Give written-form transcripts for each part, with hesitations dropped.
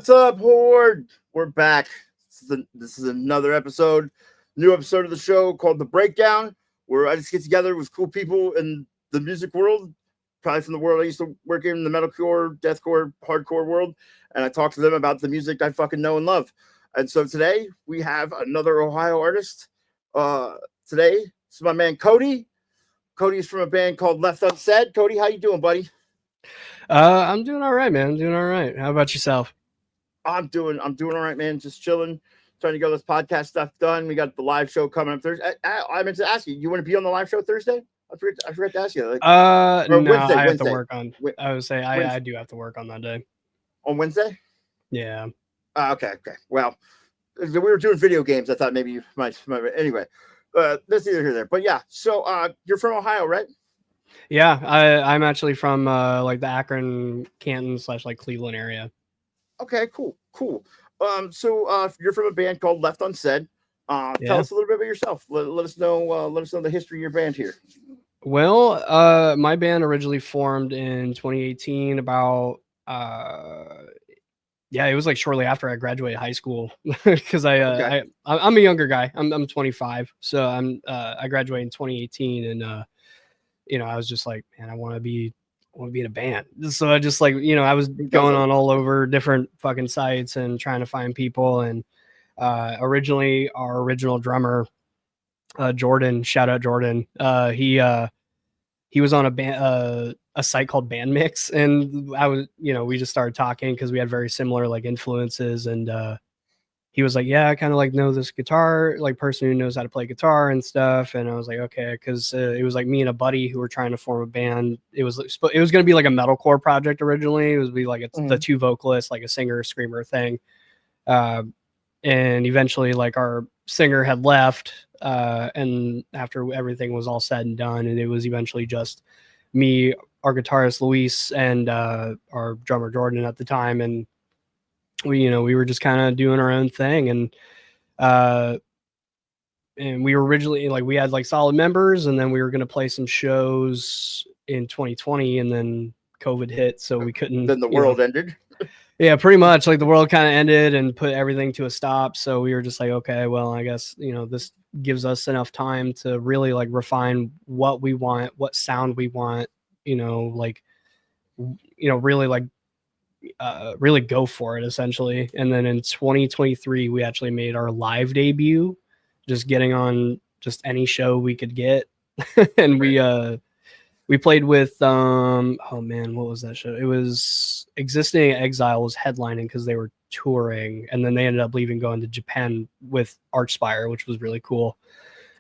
What's up, Horde? We're back. This is another new episode of the show called The Breakdown, where I just get together with cool people in the music world, probably from the world I used to work in, the metalcore, deathcore, hardcore world, and I talk to them about the music I fucking know and love. And so today we have another Ohio artist. Today, this is my man Cody. Cody's from a band called Left Unsaid. Cody, how you doing, buddy? I'm doing all right, man. I'm doing all right. How about yourself? I'm doing all right, man. Just chilling, trying to get this podcast stuff done. We got the live show coming up Thursday. I meant to ask you, you want to be on the live show Thursday? I forgot to ask you. No, Wednesday, I have Wednesday. to work on. I would say I do have to work on that day. On Wednesday? Yeah. Okay. Well, we were doing video games. I thought maybe you might anyway. That's either here or there. But yeah, so you're from Ohio, right? Yeah, I'm actually from like the Akron, Canton / like Cleveland area. Okay, cool. So you're from a band called Left Unsaid. Tell us a little bit about yourself. Let us know the history of your band here. Well, my band originally formed in 2018. About it was like shortly after I graduated high school because I'm a younger guy. I'm 25, so I graduated in 2018, and I was just like, man, I want to be in a band. So I just I was going on all over different fucking sites and trying to find people. And originally our original drummer, Jordan, shout out Jordan. He was on a site called Band Mix, and we just started talking because we had very similar like influences. And he was like, yeah, I kind of like know this guitar, like person who knows how to play guitar and stuff. And I was like, okay, because it was like me and a buddy who were trying to form a band. It was going to be like a metalcore project originally. It was be like the two vocalists, like a singer screamer thing. And eventually, like our singer had left, and after everything was all said and done, and it was eventually just me, our guitarist Luis, and our drummer Jordan at the time, and we were just kind of doing our own thing. And we were originally like, we had like solid members, and then we were going to play some shows in 2020, and then COVID hit, so we couldn't. Then the world ended. Yeah, pretty much. Like the world kind of ended and put everything to a stop. So we were just like, okay, well, I guess, this gives us enough time to really like refine what we want, what sound we want, really like really go for it essentially. And then in 2023 we actually made our live debut, just getting on just any show we could get. And we played with oh man, what was that show? It was Existing Exile was headlining because they were touring, and then they ended up going to Japan with Archspire, which was really cool.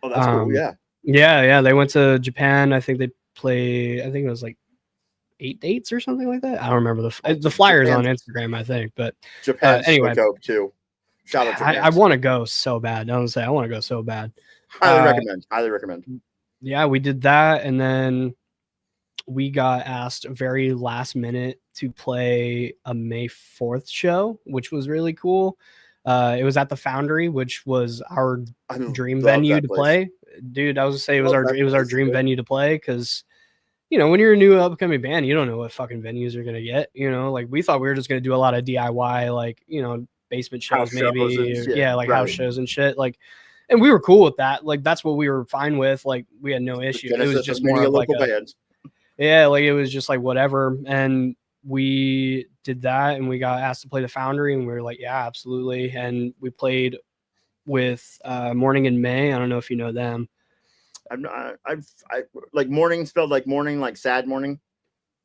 Oh, that's cool. Yeah, they went to Japan. I think it was like 8 dates or something like that. I don't remember the flyers on Instagram, I think. But Japan's anyway, so dope too. Shout out Japan. I want to go so bad. I want to go so bad. Highly recommend. Yeah, we did that, and then we got asked very last minute to play a May 4th show, which was really cool. It was at the Foundry, which was our dream venue to play. Dude, I was gonna say it was our dream venue to play because when you're a new upcoming band, you don't know what fucking venues you're gonna get. Like we thought we were just gonna do a lot of DIY, like basement shows, house shows and shit. Like, and we were cool with that. Like that's what we were fine with. Like we had no issue. It was just more of like band. Yeah, like it was just like whatever. And we did that, and we got asked to play the Foundry, and we were like, yeah, absolutely. And we played with Morning in May. I don't know if you know them. I like morning spelled like morning, like sad morning.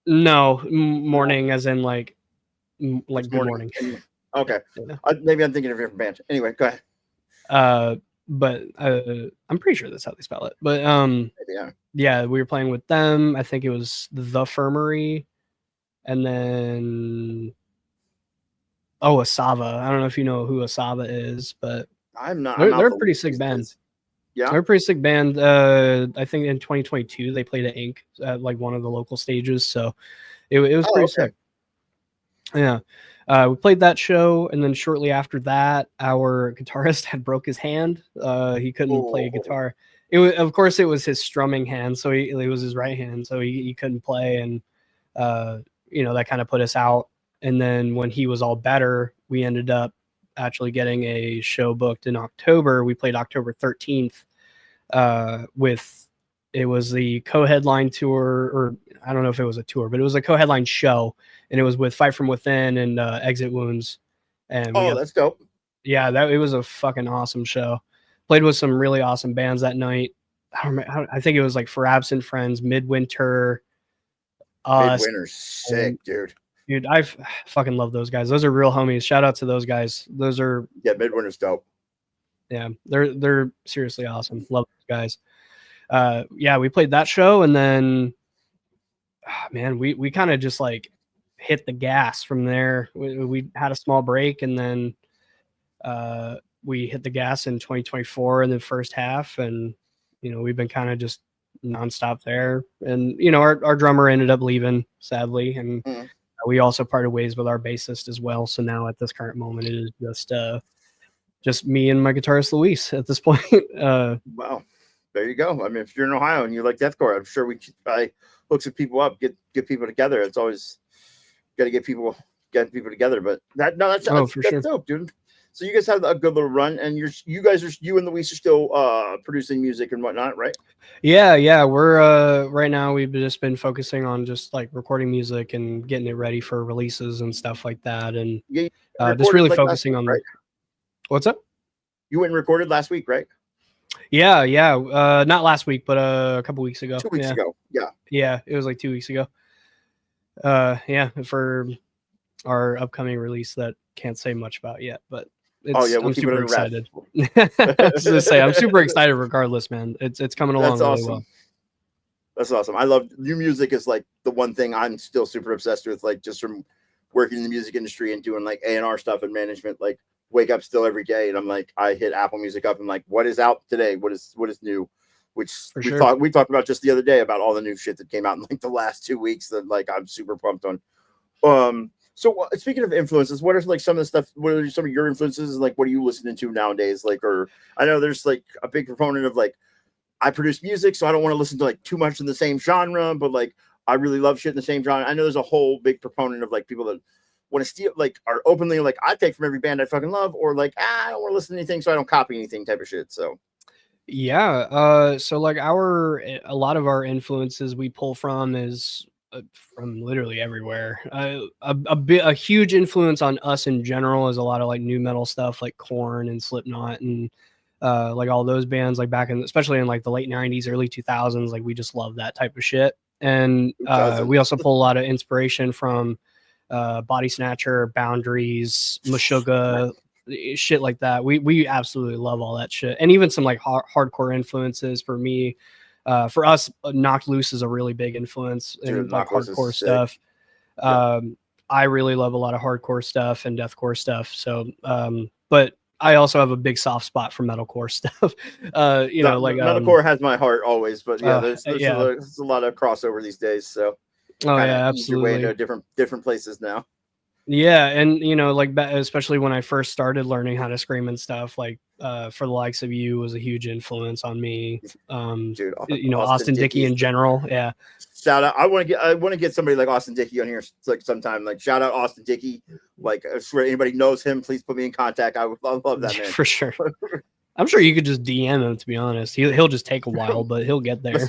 No, morning as in like good morning. Okay, yeah. Maybe I'm thinking of a different band. Anyway, go ahead. But I'm pretty sure that's how they spell it. But yeah, we were playing with them. I think it was the Firmary, and then Asava. I don't know if you know who Asava is, but I'm not. They're a pretty sick band. Yeah, they're a pretty sick band. I think in 2022 they played at Ink at like one of the local stages, so it was pretty sick. Yeah. We played that show, and then shortly after that, our guitarist had broke his hand. He couldn't play guitar. Of course, it was his strumming hand, so it was his right hand, so he couldn't play, and that kind of put us out. And then when he was all better, we ended up actually getting a show booked in October. We played October 13th with, it was the co-headline tour, or I don't know if it was a tour, but it was a co-headline show, and it was with Fight From Within and Exit Wounds. And we that's dope. Yeah, it was a fucking awesome show. Played with some really awesome bands that night. I don't remember, I think it was like For Absent Friends, Midwinter. Midwinter's sick, dude. Dude, I fucking love those guys. Those are real homies. Shout out to those guys. Those are Midwinter's dope. Yeah, they're seriously awesome. Love those guys. Yeah, we played that show, and then man, we kind of just like hit the gas from there. We had a small break, and then we hit the gas in 2024 in the first half, and we've been kind of just nonstop there. And our drummer ended up leaving, sadly, and we also parted ways with our bassist as well. So now at this current moment, it is just me and my guitarist Luis at this point. Wow, there you go. I mean, if you're in Ohio and you like deathcore, I'm sure we could probably hook some people up, get people together. It's always got to get people together. But that's sure. dope, dude. So you guys have a good little run, and you and Luis are still producing music and whatnot, right? Yeah. We're right now we've just been focusing on just like recording music and getting it ready for releases and stuff like that, and just really focusing on. Right? What's up? You went and recorded last week, right? Yeah. Not last week, but a couple weeks ago. 2 weeks ago. Yeah, it was like 2 weeks ago. For our upcoming release that can't say much about yet, but I'm super excited. I was gonna say, I'm super excited regardless, man. It's coming along really well. That's awesome. I love new music. Is like the one thing I'm still super obsessed with, like just from working in the music industry and doing like A&R stuff and management. Like wake up still every day and I'm like, I hit Apple Music up and like, what is out today? What is new? Which we talked about just the other day about all the new shit that came out in like the last 2 weeks that like I'm super pumped on. So speaking of influences, what are like some of the stuff? What are some of your influences? Like, what are you listening to nowadays? Like, or I know there's like a big proponent of like, I produce music, so I don't want to listen to like too much in the same genre, but like I really love shit in the same genre. I know there's a whole big proponent of like people that want to steal, like are openly like I take from every band I fucking love, or like I don't want to listen to anything, so I don't copy anything type of shit. So yeah, so like a lot of our influences we pull from is from literally everywhere. A huge influence on us in general is a lot of like new metal stuff, like Korn and Slipknot and like all those bands, like back in, especially in like the late 90s, early 2000s. Like we just love that type of shit. And we also pull a lot of inspiration from Body Snatcher, Boundaries, Meshuggah, shit like that. We absolutely love all that shit, and even some like hardcore influences for me. For us, Knocked Loose is a really big influence in like hardcore stuff. I really love a lot of hardcore stuff and deathcore stuff. So, but I also have a big soft spot for metalcore stuff. Metalcore has my heart always, but yeah, there's a lot of crossover these days. So, absolutely. Your way into different places now. Yeah, and like especially when I first started learning how to scream and stuff, like For the Likes of You was a huge influence on me. Dude, Austin Dickey in general. Yeah. Shout out. I want to get somebody like Austin Dickey on here like sometime. Like shout out Austin Dickey. Like I swear anybody knows him, please put me in contact. I love that man. For sure. I'm sure you could just DM him, to be honest. He'll just take a while, but he'll get there.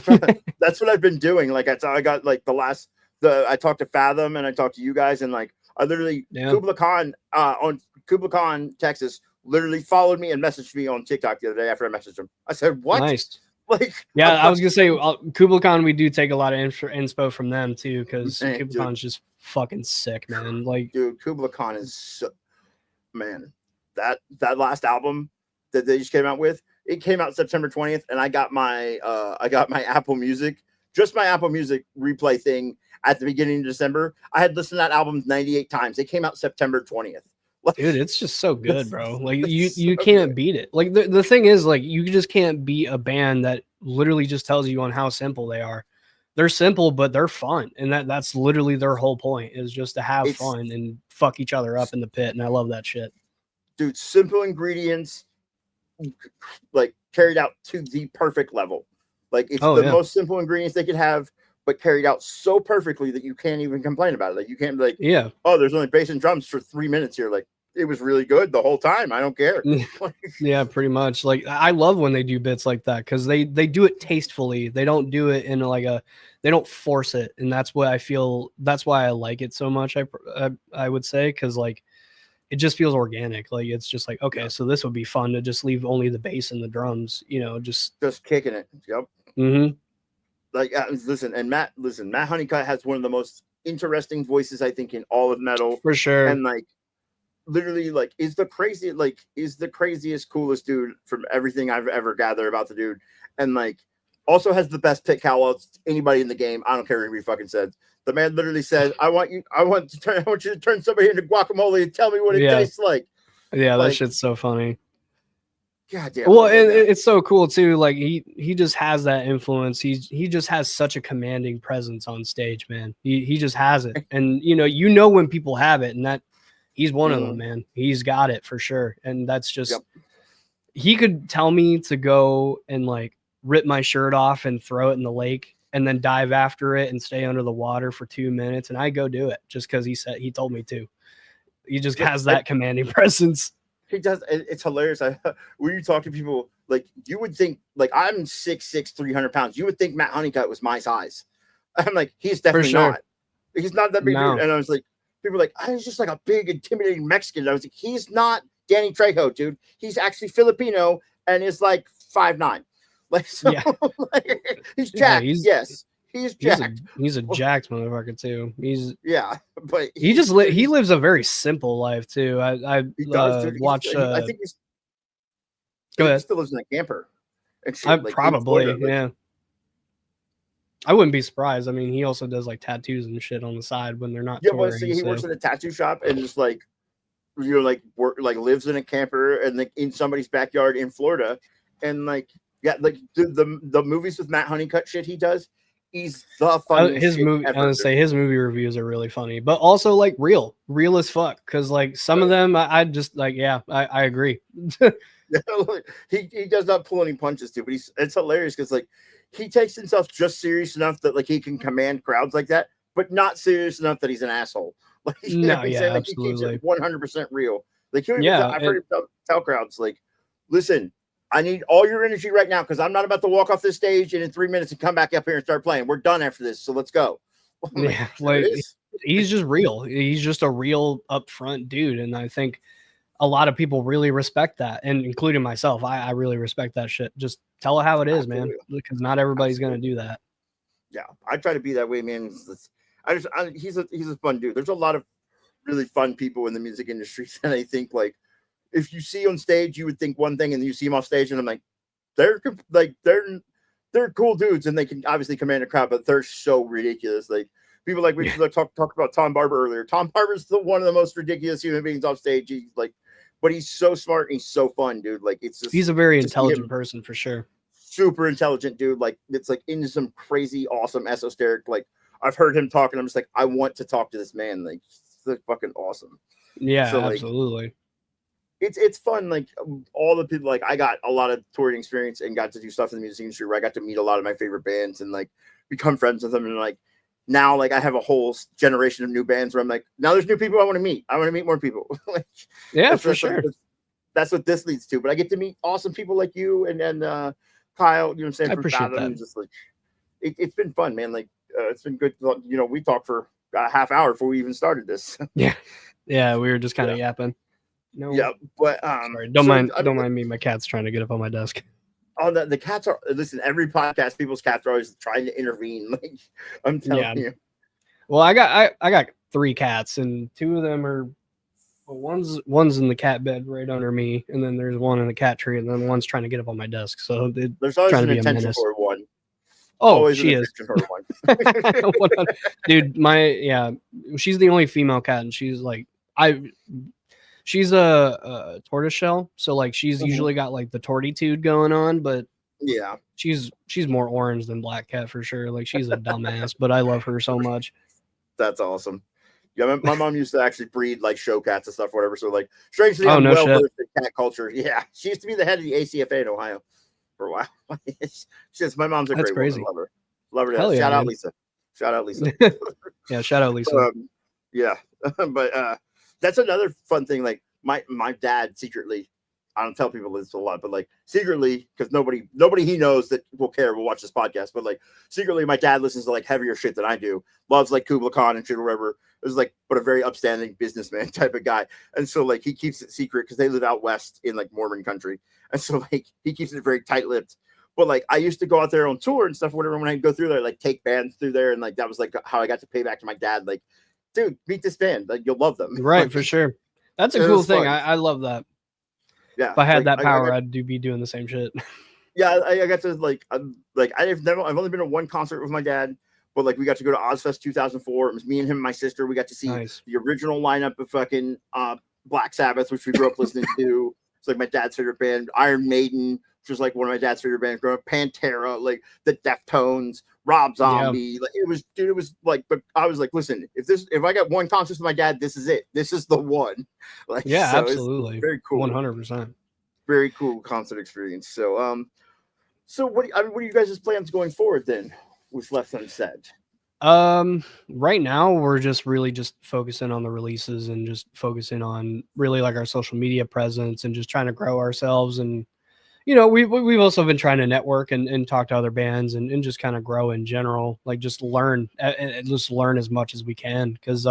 That's what I've been doing. Like I got like I talked to Fathom and I talked to you guys, and like I literally Kubla Khan on Kubla Khan, Texas, literally followed me and messaged me on TikTok the other day after I messaged him. I said, "What?" Nice. Like, I was gonna say Kubla Khan. We do take a lot of inspo from them too, because Kubla Khan's just fucking sick, man. Like, dude, Kubla Khan is man. That last album that they just came out with, it came out September 20th, and I got my Apple Music, just my Apple Music replay thing at the beginning of December. I had listened to that album 98 times. It came out September 20th. Like, dude, it's just so good, bro. Like you can't beat it. Like the thing is, like, you just can't beat a band that literally just tells you on how simple they are. They're simple, but they're fun, and that's literally their whole point, is just to have fun and fuck each other up in the pit. And I love that shit, dude. Simple ingredients, like carried out to the perfect level. Like it's most simple ingredients they could have, but carried out so perfectly that you can't even complain about it. Like you can't be like, Yeah. oh, there's only bass and drums for 3 minutes here. Like it was really good the whole time. I don't care. Yeah, pretty much. Like I love when they do bits like that because they do it tastefully. They don't do it in like they don't force it, and that's what I feel. That's why I like it so much. I would say because like it just feels organic. Like it's just like okay, so this would be fun to just leave only the bass and the drums. Just kicking it. Yep. Mm-hmm. Like Matt Honeycutt has one of the most interesting voices I think in all of metal For sure. and like literally like is the craziest coolest dude from everything I've ever gathered about the dude, and like also has the best pit cow of anybody in the game. I don't care what he fucking said. The man literally said, I want you to turn somebody into guacamole and tell me what it tastes like. Yeah, that shit's so funny. God damn. Well, and it's so cool too. Like he just has that influence. He just has such a commanding presence on stage, man. He just has it, and when people have it, and that he's one of them, man. He's got it for sure, and that's just he could tell me to go and like rip my shirt off and throw it in the lake, and then dive after it and stay under the water for 2 minutes, and I go do it just because he told me to. He just has that commanding presence. He does. It's hilarious. When you talk to people, like you would think, like I'm 6'6", 300 pounds. You would think Matt Honeycutt was my size. I'm like, he's definitely not. He's not that big. No. And I was like, people were like, he's just like a big, intimidating Mexican. And I was like, he's not Danny Trejo, dude. He's actually Filipino and is like 5'9". Like, so, like, he's jacked. Yes. He's jacked. He's a jacked motherfucker too. But he lives a very simple life too. I watched. I think he's. Go ahead. He still lives in a camper. And shit, like, probably, Florida, yeah. I wouldn't be surprised. I mean, he also does like tattoos and shit on the side when they're not touring. But he works in a tattoo shop and just like, lives in a camper and like in somebody's backyard in Florida, and like the movies with Matt Honeycutt shit he does. He's the funniest his movie. I would say his movie reviews are really funny, but also like real as fuck. Because like some of them, I just like, I agree. He does not pull any punches too, but it's hilarious because like he takes himself just serious enough that like he can command crowds like that, but not serious enough that he's an asshole. Like absolutely. Like, he keeps it 100% real. Like I've heard him tell crowds like, listen. I need all your energy right now because I'm not about to walk off this stage and in 3 minutes and come back up here and start playing. We're done after this, so let's go. Like he's just real. He's just a real upfront dude, and I think a lot of people really respect that, and including myself. I really respect that shit. Just tell it how it is, man, because not everybody's gonna do that. Yeah, I try to be that way, man. He's a fun dude. There's a lot of really fun people in the music industry, and I think like. If you see on stage, you would think one thing, and you see them off stage, and I'm like, they're cool dudes, and they can obviously command a crowd, but they're so ridiculous. Like people like we talked about Tom Barber earlier. Tom Barber's one of the most ridiculous human beings off stage. He's like, but he's so smart and he's so fun, dude. Like it's just he's a very intelligent person for sure. Super intelligent dude. Like it's like into some crazy, awesome, esoteric. Like I've heard him talk, and I'm just like, I want to talk to this man. Like it's fucking awesome. Yeah, so, absolutely. It's fun. Like all the people, like I got a lot of touring experience and got to do stuff in the music industry where I got to meet a lot of my favorite bands and like become friends with them. And like now, like I have a whole generation of new bands where I'm like, now there's new people I want to meet. I want to meet more people. Like, for sure. That's what this leads to. But I get to meet awesome people like you and Kyle. You know what I'm saying? I appreciate that. Just like it's been fun, man. Like it's been good. You know, we talked for a half hour before we even started this. Yeah, we were just kind of yapping. No. Yeah, but sorry, don't mind me. My cat's trying to get up on my desk. Oh, the cats are every podcast, people's cats are always trying to intervene. Like I'm telling you. Well, I got 3 cats, and 2 of them are one's in the cat bed right under me, and then there's one in the cat tree, and then one's trying to get up on my desk. So there's always an attention for one. Oh, she is. Dude, she's the only female cat, and she's like she's a tortoiseshell, so like she's usually got like the tortitude going on, but yeah, she's more orange than black cat for sure. Like she's a dumbass, but I love her so much. That's awesome. Yeah, my mom used to actually breed like show cats and stuff, whatever. So like, strangely, I'm well versed in cat culture. Yeah, she used to be the head of the ACFA in Ohio for a while. My mom's a great woman. Love her. Shout out Lisa. Shout out Lisa. Yeah, shout out Lisa. Yeah, but that's another fun thing. Like my dad secretly, I don't tell people this a lot, but like secretly, because nobody he knows that will care will watch this podcast. But like secretly, my dad listens to like heavier shit than I do. Loves like Kubla Khan and shit or whatever. It was like, but a very upstanding businessman type of guy. And so like he keeps it secret because they live out west in like Mormon country, and so like he keeps it very tight-lipped. But like I used to go out there on tour and stuff, whatever. When I go through there, like take bands through there, and like that was like how I got to pay back to my dad. Like, dude, meet this band. Like you'll love them. Right, like, for sure. That's a cool thing. I love that. Yeah. If I had that power, I'd be doing the same shit. Yeah, I got to I've only been to one concert with my dad, but like we got to go to Ozfest 2004. It was me and him and my sister. We got to see the original lineup of fucking Black Sabbath, which we grew up listening to. It's like my dad's favorite band. Iron Maiden, which was like one of my dad's favorite bands growing up. Pantera, like the Deftones, Rob Zombie. Yeah. Like it was like, but I was like, listen, if I got one concert with my dad, this is it. This is the one. Like, yeah, so absolutely. Very cool. 100%. Very cool concert experience. So, so what are you guys' plans going forward then with Left Unsaid? Right now we're just really just focusing on the releases and just focusing on really like our social media presence and just trying to grow ourselves. And, you know, we've also been trying to network and talk to other bands and just kind of grow in general, like just learn as much as we can. Cause,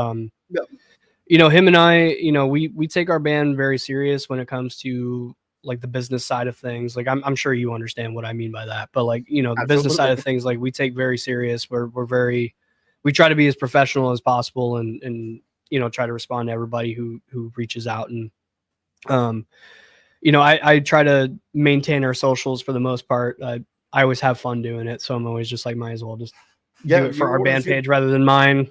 you know, him and I, you know, we take our band very serious when it comes to like the business side of things. Like I'm sure you understand what I mean by that, but like, you know, the business side of things, like we take very serious. We try to be as professional as possible and, you know, try to respond to everybody who reaches out. And, you know, I try to maintain our socials for the most part. I always have fun doing it. So I'm always just like, might as well just do it for our band page rather than mine.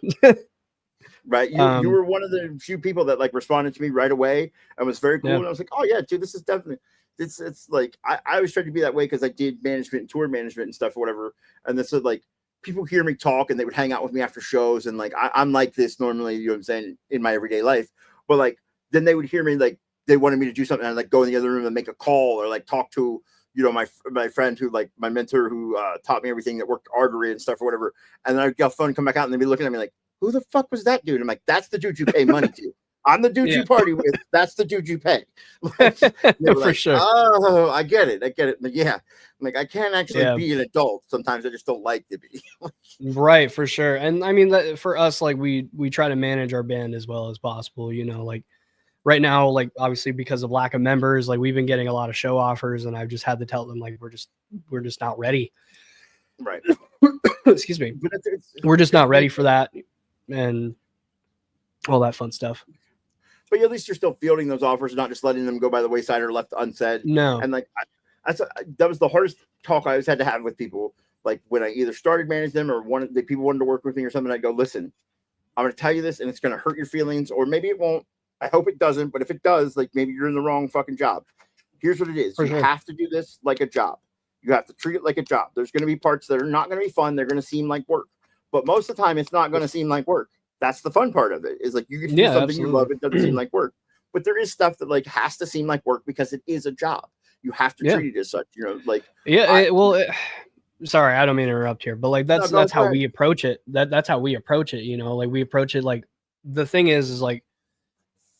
Right. You were one of the few people that like responded to me right away and was very cool. Yeah. And I was like, oh yeah, dude, this is definitely, it's like, I always tried to be that way because I did management and tour management and stuff or whatever. And this is like, people hear me talk and they would hang out with me after shows. And like, I'm like this normally, you know what I'm saying, in my everyday life. But like, then they would hear me, like they wanted me to do something and I'd like go in the other room and make a call or like talk to, you know, my friend who like my mentor who taught me everything that worked artery and stuff or whatever. And then I'd get phone, come back out and they'd be looking at me like, who the fuck was that dude? I'm like, that's the dude you pay money to. I'm the dude you party with. That's the dude you pay. Like, for sure. Oh, I get it. But yeah, I'm like, I can't actually be an adult. Sometimes I just don't like to be. Right, for sure. And I mean, for us, like we try to manage our band as well as possible. You know, like right now, like obviously because of lack of members, like we've been getting a lot of show offers, and I've just had to tell them like we're just not ready. Right. Excuse me. But we're just not ready for that. And all that fun stuff. But at least you're still fielding those offers, not just letting them go by the wayside or left unsaid. No. And like that was the hardest talk I always had to have with people. Like when I either started managing them or people wanted to work with me or something, I'd go, listen, I'm going to tell you this and it's going to hurt your feelings, or maybe it won't. I hope it doesn't. But if it does, like maybe you're in the wrong fucking job. Here's what it is. You have to do this like a job. You have to treat it like a job. There's going to be parts that are not going to be fun. They're going to seem like work. But most of the time, it's not going to seem like work. That's the fun part of it. Is like you can do something you love. It doesn't seem like work. But there is stuff that like has to seem like work because it is a job. You have to treat it as such. You know, like sorry, I don't mean to interrupt here, but like that's how we approach it. That's how we approach it. You know, like we approach it like the thing is like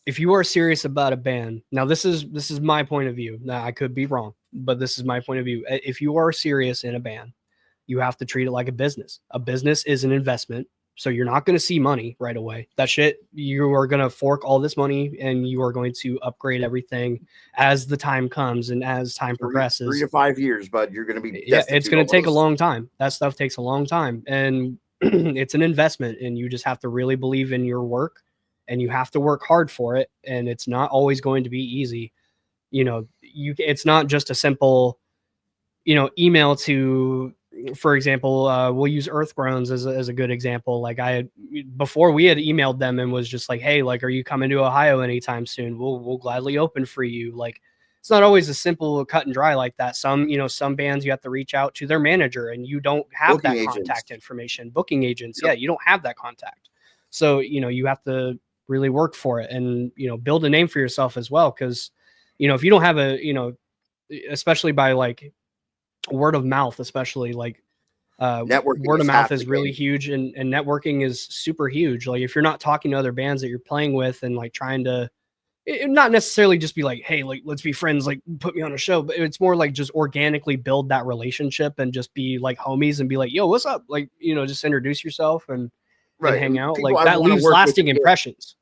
if you are serious about a band. Now this is my point of view. Now I could be wrong, but this is my point of view. If you are serious in a band, you have to treat it like a business. A business is an investment. So you're not going to see money right away. That shit, you are going to fork all this money and you are going to upgrade everything as the time comes and as time progresses. 3 to 5 years, bud. You're going to be it's going to take a long time. That stuff takes a long time. And it's an investment and you just have to really believe in your work and you have to work hard for it. And it's not always going to be easy. You know, it's not just a simple, you know, email to, for example, we'll use Earth Groans as a good example. Like before we had emailed them and was just like, hey, like, are you coming to Ohio anytime soon? We'll gladly open for you. Like, it's not always a simple cut and dry like that. Some bands you have to reach out to their manager and you don't have that contact information. Booking agents. Yeah, you don't have that contact. So, you know, you have to really work for it and, you know, build a name for yourself as well. Cause, you know, if you don't have especially by like word of mouth, especially like Networking word of is mouth half is the really game. huge, and networking is super huge. Like if you're not talking to other bands that you're playing with and like trying to not necessarily just be like, hey, like let's be friends, like put me on a show, but it's more like just organically build that relationship and just be like homies and be like, yo, what's up? Like, you know, just introduce yourself and Right. hang And out. people Like I that want to leaves work with. lasting impressions.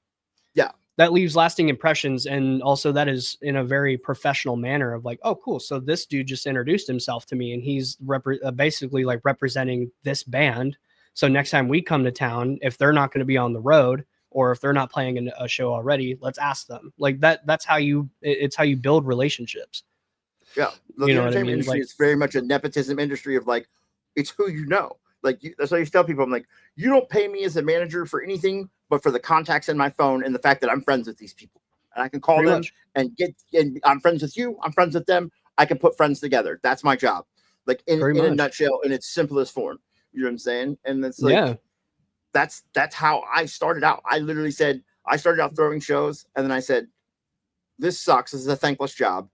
Yeah. That leaves lasting impressions. And also that is in a very professional manner of like, oh, cool. So this dude just introduced himself to me and he's basically like representing this band. So next time we come to town, if they're not going to be on the road or if they're not playing a show already, let's ask them. Like that's how it's how you build relationships. Yeah. The You know what I entertainment mean? industry Like, is very much a nepotism industry of like, it's who you know. Like that's why I used to tell people, I'm like, you don't pay me as a manager for anything, but for the contacts in my phone and the fact that I'm friends with these people, and I can call pretty them much. and I'm friends with you, I'm friends with them. I can put friends together. That's my job. Like in a nutshell, in its simplest form. You know what I'm saying? And it's like, Yeah. that's how I started out. I literally said I started out throwing shows, and then I said, this sucks. This is a thankless job.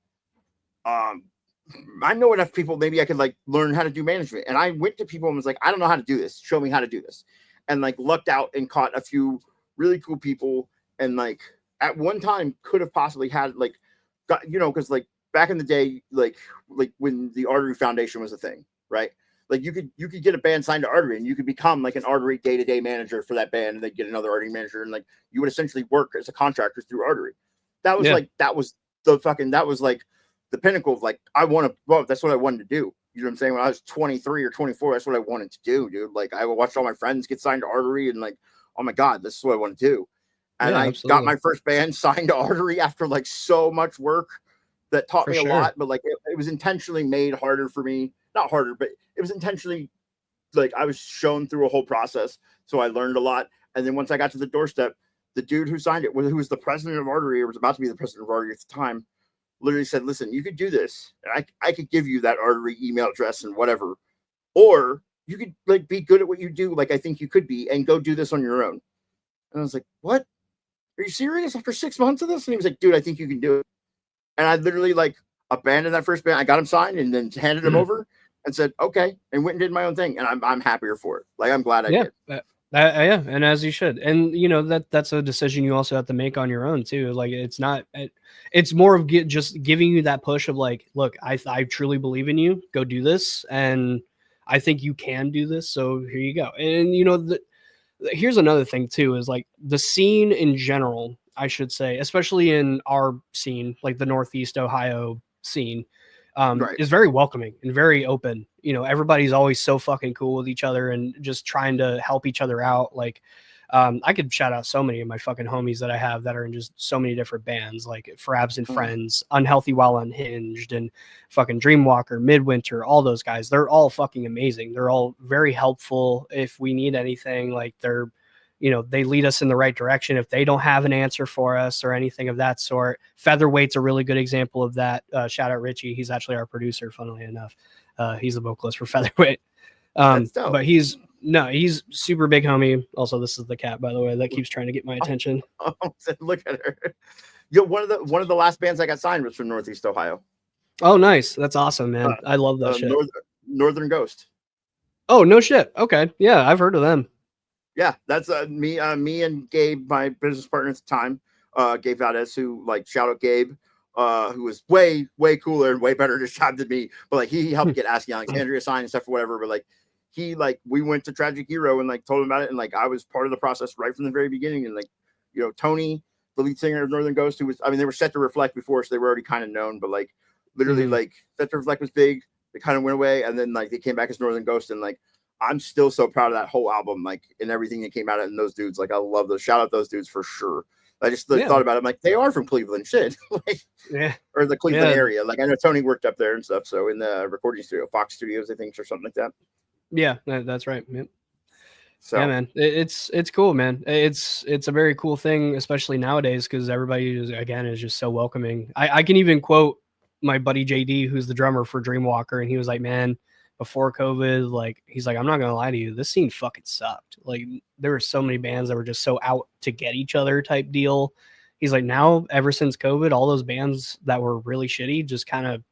I know enough people, maybe I could like learn how to do management. And I went to people and was like, I don't know how to do this. Show me how to do this. And like lucked out and caught a few really cool people. And like at one time could have possibly had like, got, you know, because like back in the day, like when the Artery Foundation was a thing, right? Like you could get a band signed to Artery and you could become like an Artery day-to-day manager for that band, and then get another Artery manager, and like you would essentially work as a contractor through Artery. That was like that was like the pinnacle of like, I want to, well, that's what I wanted to do. You know what I'm saying? When I was 23 or 24, that's what I wanted to do, dude. Like I watched all my friends get signed to Artery and like, oh my God, this is what I want to do. And I got my first band signed to Artery after like so much work that taught me a lot, but like it was intentionally made harder for me. Not harder, but it was intentionally like I was shown through a whole process. So I learned a lot. And then once I got to the doorstep, the dude who signed it, who was the president of Artery, or was about to be the president of Artery at the time, literally said, listen, you could do this. And I could give you that Artery email address and whatever. Or you could like be good at what you do, like I think you could be, and go do this on your own. And I was like, what? Are you serious? After 6 months of this? And he was like, dude, I think you can do it. And I literally like abandoned that first band. I got him signed and then handed him over and said, okay, and went and did my own thing. And I'm happier for it. Like I'm glad I did. Yeah, and as you should. And you know that's a decision you also have to make on your own too. Like it's more of just giving you that push of like, look, I truly believe in you. Go do this, and I think you can do this. So here you go. And you know here's another thing too is like the scene in general, I should say, especially in our scene, like the Northeast Ohio scene, is very welcoming and very open. You know, everybody's always so fucking cool with each other and just trying to help each other out. Like, I could shout out so many of my fucking homies that I have that are in just so many different bands, like Frabs and Friends, Unhealthy While Unhinged, and fucking Dreamwalker, Midwinter, all those guys. They're all fucking amazing. They're all very helpful if we need anything. Like they're, you know, they lead us in the right direction if they don't have an answer for us or anything of that sort. Featherweight's a really good example of that. Shout out Richie. He's actually our producer, funnily enough. He's the vocalist for Featherweight. But he's super big homie. Also, this is the cat, by the way, that keeps trying to get my attention. Look at her. Yo, one of the last bands I got signed was from Northeast Ohio. Oh, nice. That's awesome, man. I love that shit. Northern Ghost. Oh, no shit. Okay. Yeah, I've heard of them. Yeah, that's me and Gabe, my business partner at the time, Gabe Valdez, who like shout out Gabe, who was way cooler and way better at his job than me. But like he helped get Asking Alexandria signed and stuff or whatever. But like we went to Tragic Hero and like told him about it, and like I was part of the process right from the very beginning. And like, you know, Tony, the lead singer of Northern Ghost, who was, I mean, they were Set to Reflect before, so they were already kind of known. But like literally like Set to Reflect was big. They kind of went away, and then like they came back as Northern Ghost, and like I'm still so proud of that whole album, like, and everything that came out of it, and those dudes. Like, I love those. Shout out those dudes for sure. I just thought about it. I'm like, they are from Cleveland, shit. Or the Cleveland area. Like, I know Tony worked up there and stuff. So in the recording studio, Fox Studios, I think, or something like that. Yeah, that's right. Yep. So yeah, man, it's cool, man. It's a very cool thing, especially nowadays, because everybody is just so welcoming. I can even quote my buddy JD, who's the drummer for Dreamwalker, and he was like, man, before COVID, like he's like, I'm not gonna lie to you, this scene fucking sucked. Like there were so many bands that were just so out to get each other type deal. He's like, now ever since COVID, all those bands that were really shitty just kind of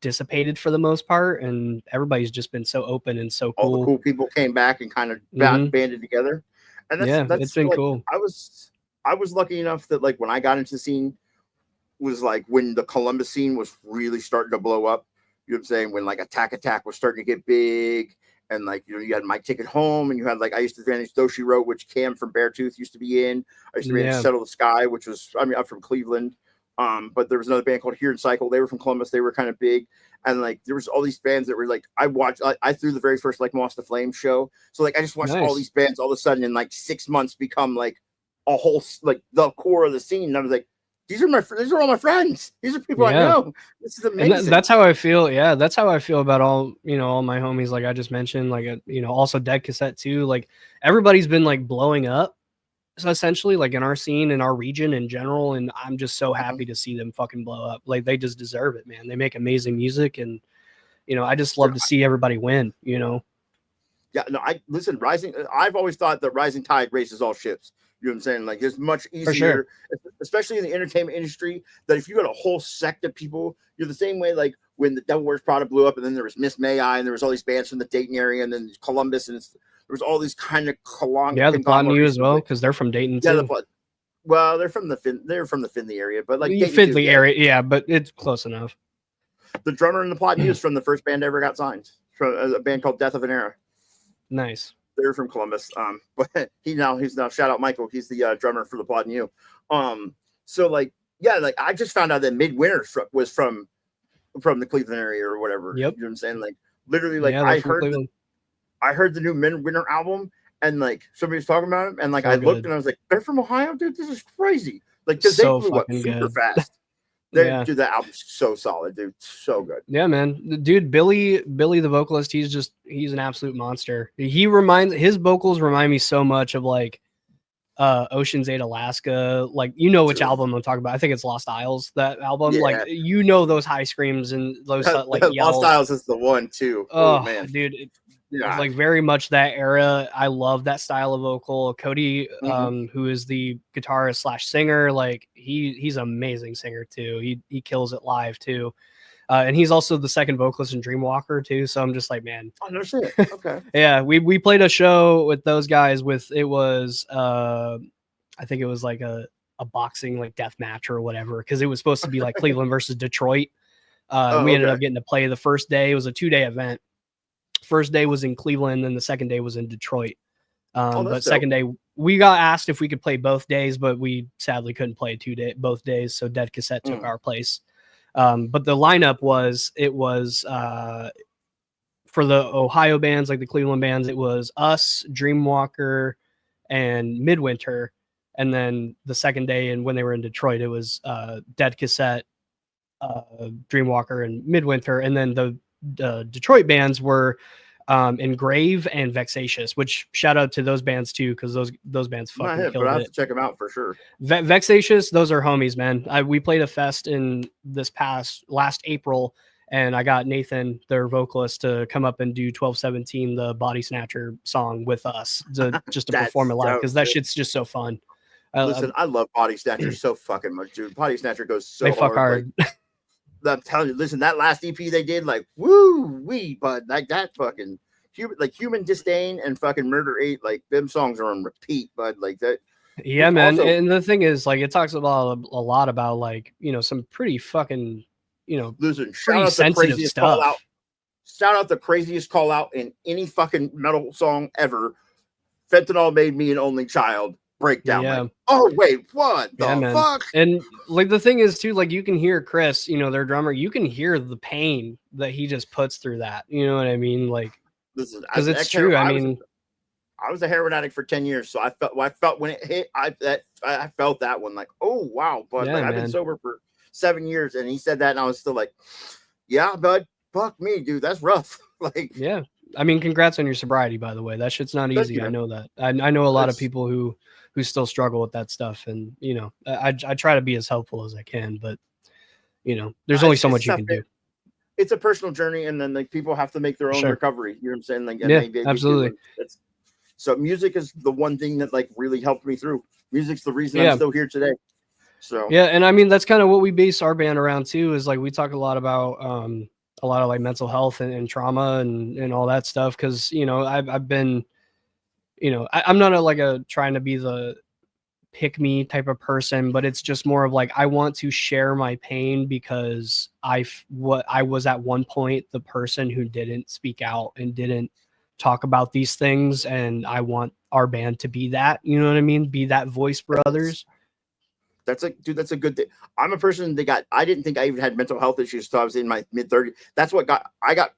dissipated for the most part, and everybody's just been so open and so All the cool. cool people came back and kind of banded together, and that's it's been like, cool. I was lucky enough that like when I got into the scene was like when the Columbus scene was really starting to blow up. You know what I'm saying? When like Attack was starting to get big, and like, you know, you had My Ticket Home, and you had like, I used to manage Doshi Road, which Cam from Beartooth used to be in. I used to manage Settle the Sky, which was, I mean, I'm from Cleveland. But there was another band called Here and Cycle. They were from Columbus. They were kind of big. And like, there was all these bands that were like, I threw the very first like Moss the Flame show. So like, I just watched all these bands all of a sudden in like 6 months become like a whole, like the core of the scene. And I was like, these are all my friends. These are people I know. This is amazing. And that's how I feel. Yeah, that's how I feel about all, you know, all my homies. Like I just mentioned, like, you know, also Dead Cassette too. Like everybody's been like blowing up. So essentially, like in our scene, in our region in general, and I'm just so happy to see them fucking blow up. Like they just deserve it, man. They make amazing music, and you know, I just love to see everybody win. You know. Yeah, no, listen. I've always thought that rising tide raises all ships. You know what I'm saying? Like it's much easier, especially in the entertainment industry, that if you got a whole sect of people, you're the same way. Like when the Devil Wears Prada blew up, and then there was Miss May I, and there was all these bands from the Dayton area, and then Columbus, and there was all these kind of the Plotting You as well, because they're from Dayton too. Well, they're from the Findlay area, but like Findlay area, yeah, but it's close enough. The drummer in the Plotting You is from the first band ever got signed, from a band called Death of an Era. Nice. They're from Columbus. But he's now shout out Michael. He's the drummer for the Plotting You. So like, yeah, like I just found out that Midwinter was from the Cleveland area or whatever. Yep. You know what I'm saying? Like literally, like I heard the new Midwinter album, and like somebody was talking about him, and like I looked and I was like, they're from Ohio, dude. This is crazy. Like because they blew up super fast. Dude, that album's so solid, dude. So good. Yeah, man. Dude, Billy, the vocalist, he's an absolute monster. His vocals remind me so much of like Ocean's 8 Alaska. Like, you know which album I'm talking about. I think it's Lost Isles, that album. Yeah. Like, you know those high screams and those like yells. Lost Isles is the one too. Oh man. Dude. Like very much that era. I love that style of vocal. Cody, who is the guitarist / singer, like he's an amazing singer too. He kills it live too. And he's also the second vocalist in Dreamwalker too. So I'm just like, man. Oh no shit. Okay. Yeah, we played a show with those guys I think it was like a boxing like death match or whatever, because it was supposed to be like Cleveland versus Detroit. We ended up getting to play the first day. It was a 2-day event. First day was in Cleveland, and the second day was in Detroit. But second day, we got asked if we could play both days, but we sadly couldn't play both days. So Dead Cassette took our place. But the lineup was for the Ohio bands, like the Cleveland bands, it was us, Dreamwalker, and Midwinter. And then the second day, and when they were in Detroit, it was Dead Cassette, Dreamwalker, and Midwinter. And then the Detroit bands were Engrave and Vexatious, which shout out to those bands too, because those bands fucking killed it. I have to check them out for sure. Vexatious, those are homies, man. We played a fest in last April, and I got Nathan, their vocalist, to come up and do 1217, the Body Snatcher song with us, just to perform it live, because that shit's just so fun. Listen, I love Body Snatcher so fucking much, dude. Body Snatcher goes so hard. They fuck hard. Like, I'm telling you, listen, that last EP they did, like, woo-wee, bud, like that fucking Human Disdain and fucking Murder 8, like them songs are on repeat, bud, like that. Yeah, man. And the thing is, like, it talks about a lot about, like, you know, some pretty fucking, you know, listen, pretty sensitive stuff. Shout out the craziest call out in any fucking metal song ever. Fentanyl Made Me an Only Child. Breakdown. Yeah. Like, oh wait, what the fuck? And like the thing is too, like you can hear Chris, you know, their drummer, you can hear the pain that he just puts through that. You know what I mean? Like, because it's true. I was a heroin addict for 10 years, so I felt when it hit, I felt that one, like, oh wow, but like, I've been sober for 7 years, and he said that, and I was still like, yeah, bud, fuck me, dude, that's rough. Like, yeah. I mean, congrats on your sobriety, by the way. That shit's not easy. I know that. I know a lot of people who still struggle with that stuff, and you know, I try to be as helpful as I can, but you know, there's only so much you can do. It's a personal journey, and then like people have to make their own recovery. You know what I'm saying? Like, yeah, absolutely. So music is the one thing that like really helped me through. Music's the reason I'm still here today. So yeah, and I mean that's kind of what we base our band around too. Is like we talk a lot about a lot of like mental health and trauma and all that stuff. Cause you know, I've been, you know, I'm not trying to be the pick me type of person, but it's just more of like, I want to share my pain because what I was at one point, the person who didn't speak out and didn't talk about these things. And I want our band to be that, you know what I mean? Be that voice for others. That's a dude. That's a good thing. I'm a person that I didn't think I even had mental health issues until I was in my mid 30s. That's what I got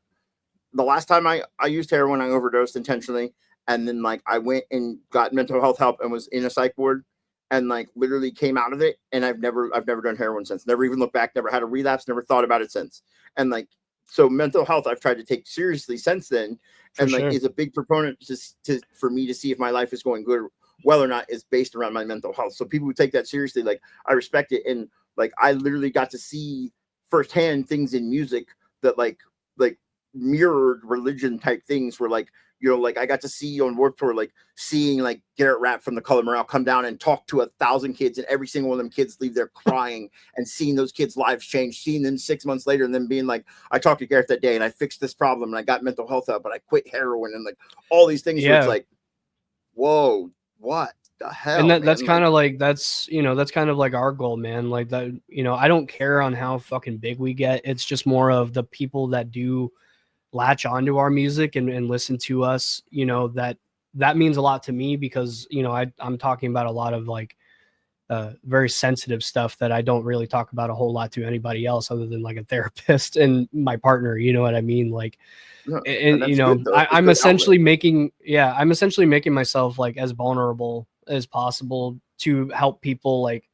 the last time I used heroin. I overdosed intentionally, and then like I went and got mental health help and was in a psych ward, and like literally came out of it. And I've never done heroin since. Never even looked back. Never had a relapse. Never thought about it since. And like so, mental health I've tried to take seriously since then, and like is a big proponent for me to see if my life is going good, well or not, is based around my mental health. So people who take that seriously, like I respect it. And like I literally got to see firsthand things in music that like mirrored religion type things, where like, you know, like I got to see on Warped Tour, like seeing like Garrett Rapp from the Color Morale come down and talk to 1,000 kids, and every single one of them kids leave there crying, and seeing those kids' lives change, seeing them 6 months later, and then being like, I talked to Garrett that day and I fixed this problem and I got mental health help, but I quit heroin, and like all these things where it's like, whoa, what the hell? And that's kind of like, that's, you know, that's kind of like our goal, man. Like that, you know, I don't care on how fucking big we get. It's just more of the people that do latch onto our music and listen to us, you know, that means a lot to me, because, you know, I'm talking about a lot of like very sensitive stuff that I don't really talk about a whole lot to anybody else other than like a therapist and my partner, you know what I mean? Like, and you know, I'm essentially making myself like as vulnerable as possible to help people like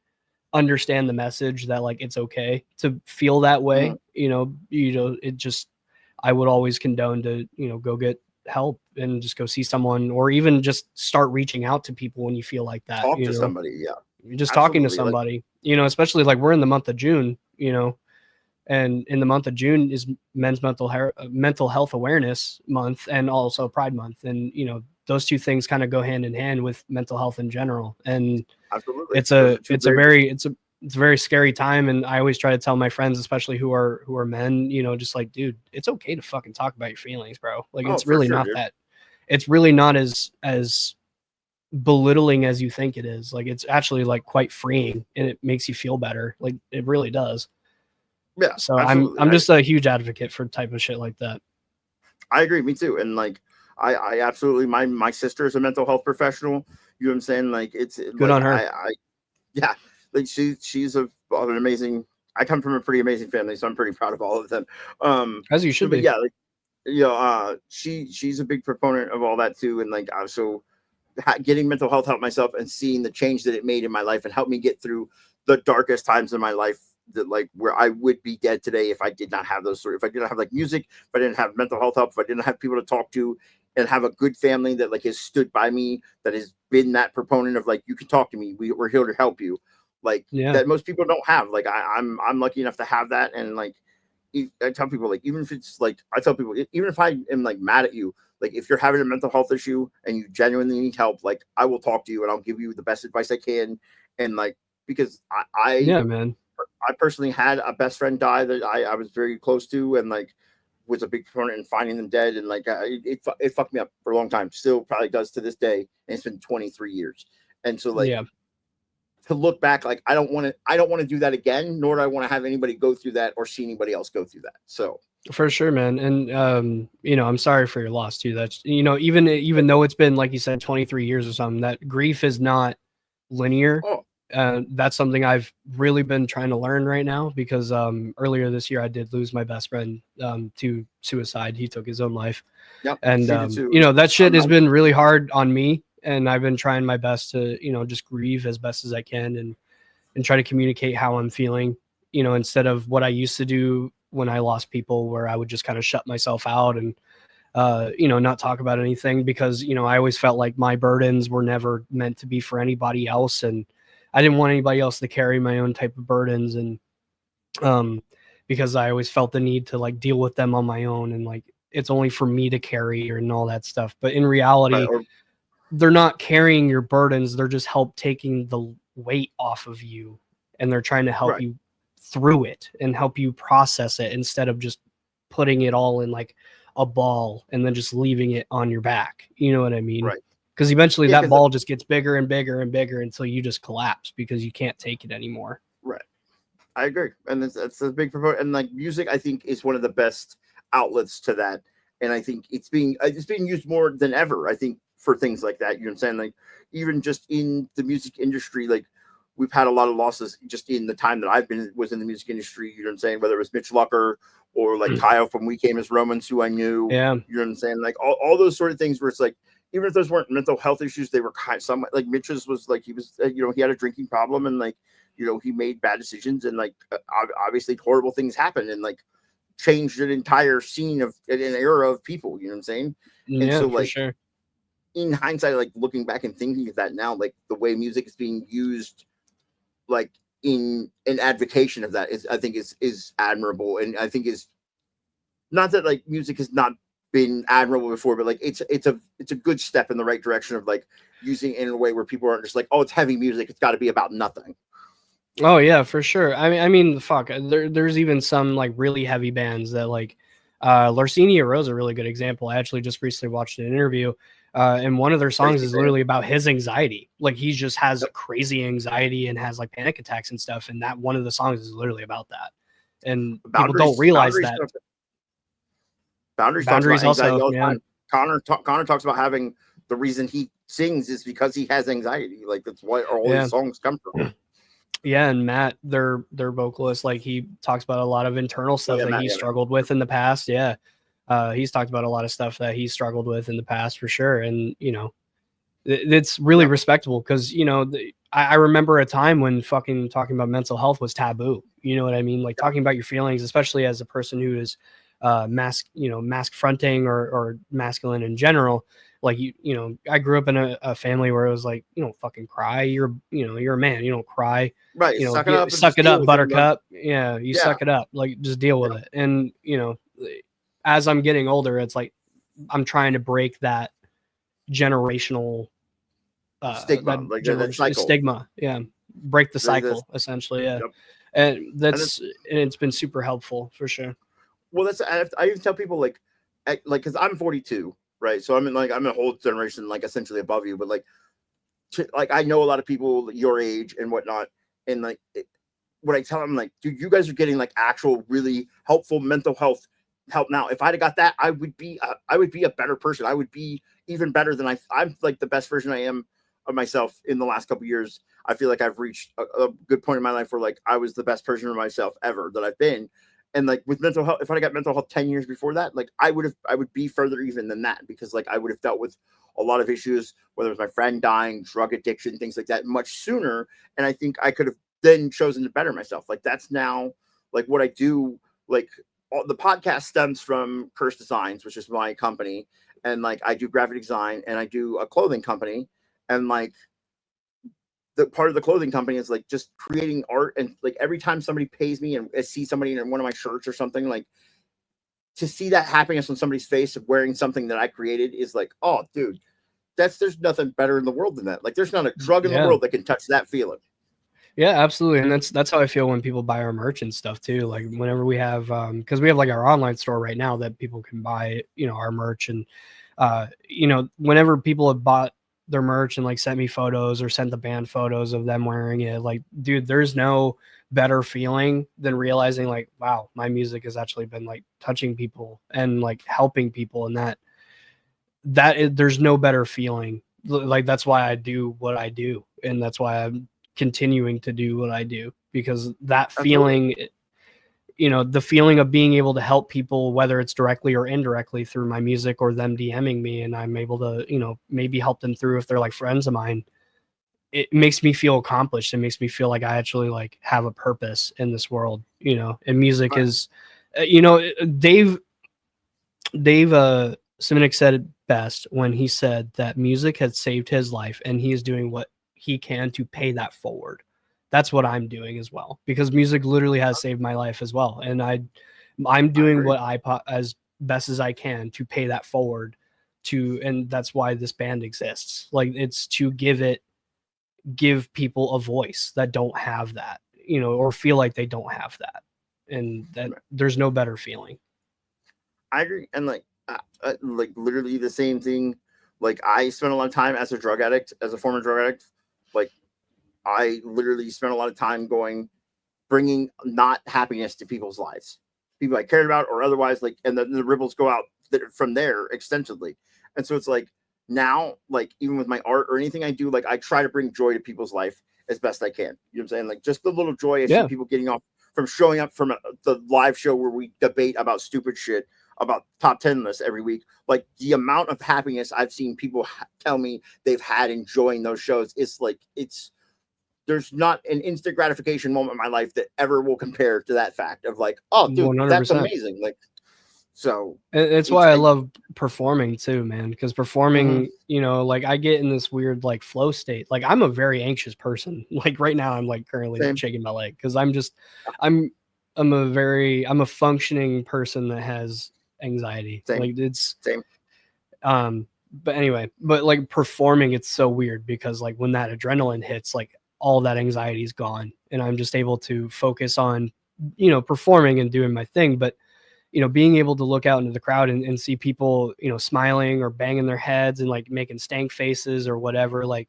understand the message that like it's okay to feel that way. You know, it just, I would always condone to, you know, go get help and just go see someone, or even just start reaching out to people when you feel like that. Talk to somebody, yeah. You're just talking to somebody, you know, especially like we're in the month of June, you know, and in the month of June is Men's Mental Health Awareness Month, and also Pride Month, and you know, those two things kind of go hand in hand with mental health in general. And it's a very scary time. And I always try to tell my friends, especially who are men, you know, just like, dude, it's okay to fucking talk about your feelings, bro. Like, it's really not that, it's really not as belittling as you think it is. Like, it's actually like quite freeing, and it makes you feel better. Like, it really does. Yeah. So I'm just a huge advocate for type of shit like that. I agree. Me too. And like, I absolutely, my sister is a mental health professional. You know what I'm saying? Like, it's good like, on her. Yeah, like she's an amazing. I come from a pretty amazing family, so I'm pretty proud of all of them. As you should be. Yeah, like, you know, she's a big proponent of all that too, and like so getting mental health help myself and seeing the change that it made in my life and helped me get through the darkest times in my life, that like where I would be dead today if I did not have those if I didn't have like music, if I didn't have mental health help, if I didn't have people to talk to, and have a good family that like has stood by me, that has been that proponent of like, you can talk to me, we're here to help you, like that most people don't have. Like I'm lucky enough to have that. And like I tell people, like, even if it's like, I tell people, even if I am like mad at you, like if you're having a mental health issue and you genuinely need help, like I will talk to you and I'll give you the best advice I can. And like, because yeah, man, I personally had a best friend die that I was very close to, and like was a big proponent in finding them dead. And like it fucked me up for a long time. Still probably does to this day. And it's been 23 years. And so like to look back, like I don't want to do that again, nor do I want to have anybody go through that or see anybody else go through that. So for sure, man. And you know, I'm sorry for your loss too. That's, you know, even though it's been, like you said, 23 years or something, that grief is not linear. That's something I've really been trying to learn right now, because earlier this year I did lose my best friend to suicide. He took his own life. And you know, that shit has been really hard on me, and I've been trying my best to, you know, just grieve as best as I can, and try to communicate how I'm feeling, you know, instead of what I used to do when I lost people, where I would just kind of shut myself out and you know, not talk about anything, because, you know, I always felt like my burdens were never meant to be for anybody else, and I didn't want anybody else to carry my own type of burdens. And because I always felt the need to like deal with them on my own, and like it's only for me to carry and all that stuff. But in reality, they're not carrying your burdens. They're just taking the weight off of you, and they're trying to help you through it and help you process it, instead of just putting it all in like a ball and then just leaving it on your back. You know what I mean? Right. Because eventually that ball just gets bigger and bigger and bigger until you just collapse because you can't take it anymore. Right. I agree. And that's a big proponent. And like music, I think, is one of the best outlets to that. And I think it's being used more than ever, I think, for things like that. You know what I'm saying? Like, even just in the music industry, like, we've had a lot of losses just in the time that was in the music industry. You know what I'm saying? Whether it was Mitch Lucker or like Kyle from We Came as Romans, who I knew. Yeah. You know what I'm saying? Like, all those sort of things where it's like, even if those weren't mental health issues, they were kind of somewhat like Mitch's was like, he was, he had a drinking problem, and like, he made bad decisions, and like, obviously horrible things happened, and like changed an entire scene of an era of people. You know what I'm saying? And yeah, so, for like, sure. In hindsight, like looking back and thinking of that now, like the way music is being used, like in an advocation of that, I think is admirable, and I think is not that like music has not been admirable before, but like it's a good step in the right direction of like using it in a way where people aren't just like, oh, it's heavy music, it's got to be about nothing. Oh yeah, for sure. I mean, fuck. There's even some like really heavy bands that like, Larcinia Rose, a really good example. I actually just recently watched an interview, and one of their songs is literally about his anxiety. Like, he just has crazy anxiety and has like panic attacks and stuff, and that one of the songs is literally about that. And people don't realize that. Boundaries talks about anxiety also, all the time. Connor talks about having the reason he sings is because he has anxiety. Like, that's what all his songs come from. Yeah, and Matt, their vocalist, like, he talks about a lot of internal stuff that he struggled with in the past. Yeah, he's talked about a lot of stuff that he struggled with in the past for sure, and it's really respectable because I remember a time when fucking talking about mental health was taboo. You know what I mean? Like, talking about your feelings, especially as a person who is mask fronting or masculine in general. Like, I grew up in a family where it was like, fucking cry. You're a man. You don't cry. Right. Suck it up, buttercup. Yeah. Suck it up. Like, just deal with it. And, as I'm getting older, it's like, I'm trying to break that generational stigma, that cycle. Stigma. Yeah. Break the cycle, essentially. Yeah. Yep. And it's been super helpful for sure. Well, I even tell people like, because I'm 42, right? So I'm a whole generation, like, essentially above you, but like I know a lot of people your age and whatnot, and like what I tell them, like, dude, you guys are getting like actual really helpful mental health help now. If I'd have got that, I would be a better person. I would be even better than I'm like the best version I am of myself in the last couple of years. I feel like I've reached a good point in my life where like I was the best version of myself ever that I've been. And like with mental health, if I got mental health 10 years before that, like I would be further even than that, because like I would have dealt with a lot of issues, whether it was my friend dying, drug addiction, things like that, much sooner. And I think I could have then chosen to better myself. Like, that's now like what I do. Like, the podcast stems from Curse Designs, which is my company. And like I do graphic design and I do a clothing company. And like the part of the clothing company is like just creating art, and like every time somebody pays me and I see somebody in one of my shirts or something, like to see that happiness on somebody's face of wearing something that I created is like, oh dude, there's nothing better in the world than that. Like, there's not a drug in the world that can touch that feeling. Yeah, absolutely. And that's how I feel when people buy our merch and stuff too. Like, whenever we have, because we have like our online store right now that people can buy, our merch. And, whenever people have bought their merch and like sent me photos or sent the band photos of them wearing it, like, dude, there's no better feeling than realizing like, wow, my music has actually been like touching people and like helping people. And there's no better feeling. Like, that's why I do what I do. And that's why I'm continuing to do what I do, because that feeling, the feeling of being able to help people, whether it's directly or indirectly through my music or them DMing me, and I'm able to, maybe help them through if they're like friends of mine, it makes me feel accomplished. It makes me feel like I actually like have a purpose in this world, and music is, Dave Simonik said it best when he said that music had saved his life and he is doing what he can to pay that forward. That's what I'm doing as well, because music literally has saved my life as well. And I'm doing what as best as I can to pay that forward and that's why this band exists. Like, it's to give people a voice that don't have that, or feel like they don't have that. And that there's no better feeling. I agree, and like literally the same thing. Like I spent a lot of time as a drug addict, as a former drug addict. Like I literally spent a lot of time bringing not happiness to people's lives, people I cared about or otherwise. Like, and then the ripples go out from there extensively. And so it's like now, like even with my art or anything I do, like I try to bring joy to people's life as best I can. You know what I'm saying? Like just the little joy I see people getting off from showing up from the live show where we debate about stupid shit about top 10 lists every week. Like the amount of happiness I've seen people tell me they've had enjoying those shows is like, there's not an instant gratification moment in my life that ever will compare to that fact of like, oh dude, 100%. that's amazing. Like, so it's why I love performing too, man, because performing, you know, like I get in this weird like flow state. Like I'm a very anxious person. Like right now I'm like currently shaking my leg because I'm a functioning person that has anxiety. Like it's but anyway, but like performing, it's so weird because like when that adrenaline hits, like all that anxiety is gone and I'm just able to focus on, you know, performing and doing my thing. But you know, being able to look out into the crowd and see people, you know, smiling or banging their heads and like making stank faces or whatever, like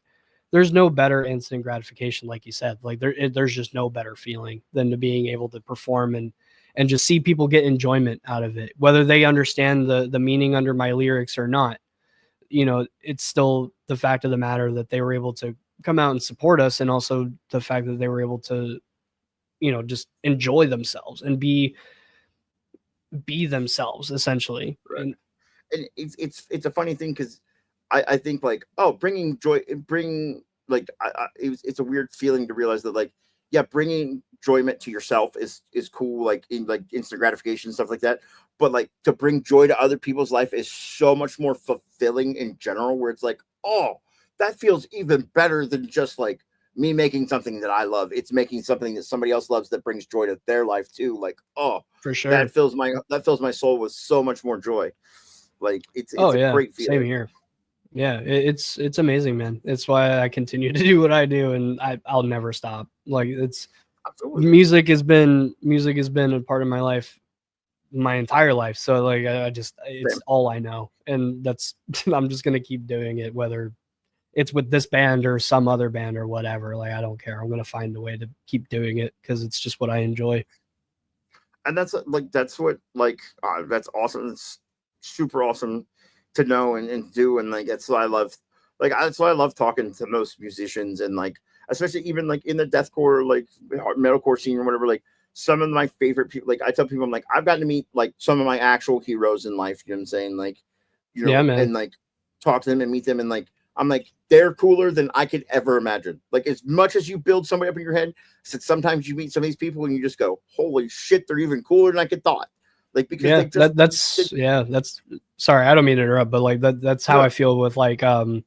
there's no better instant gratification. Like you said, like there's just no better feeling than to being able to perform and just see people get enjoyment out of it, whether they understand the meaning under my lyrics or not. You know, it's still the fact of the matter that they were able to come out and support us. And also the fact that they were able to, you know, just enjoy themselves and be themselves essentially. right. And it's a funny thing because I think like, oh, bringing joy, like it's a weird feeling to realize that like, yeah, bringing enjoyment to yourself is cool, like in like instant gratification stuff like that. But like to bring joy to other people's life is so much more fulfilling in general. Where it's like, oh, that feels even better than just like me making something that I love. It's making something that somebody else loves that brings joy to their life too. Like, oh, For sure. that fills my soul with so much more joy. Like it's a great feeling. Same here. Yeah, it's amazing, man. It's why I continue to do what I do, and I'll never stop. Like it's Absolutely. music has been a part of my life my entire life. So like it's Same. all I know, and that's I'm just gonna keep doing it, whether it's with this band or some other band or whatever. Like I don't care. I'm gonna find a way to keep doing it because it's just what I enjoy. And that's awesome. It's super awesome to know and do, and like that's what I love. Like that's why I love talking to most musicians, and like especially even like in the deathcore, like metalcore scene or whatever. Like some of my favorite people. Like I tell people, I'm like I've gotten to meet like some of my actual heroes in life. You know what I'm saying? Like, you know, Yeah, man. and like talk to them and meet them, and like I'm like they're cooler than I could ever imagine. Like as much as you build somebody up in your head, so sometimes you meet some of these people and you just go, "Holy shit, they're even cooler than I could thought." Like because they just that's sorry, I don't mean to interrupt, but like that's how I feel with like a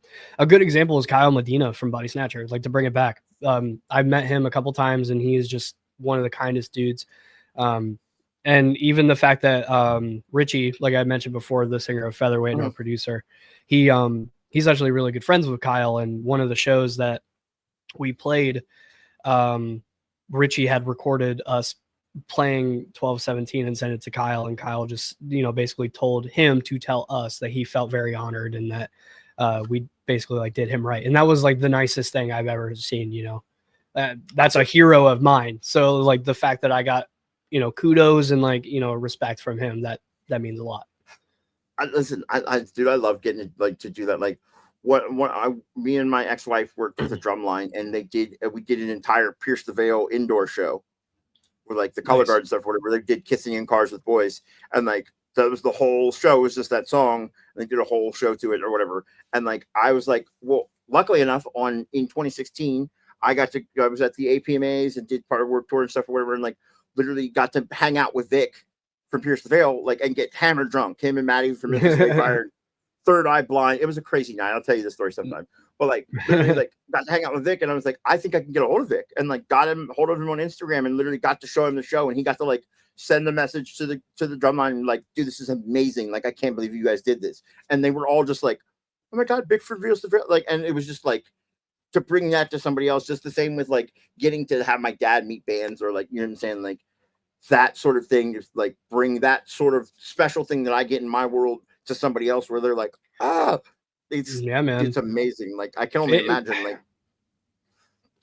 good example is Kyle Medina from Body Snatcher. Like to bring it back, I've met him a couple times and he is just one of the kindest dudes. And even the fact that Richie, like I mentioned before, the singer of Featherweight and our producer, he's actually really good friends with Kyle. And one of the shows that we played, Richie had recorded us playing 12-17 and sent it to Kyle, and Kyle just, you know, basically told him to tell us that he felt very honored and that we basically like did him right. And that was like the nicest thing I've ever seen, you know. That's a hero of mine. So like the fact that I got, you know, kudos and like, you know, respect from him, that means a lot. Listen, dude, I love getting like to do that. Like me and my ex-wife worked with a drum line, and we did an entire Pierce the Veil indoor show with like the color guard stuff, whatever. They did Kissing in Cars with Boys, and like that was the whole show. It was just that song, and they did a whole show to it or whatever. And like I was like, well, luckily enough, in 2016, I was at the APMAs and did part of Work Tour and stuff or whatever, and like literally got to hang out with Vic from Pierce the Veil, like, and get hammered drunk. Him and Maddie from Memphis State Fire, Third Eye Blind. It was a crazy night. I'll tell you the story sometime. But like, literally, like, got to hang out with Vic, and I was like, I think I can get a hold of Vic, and like, got hold of him on Instagram, and literally got to show him the show, and he got to like send a message to the drumline, and like, dude, this is amazing. Like, I can't believe you guys did this. And they were all just like, oh my god, Vic reveals the Veil. Like, and it was just like, to bring that to somebody else, just the same with like getting to have my dad meet bands, or like, you know what I'm saying, like that sort of thing, just like bring that sort of special thing that I get in my world to somebody else where they're like, it's amazing. Like I can only imagine like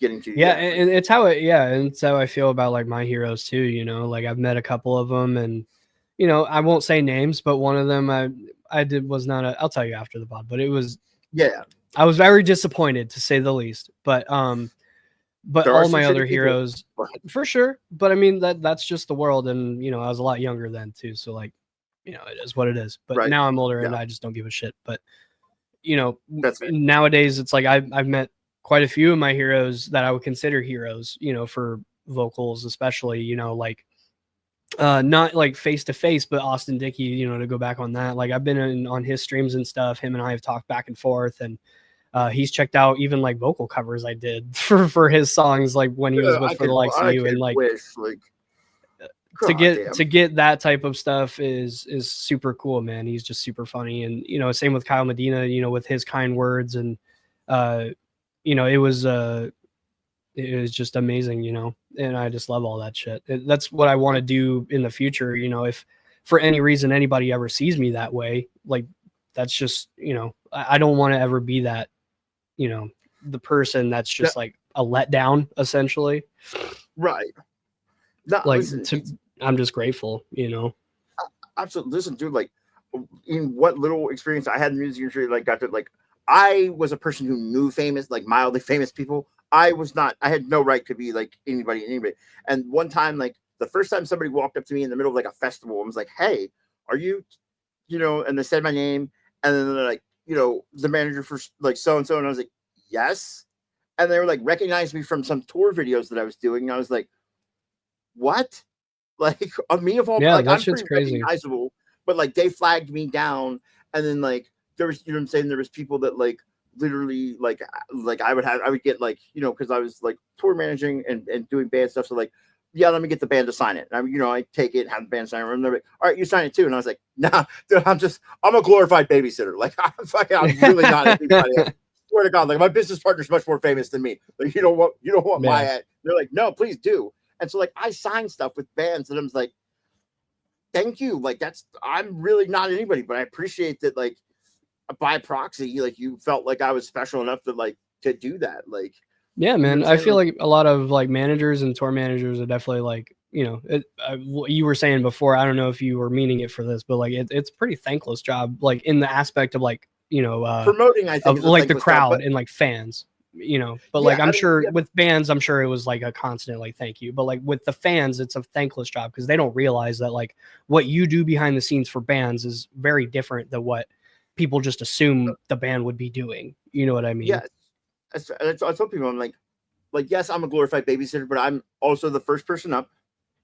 getting to and it's how it's how I feel about like my heroes too, you know. Like I've met a couple of them, and you know, I won't say names, but one of them was not I'll tell you after the pod, but it was I was very disappointed to say the least. But all my other heroes for sure. But I mean that's just the world, and you know, I was a lot younger then too, so like, you know, it is what it is. But now I'm older and I just don't give a shit. But you know, nowadays it's like I've met quite a few of my heroes that I would consider heroes, you know, for vocals especially, you know, like not like face to face, but Austin Dickey, you know, to go back on that, like I've been on his streams and stuff. Him and I have talked back and forth, and he's checked out even like vocal covers I did for his songs, like when he was with For the Likes of You, and like to get that type of stuff is super cool, man. He's just super funny, and you know, same with Kyle Medina, you know, with his kind words, and you know, it was just amazing, you know, and I just love all that shit. That's what I want to do in the future, you know. If for any reason anybody ever sees me that way, like that's just, you know, I don't want to ever be that, you know, the person that's just like a letdown essentially. Right. No, like I'm just grateful, you know. Absolutely. Listen, dude, like in what little experience I had in the music industry, like got to like, I was a person who knew famous, like mildly famous people. I had no right to be like anybody. And one time, like the first time somebody walked up to me in the middle of like a festival and was like, "Hey, are you," you know, and they said my name, and then they're like, you know, the manager for like so-and-so. And I was like, yes. And they were like, recognized me from some tour videos that I was doing. And I was like, what? Like me of all, like I'm pretty recognizable, but like they flagged me down. And then like, there was, you know what I'm saying? There was people that like, literally like I would get like, you know, because I was like tour managing and doing band stuff, so like, yeah, let me get the band to sign it. And you know, I take it, have the band sign it, and they're like, all right, you sign it too. And I was like, nah, dude, I'm a glorified babysitter. Like I'm really not anybody else. Swear to God, like my business partner's much more famous than me. Like you don't want my ad. They're like, no, please do. And so like I signed stuff with bands, and I was like, thank you. Like I'm really not anybody, but I appreciate that. Like by proxy, like you felt like I was special enough to like to do that. Like, yeah, man, I feel like a lot of like managers and tour managers are definitely like, you know, what you were saying before, I don't know if you were meaning it for this, but like it's a pretty thankless job, like in the aspect of like, you know, promoting, I think, of, like the crowd and like fans, you know. But like I'm sure with bands, I'm sure it was like a constant like thank you, but like with the fans, it's a thankless job because they don't realize that like what you do behind the scenes for bands is very different than what people just assume the band would be doing. You know what I mean? Yeah. I tell people, I'm like, yes, I'm a glorified babysitter, but I'm also the first person up.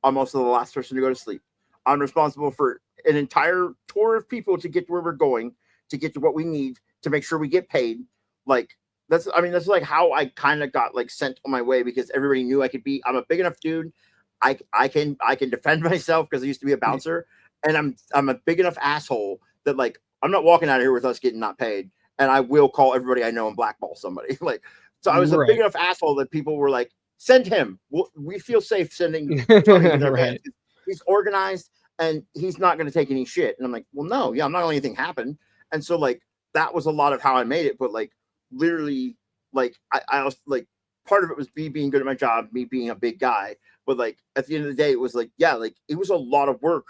I'm also the last person to go to sleep. I'm responsible for an entire tour of people to get to where we're going, to get to what we need, to make sure we get paid. Like that's like how I kind of got like sent on my way, because everybody knew I'm a big enough dude. I can defend myself because I used to be a bouncer, and I'm a big enough asshole that like I'm not walking out of here with us getting not paid, and I will call everybody I know and blackball somebody. Like, so I was a big enough asshole that people were like, send him. We feel safe sending Tony with our band. He's organized and he's not going to take any shit. And I'm like, well, no, I'm not letting anything happen. And so like that was a lot of how I made it. But like literally, like I was like, part of it was me being good at my job, me being a big guy. But like at the end of the day, it was like, yeah, like it was a lot of work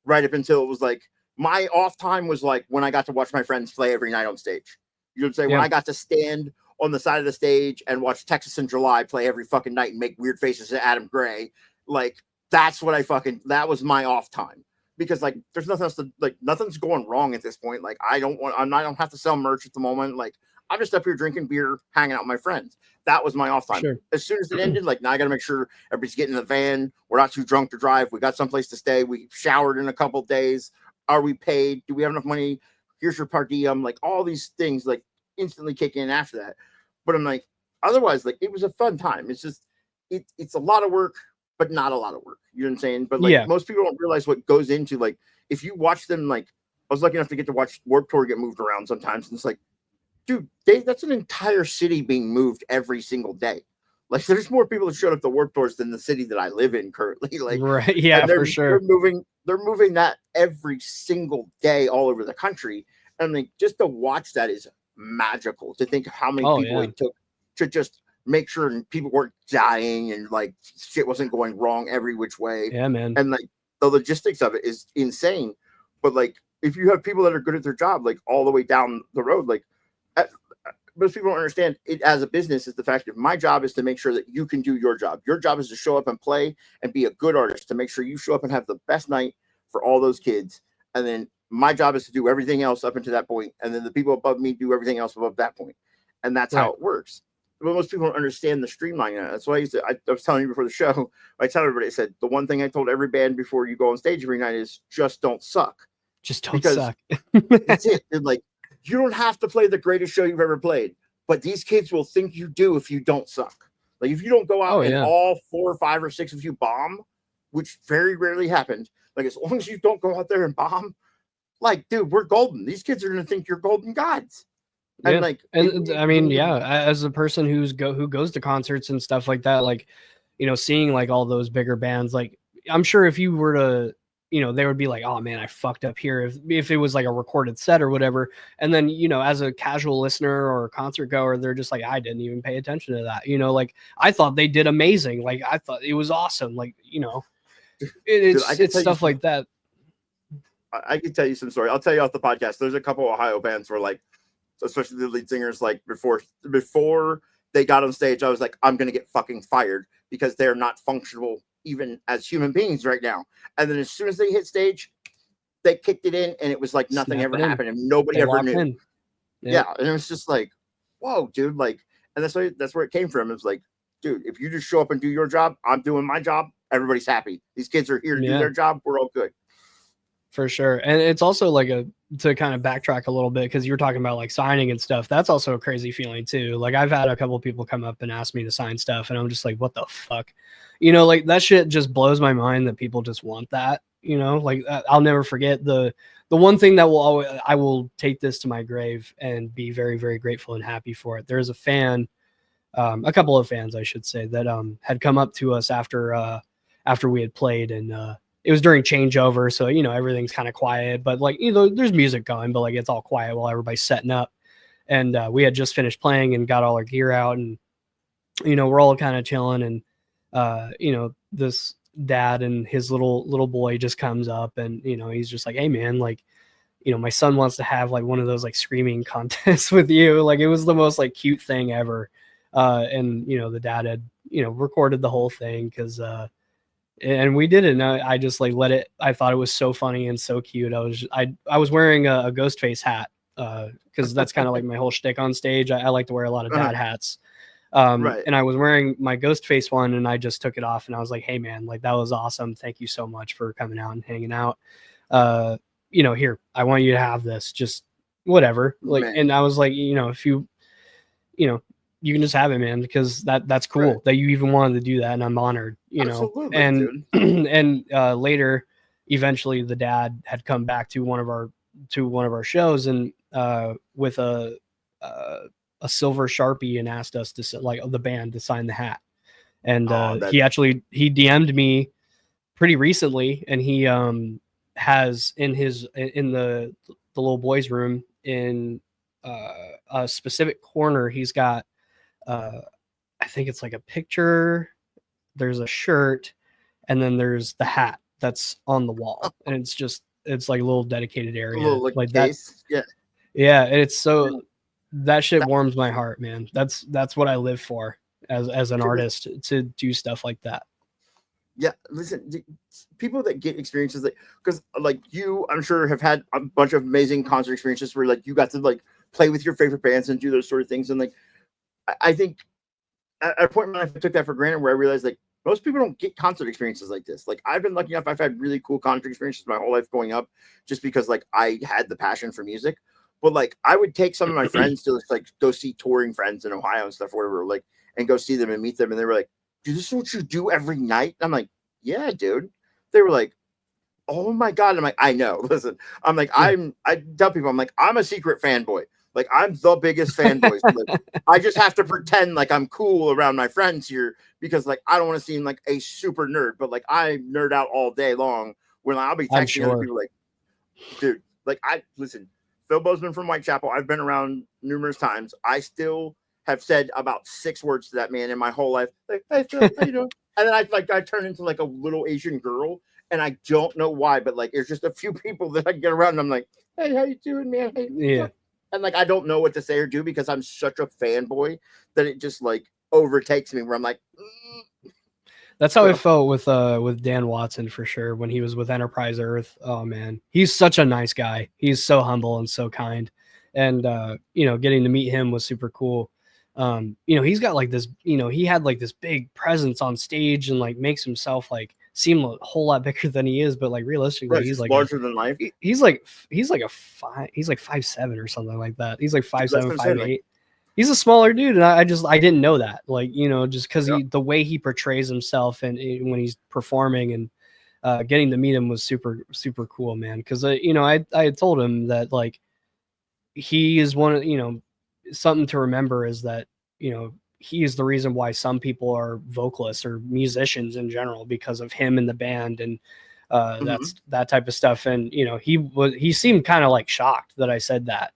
right up until it was like my off time was like when I got to watch my friends play every night on stage. You would say when I got to stand on the side of the stage and watch Texas in July play every fucking night and make weird faces at Adam Gray. Like that's what that was my off time, because like there's nothing else to like, nothing's going wrong at this point. Like I don't have to sell merch at the moment. Like I'm just up here drinking beer, hanging out with my friends. That was my off time. Sure. As soon as it ended, like now I got to make sure everybody's getting in the van. We're not too drunk to drive. We got someplace to stay. We showered in a couple of days. Are we paid? Do we have enough money? Here's your per diem. Like all these things like instantly kick in after that. But I'm like, otherwise, like it was a fun time. It's just, it's a lot of work, but not a lot of work. You know what I'm saying? But like most people don't realize what goes into, like, if you watch them, like I was lucky enough to get to watch Warped Tour get moved around sometimes. And it's like, dude, that's an entire city being moved every single day. Like, there's more people that showed up to Warped Tours than the city that I live in currently. Like, right, yeah, and for sure. they're moving that every single day all over the country. And like, just to watch that is magical. To think of how many people it took to just make sure people weren't dying and like shit wasn't going wrong every which way. Yeah, man. And like the logistics of it is insane. But like, if you have people that are good at their job, like all the way down the road, like most people don't understand it as a business is the fact that my job is to make sure that you can do your job. Your job is to show up and play and be a good artist, to make sure you show up and have the best night for all those kids. And then my job is to do everything else up until that point. And then the people above me do everything else above that point. And that's how it works. But most people don't understand the streamlining. That's why I was telling you before the show. I tell everybody, I said, the one thing I told every band before you go on stage every night is just don't suck. Just don't suck. That's it. And like, you don't have to play the greatest show you've ever played, but these kids will think you do if you don't suck. Like, if you don't go out and all 4 or 5 or 6 of you bomb, which very rarely happens, like, as long as you don't go out there and bomb, like, dude, we're golden. These kids are going to think you're golden gods. Yeah. And like, I mean, as a person who goes to concerts and stuff like that, like, you know, seeing like all those bigger bands, like, I'm sure if you were to, you know, they would be like, oh man, I fucked up here if it was like a recorded set or whatever. And then, you know, as a casual listener or a concert goer, they're just like, I didn't even pay attention to that. You know, like, I thought they did amazing. Like, I thought it was awesome. Like, you know, it's stuff like that. I can tell you some story. I'll tell you off the podcast. There's a couple of Ohio bands where, like, especially the lead singers, like before they got on stage, I was like, I'm going to get fucking fired because they're not functional even as human beings right now. And then as soon as they hit stage, they kicked it in, and it was like nothing ever happened, and nobody ever knew. Yeah, and it was just like, whoa, dude, like, and that's where it came from. It was like, dude, if you just show up and do your job, I'm doing my job, everybody's happy. These kids are here to do their job, we're all good. For sure. And it's also like to kind of backtrack a little bit, because you were talking about like signing and stuff. That's also a crazy feeling too. Like, I've had a couple of people come up and ask me to sign stuff, and I'm just like, what the fuck? You know, like, that shit just blows my mind that people just want that, you know, like, I'll never forget the one thing that I will take this to my grave and be very, very grateful and happy for it. There's a fan, a couple of fans, I should say, that had come up to us after we had played, and it was during changeover, so, you know, everything's kind of quiet, but like, you know, there's music going, but like, it's all quiet while everybody's setting up. And we had just finished playing and got all our gear out, and, you know, we're all kind of chilling, and you know, this dad and his little boy just comes up, and, you know, he's just like, hey man, like, you know, my son wants to have like one of those like screaming contests with you. Like, it was the most like cute thing ever. And, you know, the dad had, you know, recorded the whole thing, because and we did it, and I just like let it. I thought it was so funny and so cute. I was wearing a Ghostface hat, because that's kind of like my whole shtick on stage. I like to wear a lot of dad hats. And I was wearing my Ghostface one, and I just took it off, and I was like, hey man, like, that was awesome. Thank you so much for coming out and hanging out. You know, here, I want you to have this, just whatever. Like, man. And I was like, you know, if you know, you can just have it, man, because that's cool that you even wanted to do that, and I'm honored, you know. And and later, eventually, the dad had come back to one of our shows, and with a silver Sharpie, and asked us to, like, the band, to sign the hat. And he DM'd me pretty recently, and he has in the little boy's room, in a specific corner, he's got I think it's like a picture, there's a shirt, and then there's the hat that's on the wall, and it's like a little dedicated area, like that. Yeah, it's so, that shit warms my heart, man. That's what I live for as an artist, to do stuff like that. Yeah, listen, people that get experiences, like, because like you, I'm sure, have had a bunch of amazing concert experiences where like you got to like play with your favorite bands and do those sort of things. And like, I think at a point in my life, I took that for granted, where I realized like most people don't get concert experiences like this. Like, I've been lucky enough, I've had really cool concert experiences my whole life growing up, just because like I had the passion for music. But like, I would take some of my friends to like go see touring friends in Ohio and stuff, whatever, like, and go see them and meet them. And they were like, dude, this is what you do every night? I'm like, yeah, dude. They were like, oh my God. I'm like, I know. Listen, I'm like, I tell people, I'm like, I'm a secret fanboy. Like I'm the biggest fanboy. So, like, I just have to pretend like I'm cool around my friends here because like I don't want to seem like a super nerd, but like I nerd out all day long when I'll be I'm texting other sure. people like, dude, like I listen, Phil Bozeman from Whitechapel. I've been around numerous times. I still have said about 6 words to that man in my whole life. Like, hey Phil, how you doing? And then I turn into like a little Asian girl, and I don't know why, but like there's just a few people that I get around, and I'm like, hey, how you doing, man? Hey, Yeah. and like I don't know what to say or do because I'm such a fanboy that it just like overtakes me. Where I'm like, That's how I felt with Dan Watson for sure when he was with Enterprise Earth. Oh man, he's such a nice guy. He's so humble and so kind, and getting to meet him was super cool. He's got like this. He had like this big presence on stage and like makes himself like seem a whole lot bigger than he is. But like realistically, right, he's like larger than life. he's like 5'7" or something like that. He's like 5'7", 5'8". Like, he's a smaller dude, and I didn't know that. Like, just because the way he portrays himself and when he's performing and getting to meet him was super super cool, man. Because I had told him that like he is one of something to remember is that he is the reason why some people are vocalists or musicians in general because of him in the band and that's that type of stuff. And he seemed kind of like shocked that I said that,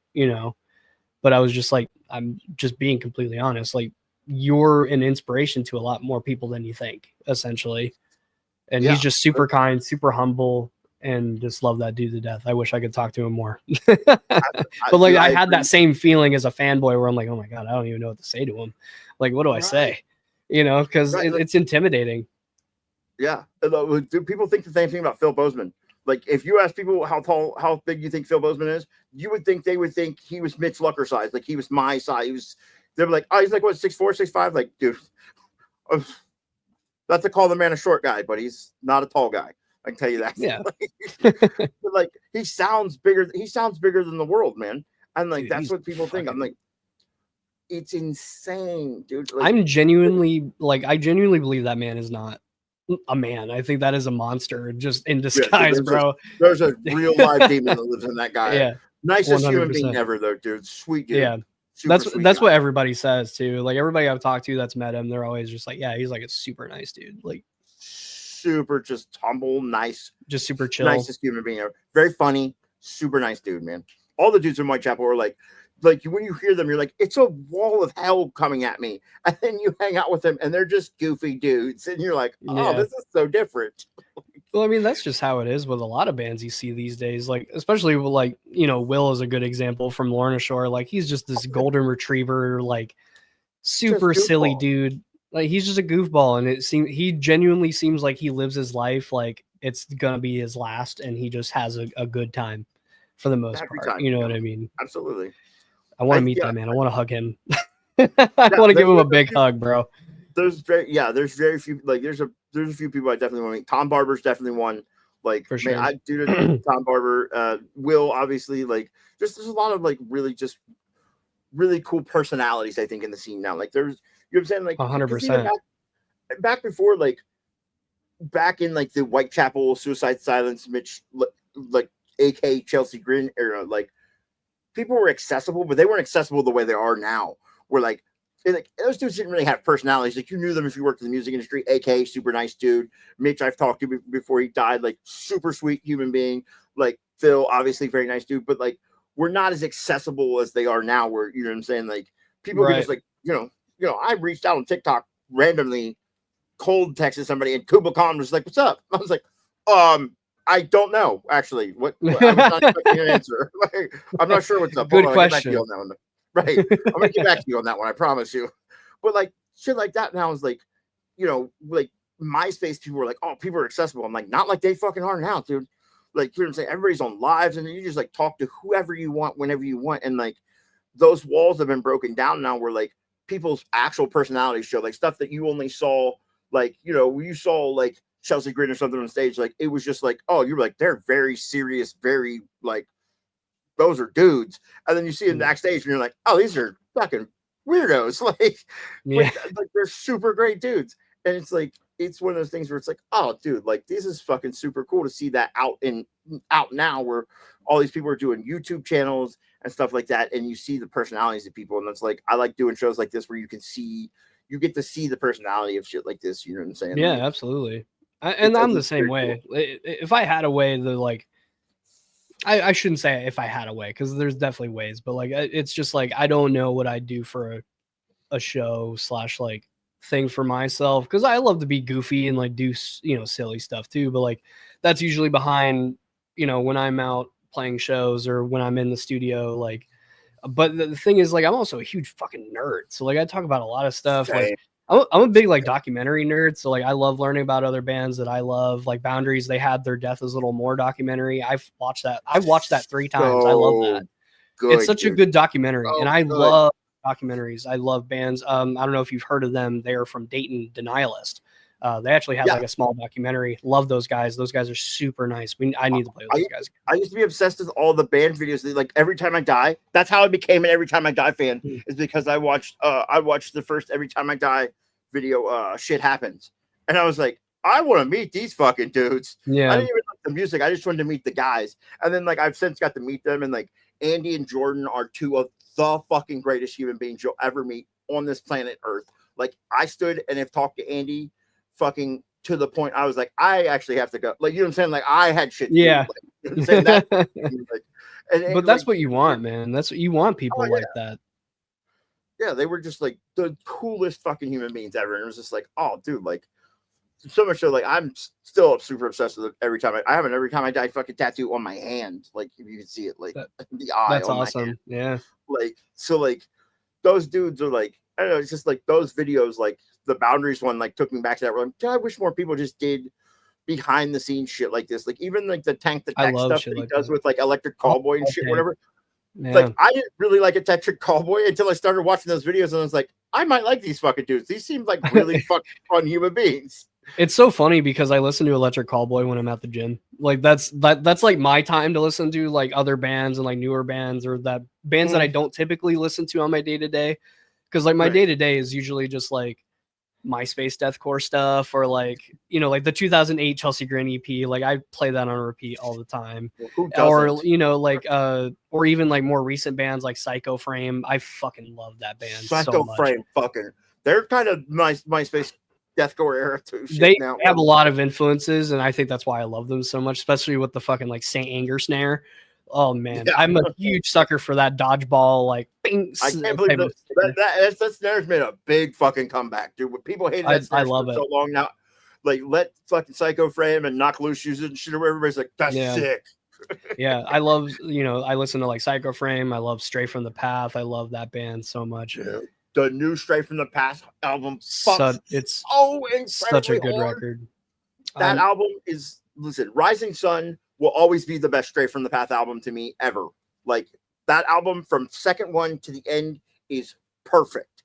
but I was just like, I'm just being completely honest. Like you're an inspiration to a lot more people than you think, essentially. And he's just super kind, super humble, and just love that dude to death. I wish I could talk to him more. But like I had that same feeling as a fanboy where I'm like, oh my God, I don't even know what to say to him. Like, what do I say? Because it's intimidating. Yeah. Do people think the same thing about Phil Bozeman? Like, if you ask people how big you think Phil Bozeman is, you would think they would think he was Mitch Lucker size, like he was my size. They're like, oh, he's like what 6'4", 6'5"? Like, dude, not to call the man a short guy, but he's not a tall guy. I can tell you that. Yeah. But like, he sounds bigger. He sounds bigger than the world, man. And like, dude, that's what people think. I'm like, it's insane, dude. Like, I genuinely believe that man is not a man. I think that is a monster just in disguise, bro. There's a real live demon that lives in that guy. Yeah. Nicest 100%. Human being ever, though, dude. Sweet dude. Yeah. That's what everybody says too. Like everybody I've talked to that's met him, they're always just like, yeah, he's like a super nice dude. Like super just humble, nice, just super chill. Nicest human being ever. Very funny, super nice dude, man. All the dudes in Whitechapel are like when you hear them, you're like, it's a wall of hell coming at me. And then you hang out with them and they're just goofy dudes. And you're like, oh, this is so different. Well, I mean, that's just how it is with a lot of bands you see these days. Like, especially with like, Will is a good example from Lorna Shore. Like, he's just this golden retriever, like super silly dude. Like, he's just a goofball. And he genuinely seems like he lives his life like it's going to be his last. And he just has a good time for the most part. You know what I mean? Absolutely. I want to meet that man. I want to hug him. I want to give him a big hug, bro. There's very few. Like there's a few people I definitely want to meet. Tom Barber's definitely one. Like for sure. Man, I do Tom Barber. Will obviously like just there's a lot of like really cool personalities I think in the scene now. Like there's you know what I'm saying like 100%. Back before back in like the Whitechapel Suicide Silence Mitch like AK Chelsea Grin era like. People were accessible, but they weren't accessible the way they are now. Where like those dudes didn't really have personalities. Like you knew them if you worked in the music industry. AK, super nice dude. Mitch, I've talked to before he died. Like super sweet human being. Like Phil, obviously very nice dude. But like we're not as accessible as they are now. Where you know what I'm saying? Like people can just like I reached out on TikTok randomly, cold texted somebody, and Kuba Khan was like, "What's up?" I was like, I don't know, actually. What I was not expecting an answer. Like, I'm not sure what's up. Good question. On that one. Right. I'm going to get back to you on that one. I promise you. But like shit like that now is like, like MySpace people were like, oh, people are accessible. I'm like, not like they fucking are now, dude. Like, you know what I'm saying? Everybody's on lives and you just like talk to whoever you want, whenever you want. And like those walls have been broken down now where like people's actual personalities show, like stuff that you only saw, like, you saw like Chelsea Grin or something on stage, like it was just like, oh, you're like, they're very serious, very like those are dudes. And then you see them backstage and you're like, oh, these are fucking weirdos. Like they're super great dudes. And it's like, it's one of those things where it's like, oh, dude, like this is fucking super cool to see that out now where all these people are doing YouTube channels and stuff like that, and you see the personalities of people, and that's like I like doing shows like this where you get to see the personality of shit like this. You know what I'm saying? Yeah, like, absolutely. And I'm the same way. Cool. If I had a way to like, I shouldn't say if I had a way, because there's definitely ways, but like it's just like I don't know what I'd do for a show / like thing for myself, because I love to be goofy and like do silly stuff too, but like that's usually behind when I'm out playing shows or when I'm in the studio, like. But the thing is, like, I'm also a huge fucking nerd, so like I talk about a lot of stuff. Same. Like I'm a big like documentary nerd, so like I love learning about other bands that I love. Like Boundaries, they had their Death Is Little More documentary. I've watched that 3 times. I love that. Good, it's such a good documentary, and I good. love documentaries. I love bands. I don't know if you've heard of them. They are from Dayton, Denialist. They actually have like a small documentary. Love those guys. Those guys are super nice. I need to play with those guys. I used to be obsessed with all the band videos. Like Every Time I Die. That's how I became an Every Time I Die fan. Is because I watched the first Every Time I Die video. Shit Happens, and I was like, I want to meet these fucking dudes. Yeah. I didn't even like the music. I just wanted to meet the guys. And then like I've since got to meet them, and like Andy and Jordan are 2 of the fucking greatest human beings you'll ever meet on this planet Earth. Like I stood and have talked to Andy fucking to the point I was like, I actually have to go. Like, you know what I'm saying? Like I had shit. Yeah. Like, you know what I'm saying? That, but that's like, what you want, man. That's what you want, people like that. Yeah, they were just like the coolest fucking human beings ever. And it was just like, oh, dude, like so much so like I'm still super obsessed with it. Every time I have an Every Time I Die fucking tattoo on my hand. Like if you can see it, like the eye. That's on awesome. My hand. Yeah. Like so, like those dudes are like, I don't know. It's just like those videos, like the Boundaries one, like took me back to that. Like, I wish more people just did behind the scenes shit like this. Like even like the Tank the Tech stuff that he does with like Electric Callboy and shit, whatever. Yeah. Like I didn't really like Electric Callboy until I started watching those videos, and I was like, I might like these fucking dudes. These seem like really fucking fun human beings. It's so funny because I listen to Electric Callboy when I'm at the gym. Like that's like my time to listen to like other bands and like newer bands or that bands that I don't typically listen to on my day to day. Because like my day to day is usually just like MySpace deathcore stuff or like like the 2008 Chelsea Grin EP. Like I play that on repeat all the time. Or like or even like more recent bands like Psycho Frame. I fucking love that band. Psycho Frame, fucking. They're kind of MySpace deathcore era too. They have a lot of influences, and I think that's why I love them so much, especially with the fucking like Saint Anger snare. Oh man, I'm a huge sucker for that dodgeball. Like, bing, I can't believe that snare's made a big fucking comeback, dude. When people hated that snare for so long now, like let fucking Psycho Frame and Knock Loose use it and shit. Everybody's like, that's sick. Yeah, I love I listen to like Psycho Frame. I love Stray from the Path. I love that band so much. Yeah. The new Stray from the Past album, it's so such a good record. That album is Rising Sun will always be the best Stray from the Path album to me ever. Like that album from second one to the end is perfect.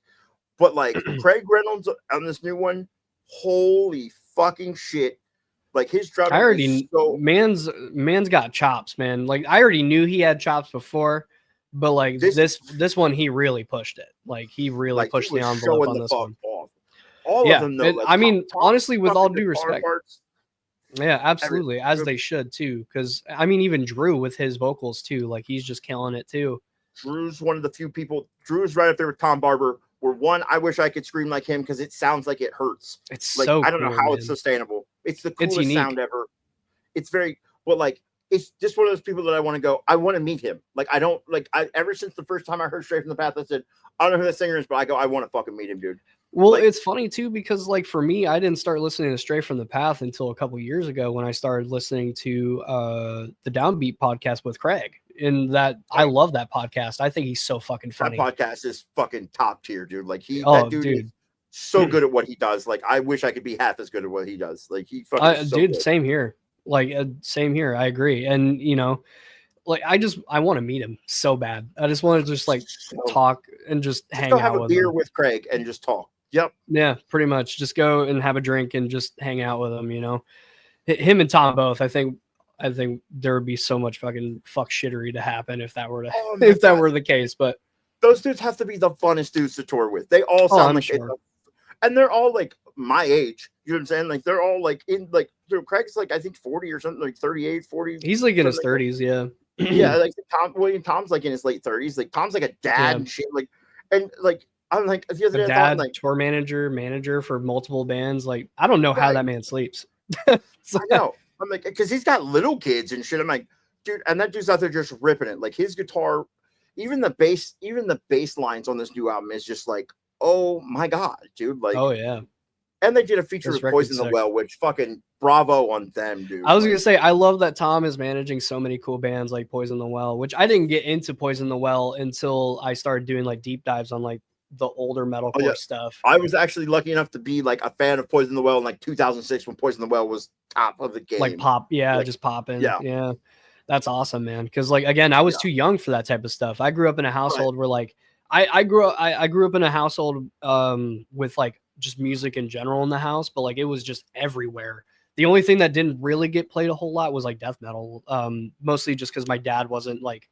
But like Craig Reynolds on this new one, holy fucking shit. Like his drumming, I already man's got chops, man. Like I already knew he had chops before, but like this one he really pushed it. Like he really pushed the envelope on this one. All of them, though. I mean, honestly, with all due respect. Yeah, absolutely, as they should too. Because I mean, even Drew with his vocals too, like he's just killing it too. Drew's one of the few people. Drew's right up there with Tom Barber. Where one, I wish I could scream like him because it sounds like it hurts. It's like so I don't know how it's sustainable. It's the coolest sound ever. It's very, but like it's just one of those people that I want to go. I want to meet him. Like I don't like. Ever since the first time I heard Stray from the Path, I said I don't know who that singer is, but I go. I want to fucking meet him, dude. Well, it's funny too because like for me, I didn't start listening to Stray from the Path until a couple years ago when I started listening to the Downbeat podcast with Craig. And that I love that podcast. I think he's so fucking funny. That podcast is fucking top tier, dude. Like that dude is so good at what he does. Like I wish I could be half as good at what he does. Like he fucking dude, same here. Like same here. I agree. And like I want to meet him so bad. I just want to just like talk and just hang out have a with beer him. with Craig and just talk. Yep. Yeah, pretty much. Just go and have a drink and just hang out with him. Him and Tom both. I think there would be so much fucking fuck shittery to happen if that were the case. But those dudes have to be the funnest dudes to tour with. They all sound like and they're all like my age. You know what I'm saying? Like they're all like in like Craig's like I think 40 or something, like 38, 40. He's like in his 30s, yeah. Yeah, like Tom's like in his late 30s. Like Tom's like a dad and shit. Like, and like I'm like the other day, I thought like tour manager for multiple bands. Like, I don't know how that man sleeps. I know. I'm like, because he's got little kids and shit. I'm like, dude, and that dude's out there just ripping it. Like his guitar, even the bass lines on this new album is just like, oh my god, dude. Like, oh yeah. And they did a feature with Poison the Well, which fucking bravo on them, dude. I was gonna say, I love that Tom is managing so many cool bands like Poison the Well, which I didn't get into Poison the Well until I started doing like deep dives on like the older metalcore stuff. I was actually lucky enough to be like a fan of Poison the Well in like 2006 when Poison the Well was top of the game. Like pop, like, just popping. Yeah. That's awesome, man. Because like again, I was too young for that type of stuff. I grew up in a household where like I grew up in a household with like just music in general in the house, but like it was just everywhere. The only thing that didn't really get played a whole lot was like death metal, mostly just because my dad wasn't like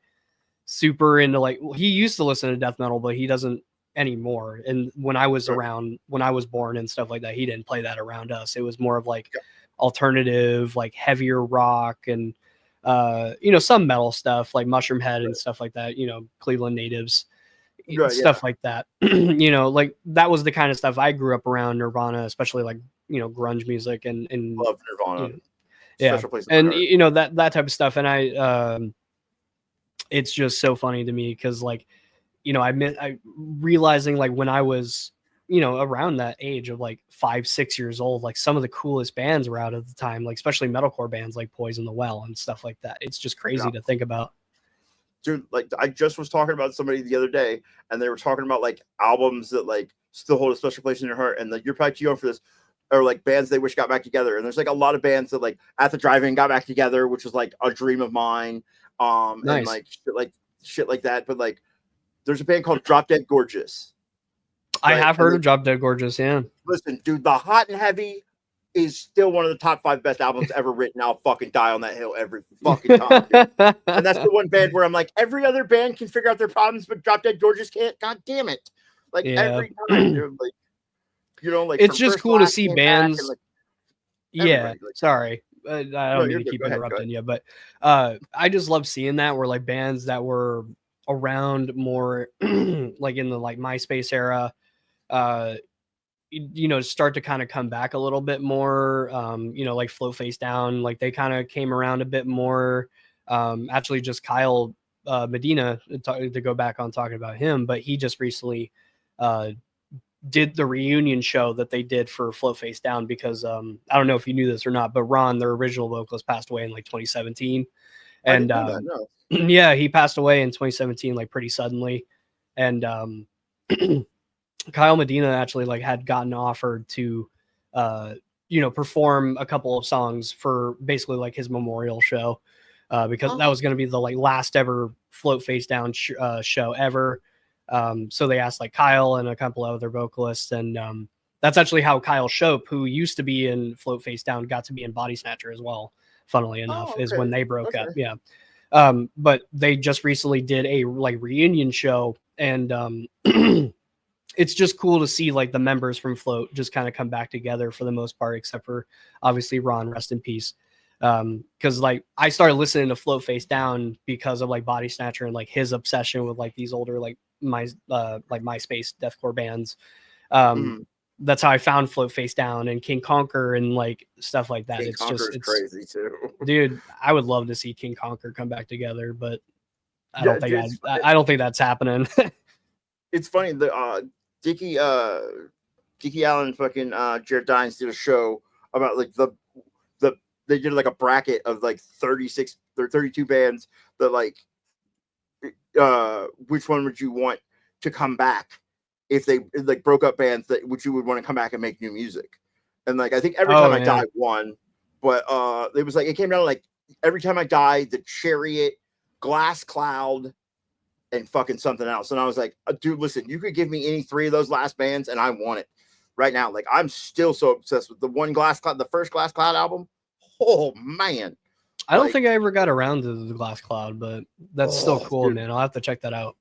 super into like, he used to listen to death metal, but he doesn't anymore. And when I was around, when I was born and stuff like that, he didn't play that around us. It was more of like alternative, like heavier rock and some metal stuff like Mushroom Head and stuff like that, Cleveland Natives. Stuff like that. Like that was the kind of stuff I grew up around. Nirvana, especially like grunge music and love Nirvana. Special place and that type of stuff. And I it's just so funny to me because like I realizing like when I was around that age of like 5-6 years old, like some of the coolest bands were out at the time, like especially metalcore bands like Poison the Well and stuff like that. It's just crazy to think about. Dude, like I just was talking about somebody the other day, and they were talking about like albums that like still hold a special place in their heart, and like you're probably too young for this, or like bands they wish got back together. And there's like a lot of bands that like At the Drive-In got back together, which was like a dream of mine, and like shit like that. But like, there's a band called Drop Dead Gorgeous. I have heard of Drop Dead Gorgeous. Yeah, listen, dude, the Hot and Heavy is still one of the top 5 best albums ever written. I'll fucking die on that hill every fucking time. And that's the one band where I'm like, every other band can figure out their problems, but Drop Dead Gorgeous can't. God damn it. Like every time, dude, like, like it's just cool to see bands. Like, sorry. I don't mean to keep interrupting you, but I just love seeing that where like bands that were around more like in the like MySpace era, start to kind of come back a little bit more, like Float Face Down, like they kind of came around a bit more. Actually just Kyle Medina, to go back on talking about him, but he just recently did the reunion show that they did for Float Face Down because I don't know if you knew this or not, but Ron, their original vocalist, passed away in like 2017. And yeah, he passed away in 2017, like pretty suddenly. And Kyle Medina actually like had gotten offered to perform a couple of songs for basically like his memorial show because that was going to be the like last ever Float Face Down show ever. So they asked like Kyle and a couple of other vocalists, and that's actually how Kyle Shope, who used to be in Float Face Down, got to be in Body Snatcher as well, funnily enough. Is when they broke up. Yeah. But they just recently did a like reunion show, and it's just cool to see like the members from Float just kind of come back together for the most part, except for obviously Ron, rest in peace. Because like I started listening to Float Face Down because of like Body Snatcher and like his obsession with like these older like MySpace deathcore bands. That's how I found Float Face Down and King Conquer and like stuff like that. It's crazy too, dude. I would love to see King Conquer come back together, but I don't think that's happening. It's funny. The Dickie Allen, fucking Jared Dines did a show about like they did like a bracket of like 36 or 32 bands that like which one would you want to come back if they like broke up bands that which you would want to come back and make new music. And like I think Every Time I Die won, but it was like it came down to like Every Time I Die, The Chariot, Glass Cloud, and fucking something else. And I was like, dude, listen, you could give me any 3 of those last bands and I want it right now. Like I'm still so obsessed with the the first Glass Cloud album. Oh man. I don't think I ever got around to the Glass Cloud, but that's still cool, dude. Man. I'll have to check that out.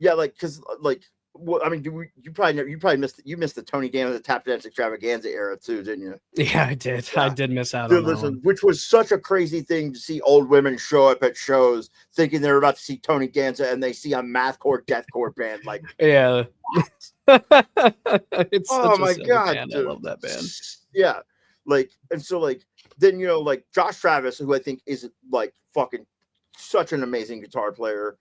Yeah, like because like Well, I mean, you probably missed the Tony Danza Tap Dance Extravaganza era too, didn't you? Yeah, I did. Yeah. I did miss out Dude, on that listen, one. which was such a crazy thing to see old women show up at shows thinking they're about to see Tony Danza and they see a mathcore deathcore band. Like, Yeah. It's oh such a my silly god, band. I dude. love that band. Yeah. Like, and so like then like Josh Travis, who I think is like fucking such an amazing guitar player.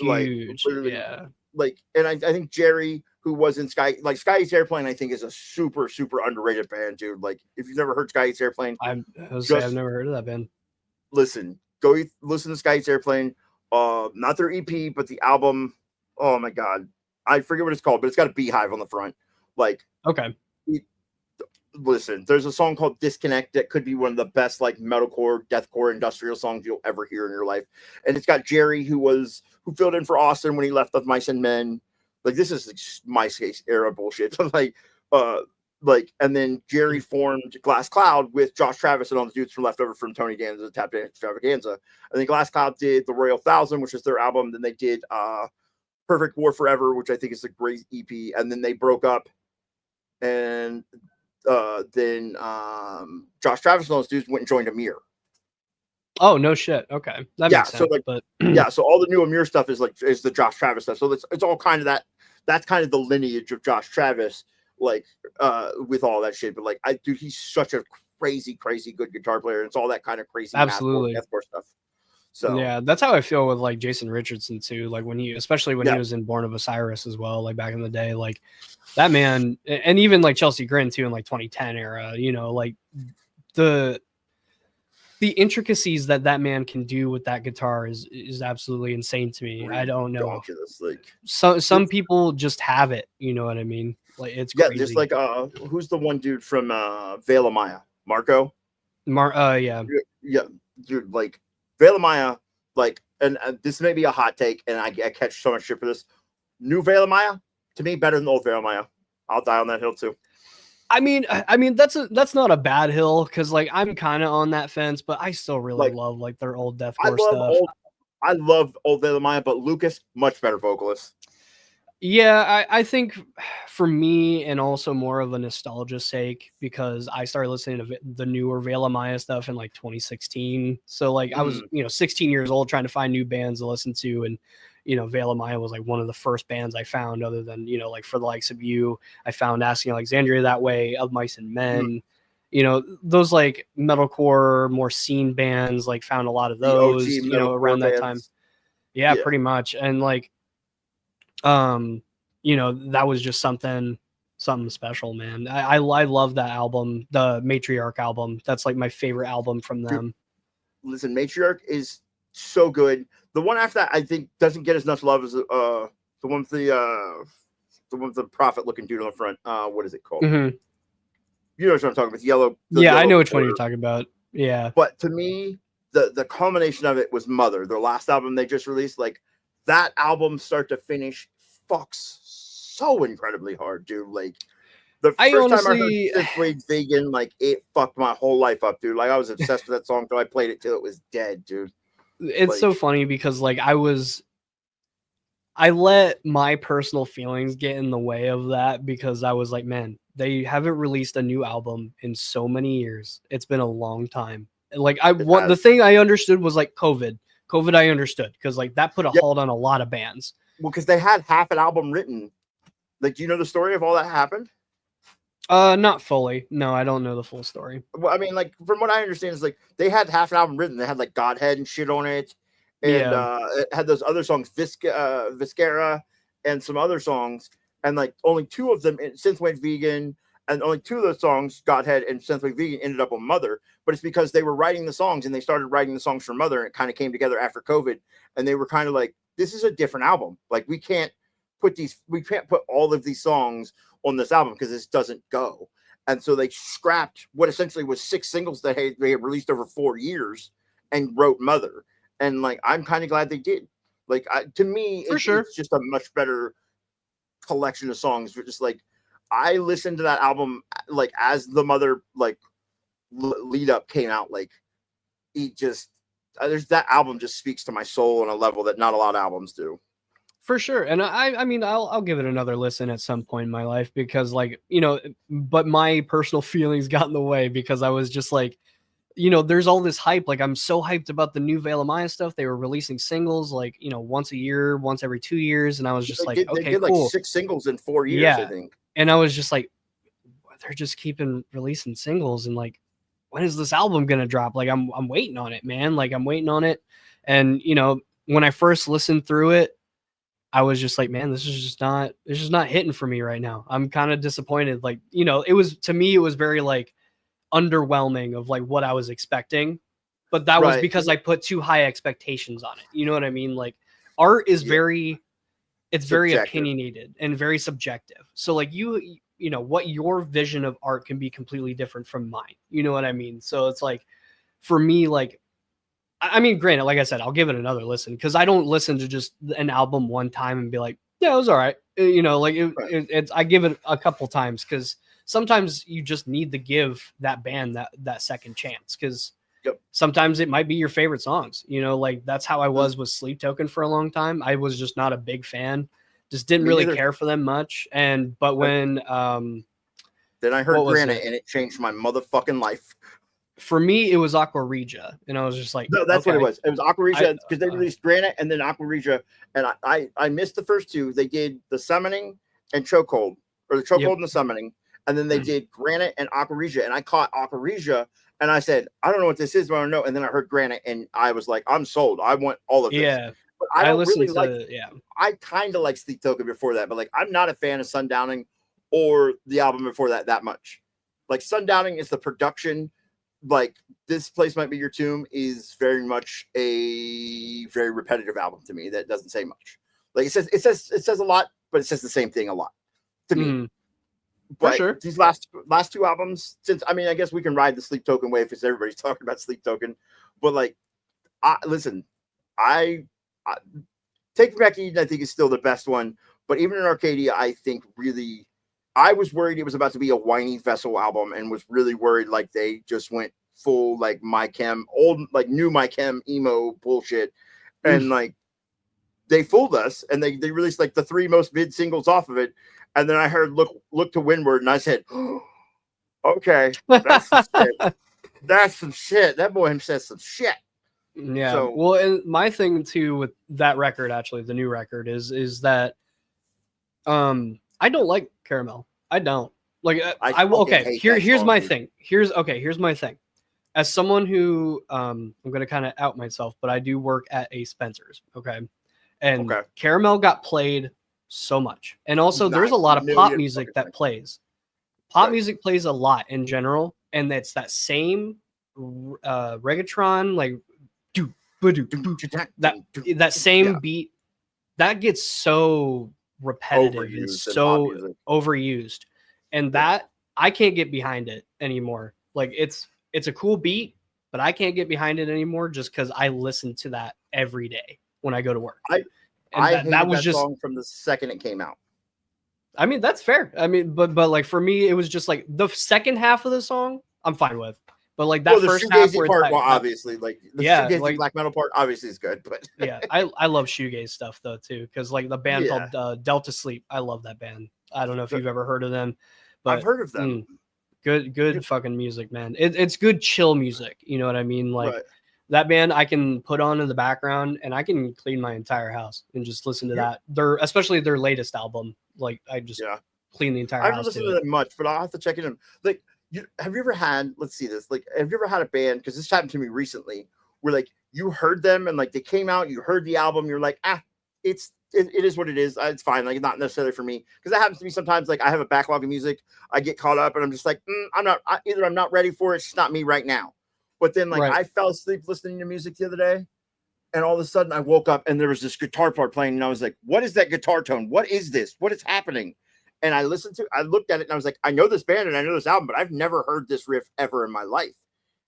Like Huge. literally, Yeah. like, and I think Jerry, who was in Sky's Airplane, I think is a super, super underrated band, dude. Like, if you've never heard Sky's Airplane, I've just never heard of that band. listen, listen to Sky's Airplane. Not their EP, but the album. Oh my god, I forget what it's called, but it's got a beehive on the front. Like, Okay. listen, there's a song called Disconnect that could be one of the best like metalcore, deathcore, industrial songs you'll ever hear in your life. And it's got Jerry, who filled in for Austin when he left of Mice and Men. Like, this is like MySpace era bullshit. And then Jerry formed Glass Cloud with Josh Travis and all the dudes from leftover from Tony Danza Tap Dance Extravaganza. And then Glass Cloud did The Royal Thousand, which is their album. Then they did Perfect War Forever, which I think is a great EP. And then they broke up. And then Josh Travis and those dudes went and joined Amir. Oh, no shit. Okay. That makes sense. So like, but yeah, so all the new Amir stuff is the Josh Travis stuff. So it's all kind of that's kind of the lineage of Josh Travis, like with all that shit. But like, dude, he's such a crazy, crazy good guitar player. And it's all that kind of crazy absolutely deathcore stuff. So yeah, that's how I feel with like Jason Richardson too. Like especially when he was in Born of Osiris as well, like back in the day, like that man, and even like Chelsea Grin too in like 2010 era, like the intricacies that man can do with that guitar is absolutely insane to me. I don't know. Like, some people just have it, you know what I mean? Like, it's crazy. Just like who's the one dude from Veil of Maya? Marco? Yeah, dude, like Veil of Maya, like, and this may be a hot take, and I catch so much shit for this. New Veil of Maya, to me, better than old Veil of Maya. I'll die on that hill too. I mean, that's not a bad hill, because like I'm kind of on that fence, but I still really love like their old deathcore stuff. I love old Veil of Maya, but Lucas, much better vocalist. Yeah, I think for me, and also more of a nostalgia sake, because I started listening to the newer Veil of Maya stuff in like 2016. So like I was 16 years old trying to find new bands to listen to, and Veil of Maya was like one of the first bands I found, other than like For the Likes of You. I found Asking Alexandria that way, Of Mice and Men. Those like metalcore, more scene bands, like found a lot of those around that time. Yeah, pretty much. And like that was just something special, man. I love that album, the Matriarch album. That's like my favorite album from them. Listen, Matriarch is so good. The one after that, I think, doesn't get as much love as the one with the prophet looking dude on the front. What is it called? Mm-hmm. You know what I'm talking about? Yellow. I know which one you're talking about. Yeah. But to me, the culmination of it was Mother, their last album they just released. Like, that album, start to finish, fucks so incredibly hard, dude. Like, the first time I heard Synthwave Vegan, like, it fucked my whole life up, dude. Like, I was obsessed with that song until I played it till it was dead, dude. It's so funny because like I let my personal feelings get in the way of that, because I was like, man, they haven't released a new album in so many years. It's been a long time. Like the thing I understood was like COVID I understood, because like that put a hold on a lot of bands. Well, because they had half an album written. Like, do you know the story of all that happened? Not fully. No, I don't know the full story. Well, I mean, like, from what I understand is like they had half an album written. They had like Godhead and shit on it. And it had those other songs, Viscera, and some other songs. And like only two of them, Synthwave Vegan, and only two of those songs, Godhead and Synthwave Vegan, ended up on Mother. But it's because they were writing the songs, and they started writing the songs for Mother, and it kind of came together after COVID. And they were kind of like, this is a different album. Like, we can't put all of these songs on this album because this doesn't go. And so they scrapped what essentially was 6 singles that they had released over 4 years and wrote Mother. And like, I'm kind of glad they did. Like, to me, it's just a much better collection of songs. But just like, I listened to that album like as the Mother like lead up came out. Like, it just that album just speaks to my soul on a level that not a lot of albums do. For sure. And I mean, I'll give it another listen at some point in my life because, like, you know, but my personal feelings got in the way because I was just like, you know, there's all this hype. Like, I'm so hyped about the new Veil of Maya stuff. They were releasing singles like, you know, once a year, once every 2 years. And I was just like, They okay, did like cool. 6 singles in 4 years, I Yeah. think. And I was just like, they're just keeping releasing singles. And like, when is this album going to drop? Like, I'm waiting on it, man. Like, I'm waiting on it. And, you know, when I first listened through it, I was just like, man, this is just not hitting for me right now. I'm kind of disappointed. Like, you know, it was, to me, it was very like underwhelming of like what I was expecting. But that was Right. because I put too high expectations on it. You know what I mean? Like, art is it's very Subjective. opinionated and very subjective. So like you know, what your vision of art can be completely different from mine. You know what I mean? So it's like, for me, like, I mean, granted, like I said, I'll give it another listen because I don't listen to just an album one time and be like, yeah, it was all right. You know, like it's I give it a couple times because sometimes you just need to give that band that second chance because sometimes it might be your favorite songs. You know, like that's how I was with Sleep Token for a long time. I was just not a big fan, just didn't really care for them much. But when then I heard Granite and it changed my motherfucking life. For me, it was Aqua Regia, and I was just like, no, that's okay. What it was. It was Aqua Regia because they released Granite and then Aqua Regia, and I missed the first two. They did the Summoning and Chokehold, or the Chokehold and the Summoning, and then they did Granite and Aqua Regia, and I caught Aqua Regia, and I said, I don't know what this is, but I don't know. And then I heard Granite, and I was like, I'm sold. I want all of this. Yeah, but I don't really like. Yeah, I kind of like Sleep Token before that, but like I'm not a fan of Sundowning or the album before that much. Like Sundowning is the production. Like This Place Might Be Your Tomb is very much a very repetitive album to me that doesn't say much. Like it says a lot, but it says the same thing a lot to me. But for sure. These last two albums, since I mean, I guess we can ride the Sleep Token wave because everybody's talking about Sleep Token. But like, listen, I Take Me Back Eden, I think is still the best one. But even in Arcadia, I think really. I was worried it was about to be a whiny Vessel album and was really worried like they just went full like My Chem, old like new My Chem emo bullshit. And like they fooled us and they released like the 3 most mid singles off of it. And then I heard Look to Windward and I said, oh, okay, that's some shit. That's some shit. That boy says some shit. Yeah. So, well, and my thing too with that record, actually, the new record is that I don't like Caramel. I don't like. Here's my thing. Here's my thing. As someone who I'm gonna kind of out myself, but I do work at a Spencer's. Okay, and Caramel got played so much, and also there's a lot of pop music that plays. Pop music plays a lot in general, and it's that same reggaeton like that same beat that gets so repetitive and so overused, and that I can't get behind it anymore. Like it's a cool beat, but I can't get behind it anymore just because I listen to that every day when I go to work. I hated that song from the second it came out. I mean, that's fair. I mean, but like for me, it was just like the second half of the song I'm fine with. But like that first half where part, well, obviously, like the shoegazy like, black metal part, obviously is good. But yeah, I love shoegaze stuff though too, because like the band called Delta Sleep, I love that band. I don't know if you've ever heard of them, but I've heard of them. Good fucking music, man. It's good chill music. You know what I mean? Like that band, I can put on in the background and I can clean my entire house and just listen to that. Especially their latest album. Like I just clean the entire house. I haven't listened to them much, but I'll have to check it in. Like. Have you ever had, let's see this, like, have you ever had a band, because this happened to me recently, where, like, you heard them, and, like, they came out, you heard the album, you're like, it is what it is, it's fine, like, it's not necessarily for me, because that happens to me sometimes, like, I have a backlog of music, I get caught up, and I'm just like, I'm not ready for it, it's just not me right now, but then, like, I fell asleep listening to music the other day, and all of a sudden, I woke up, and there was this guitar part playing, and I was like, what is that guitar tone? What is this? What is happening? And I looked at it and I was like, I know this band and I know this album, but I've never heard this riff ever in my life.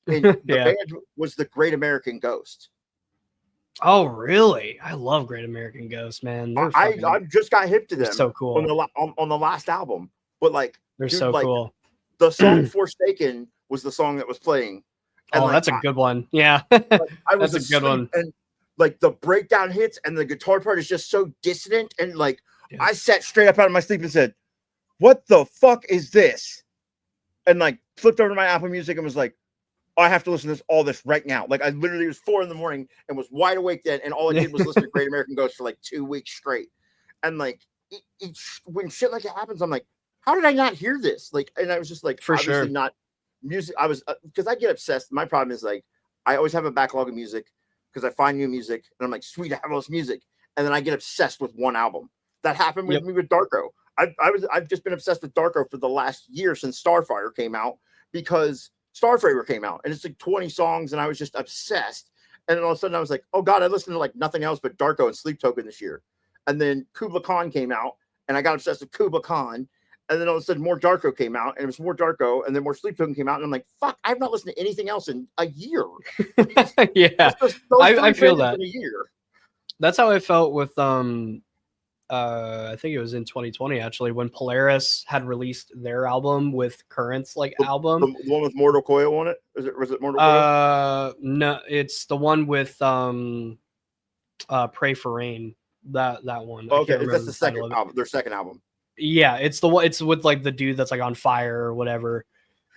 And the band was the Great American Ghost. Oh, really? I love Great American Ghost, man. I just got hip to them. So cool. On the last album. But like, they're so cool. The song Forsaken was the song that was playing. And that's a good one. Yeah. I was that's a good one. And like the breakdown hits and the guitar part is just so dissonant. And like, I sat straight up out of my sleep and said, what the fuck is this? And like flipped over to my Apple Music and was like, oh, I have to listen to all this right now. Like I literally was 4 a.m. and was wide awake then. And all I did was listen to Great American Ghost for like 2 weeks straight. And like, when shit like it happens, I'm like, how did I not hear this? Like, and I was just like, For obviously sure. not music. I was, because I get obsessed. My problem is like, I always have a backlog of music because I find new music and I'm like, sweet, I have all this music. And then I get obsessed with one album. That happened with me with Darko. I've just been obsessed with Darko for the last year since Starfire came out, because Starfire came out and it's like 20 songs and I was just obsessed. And then all of a sudden I was like, oh God, I listened to like nothing else but Darko and Sleep Token this year. And then Kubla Khan came out and I got obsessed with Kubla Khan. And then all of a sudden more Darko came out and it was more Darko, and then more Sleep Token came out. And I'm like, fuck, I've not listened to anything else in a year. Yeah. I feel that. In a year. That's how I felt with I think it was in 2020 actually, when Polaris had released their album with Current's album. The one with Mortal Coil on it? Was it Mortal Coil? No, it's the one with Pray for Rain. That one. Okay, that's the second album. Their second album. Yeah, it's the one. It's with like the dude that's like on fire or whatever.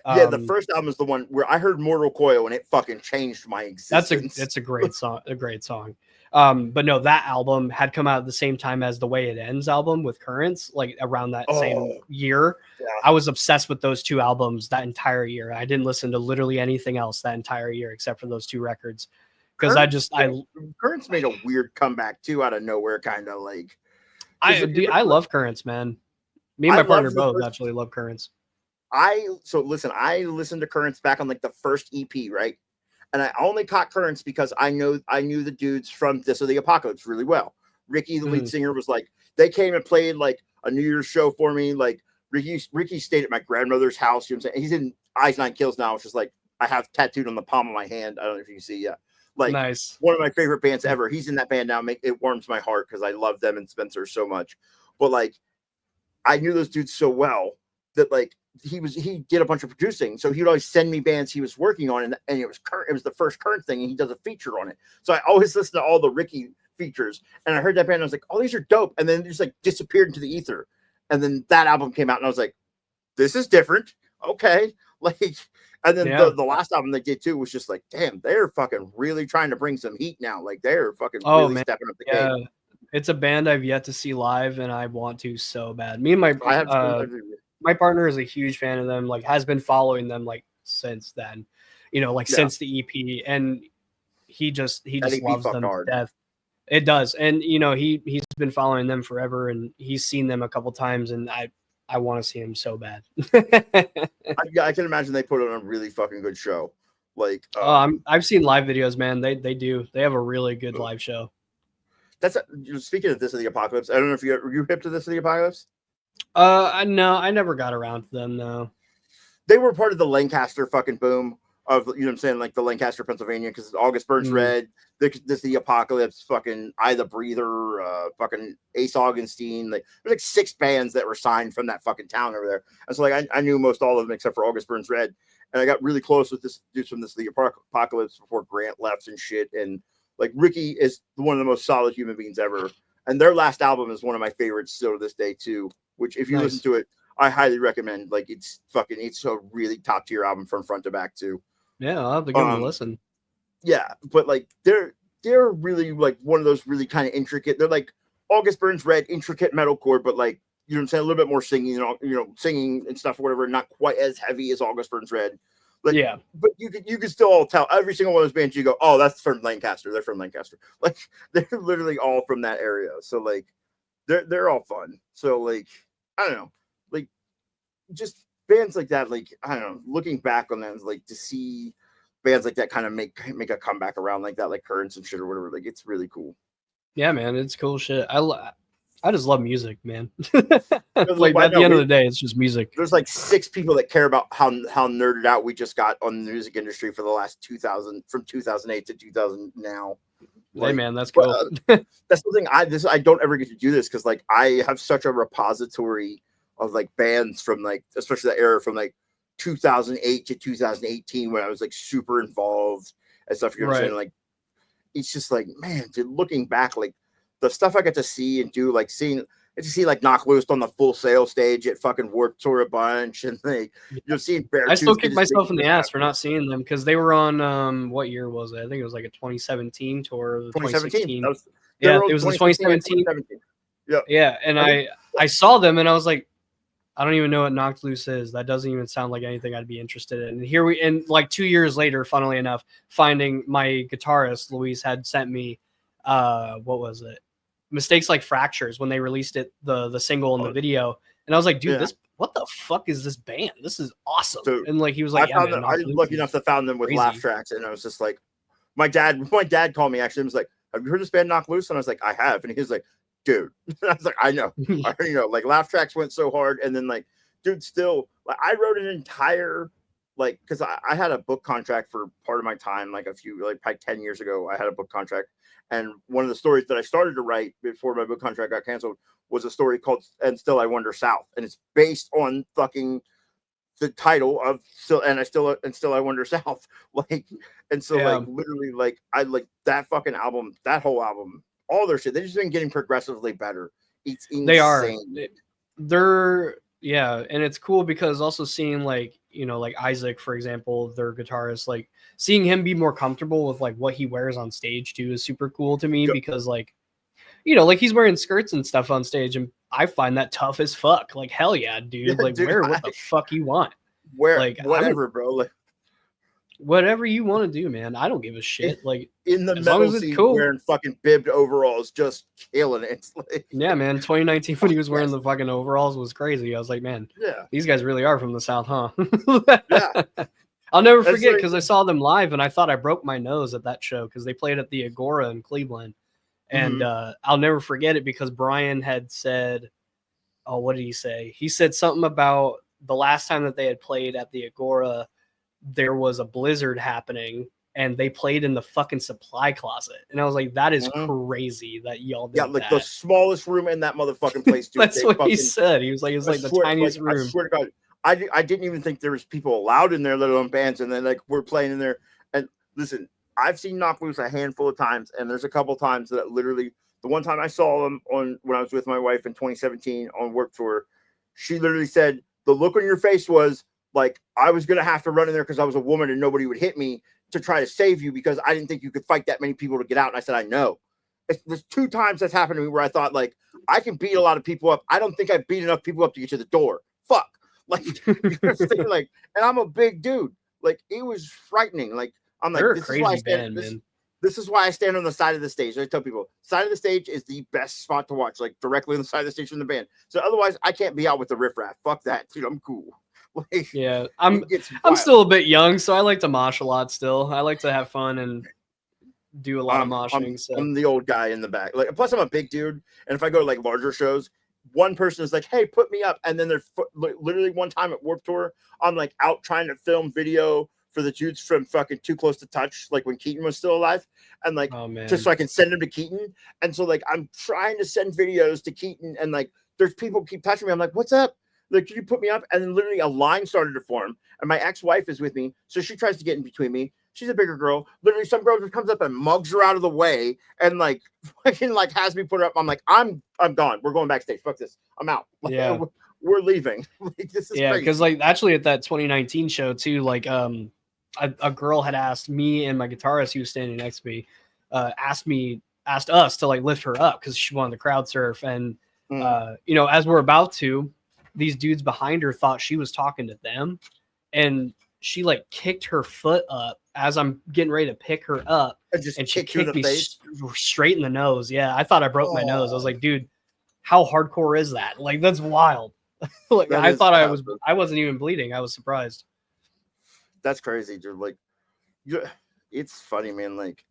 Yeah, the first album is the one where I heard Mortal Coil and it fucking changed my existence. It's a great song. A great song. But no, that album had come out at the same time as the Way It Ends album with Currents, like around that same year. Yeah. I was obsessed with those two albums that entire year. I didn't listen to literally anything else that entire year except for those two records. Because Currents made a weird comeback too out of nowhere, kind of like. I love Currents, man. Me and my partner both actually love Currents. I listened to Currents back on like the first EP, right? And I only caught Currents because I knew the dudes from This of the Apocalypse really well. Ricky, the lead singer, was like, they came and played like a New Year's show for me. Like Ricky stayed at my grandmother's house. You know what I'm saying? He's in Eyes Nine Kills now, which is like I have tattooed on the palm of my hand. I don't know if you can see yet. Like, nice. One of my favorite bands ever. He's in that band now. It warms my heart because I love them and Spencer so much. But like, I knew those dudes so well that like he did a bunch of producing, so he would always send me bands he was working on, and it was the first Current thing, and he does a feature on it. So I always listen to all the Ricky features, and I heard that band, and I was like, oh, these are dope, and then it just like disappeared into the ether, and then that album came out, and I was like, this is different, okay, like, and then the last album they did too was just like, damn, they're fucking really trying to bring some heat now, like they're fucking really stepping up the game. It's a band I've yet to see live, and I want to so bad. Me and my partner is a huge fan of them, like has been following them like since then, since the EP, and he just loves them to death. It does. And he's been following them forever, and he's seen them a couple times, and I want to see him so bad. I can imagine they put on a really fucking good show. Like I've seen live videos, man. They have a really good live show. That's speaking of This of the Apocalypse. I don't know if you hip to This of the Apocalypse. No, I never got around to them. No, they were part of the Lancaster fucking boom of, you know what I'm saying, like the Lancaster, Pennsylvania, because August Burns Red, this the Apocalypse, fucking I the Breather, fucking Ace Augenstein. Like there's like 6 bands that were signed from that fucking town over there. And so like I knew most all of them except for August Burns Red, and I got really close with this dude from This the Apocalypse before Grant left and shit. And like Ricky is one of the most solid human beings ever. And their last album is one of my favorites still to this day too, which if you listen to it, I highly recommend. Like it's a really top tier album from front to back too. Yeah, I'll have to give them a listen. Yeah, but like they're really like one of those really kind of intricate. They're like August Burns Red, intricate metalcore, but like, you know what I'm saying, a little bit more singing, singing and stuff or whatever, not quite as heavy as August Burns Red. Like, yeah, but you could still all tell every single one of those bands. You go, oh, that's from Lancaster. They're from Lancaster. Like they're literally all from that area. So like, they're all fun. So like, I don't know, like just bands like that. Like I don't know, looking back on them, like to see bands like that kind of make a comeback around like that, like Currents and shit or whatever. Like it's really cool. Yeah, man, it's cool shit. I just love music, man. Like at the end of the day, it's just music. There's like 6 people that care about how nerded out we just got on the music industry for the last 2008 to 2000 now. Like, hey man, that's cool. That's the thing. I don't ever get to do this because like I have such a repository of like bands from like, especially the era from like 2008 to 2018 when I was like super involved and stuff. You know what I'm saying? Like it's just like, man, dude, looking back, like the stuff I got to see and do, like to see like Knock Loose on the Full Sail stage at fucking Warped Tour a bunch, and like seeing Beartooth. I still kick myself in the ass for not seeing them because they were on what year was it? I think it was like a 2017 tour, or 2016. Yeah, it was the 2017. Yeah, yeah, and I saw them and I was like, I don't even know what Knocked Loose is. That doesn't even sound like anything I'd be interested in. And like 2 years later, funnily enough, finding my guitarist Luis had sent me, what was it? Mistakes Like Fractures, when they released it, the single and the video, and I was like, dude, what the fuck is this band? This is awesome. So, and like he was like, I was lucky enough to found them with Laugh Tracks, and I was just like, my dad called me actually and was like, have you heard this band Knock Loose? And I was like, I have, and he was like, dude. I was like, I know. I already know. Like Laugh Tracks went so hard, and then like, dude, still, like I wrote an entire, like, because I had a book contract for part of my time, like probably 10 years ago, I had a book contract. And one of the stories that I started to write before my book contract got canceled was a story called "And Still I Wander South," and it's based on fucking the title of "Still I Wander South." Like, and so like literally, like I like that fucking album, that whole album, all their shit. They've just been getting progressively better. It's insane. They are. They're and it's cool because also seeing like like Isaac, for example, their guitarist, like seeing him be more comfortable with like what he wears on stage too is super cool to me because like like he's wearing skirts and stuff on stage, and I find that tough as fuck. Like hell yeah, dude. Like dude, wear what the fuck you want. Wear like whatever, bro. Like whatever you want to do, man. I don't give a shit. Like in the metal scene, cool. Wearing fucking bibbed overalls, just killing it. Like, yeah, man. 2019 when he was wearing the fucking overalls was crazy. I was like, man, these guys really are from the South, huh? Yeah. I'll never forget because I saw them live and I thought I broke my nose at that show because they played at the Agora in Cleveland. And I'll never forget it because Brian had said, oh, what did he say? He said something about the last time that they had played at the Agora, there was a blizzard happening and they played in the fucking supply closet. And I was like, that is crazy that y'all did like the smallest room in that motherfucking place, dude. That's what he said. He was like, it was like the tiniest room. I swear to God, I didn't even think there was people allowed in there, let alone bands. And then like we're playing in there. And listen, I've seen Knock Loose a handful of times, and there's a couple of times that literally, the one time I saw them when I was with my wife in 2017 on Warped Tour, she literally said, the look on your face was like, I was going to have to run in there because I was a woman and nobody would hit me to try to save you because I didn't think you could fight that many people to get out. And I said, I know. There's 2 times that's happened to me where I thought, like, I can beat a lot of people up. I don't think I beat enough people up to get to the door. Fuck. Like, like, and I'm a big dude. Like, it was frightening. Like, I'm like, this is why I stand, this is why I stand on the side of the stage. I tell people, side of the stage is the best spot to watch, like directly on the side of the stage from the band. So otherwise, I can't be out with the riffraff. Fuck that, dude. I'm cool. Like, yeah, I'm still a bit young, so I like to mosh a lot. Still, I like to have fun and do a lot of moshing. I'm the old guy in the back. Like, plus I'm a big dude, and if I go to like larger shows, one person is like, "Hey, put me up," and then they're literally one time at Warped Tour, I'm like out trying to film video for the dudes from fucking Too Close to Touch, like when Keaton was still alive, and like just so I can send them to Keaton. And so like I'm trying to send videos to Keaton, and like there's people keep touching me. I'm like, "What's up? Like, can you put me up?" And then literally a line started to form, and my ex-wife is with me, so she tries to get in between me. She's a bigger girl. Literally, some girl just comes up and mugs her out of the way, and like fucking like has me put her up. I'm like, I'm gone. We're going backstage. Fuck this. I'm out. Like, yeah, we're leaving. Like, this is crazy. Because like actually at that 2019 show too, like a girl had asked me and my guitarist who was standing next to me, asked us to like lift her up because she wanted the crowd surf, and as we're about to, these dudes behind her thought she was talking to them, and she like kicked her foot up as I'm getting ready to pick her up, and she kicked me straight in the nose. Yeah, I thought I broke my nose. I was like, dude, how hardcore is that? Like, that's wild. Like, I thought I wasn't even bleeding. I was surprised. That's crazy, dude. Like, it's funny, man. Like,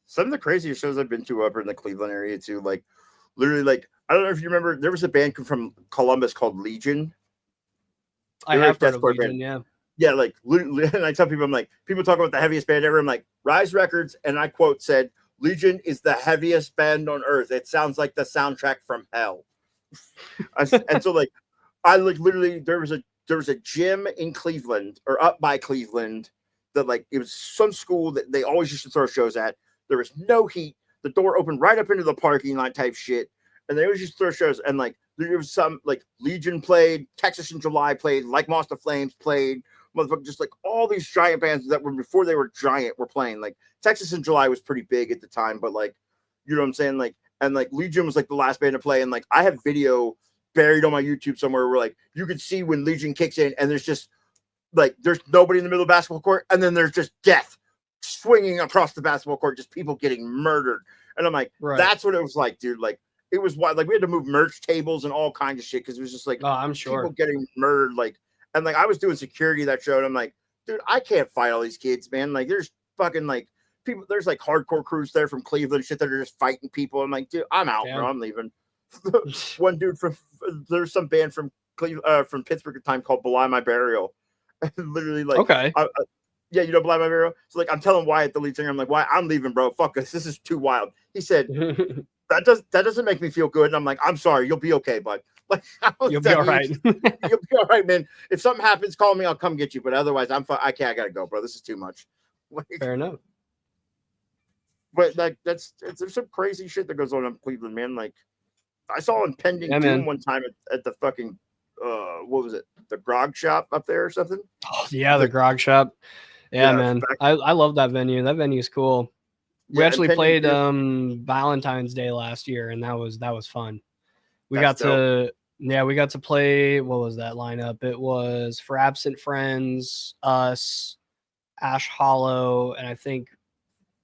some of the craziest shows I've been to up in the Cleveland area too. Like, literally, like, I don't know if you remember, there was a band from Columbus called Legion. I have heard of Legion, yeah. Yeah, like, and I tell people, I'm like, people talk about the heaviest band ever. I'm like, Rise Records, and I quote said, Legion is the heaviest band on earth. It sounds like the soundtrack from hell. And so, like, I like literally, there was a gym in Cleveland or up by Cleveland that like, it was some school that they always used to throw shows at. There was no heat. The door opened right up into the parking lot type shit. And they would just throw shows. And like there was some like Legion played, Texas in July played, like Moss the Flames played, motherfucker, just like all these giant bands that were before they were giant were playing. Like Texas in July was pretty big at the time, but like, you know what I'm saying? Like, and like Legion was like the last band to play. And like I have video buried on my YouTube somewhere where like you could see when Legion kicks in and there's just like there's nobody in the middle of the basketball court, and then there's just death swinging across the basketball court, just people getting murdered. And I'm like, that's what it was like, dude. Like it was wild. Like we had to move merch tables and all kinds of shit because it was just like I'm sure people getting murdered. Like, and like I was doing security that show, and I'm like, dude, I can't fight all these kids, man. Like there's fucking like people, there's like hardcore crews there from Cleveland shit that are just fighting people. I'm like, dude, I'm out, bro. I'm leaving. One dude from there's some band from Cleveland, from Pittsburgh at the time called Belie My Burial. Literally, like, okay. Yeah, you know, Belie My Burial. So like I'm telling Wyatt, the lead singer, I'm like, why I'm leaving, bro. Fuck this. This is too wild. He said, that doesn't make me feel good. And I'm like, I'm sorry, you'll be okay, bud. Like you'll be all right. You'll be all right, man. If something happens, call me, I'll come get you. But otherwise, I gotta go, bro. This is too much. Like, fair enough. But like there's some crazy shit that goes on in Cleveland, man. Like I saw Impending Doom one time at the fucking what was it? The grog shop up there or something? Oh, yeah, the grog shop. Yeah, man. I love that venue. That venue is cool. We actually played Valentine's Day last year, and that was fun. We got to play, what was that lineup? It was For Absent Friends, us, Ash Hollow, and I think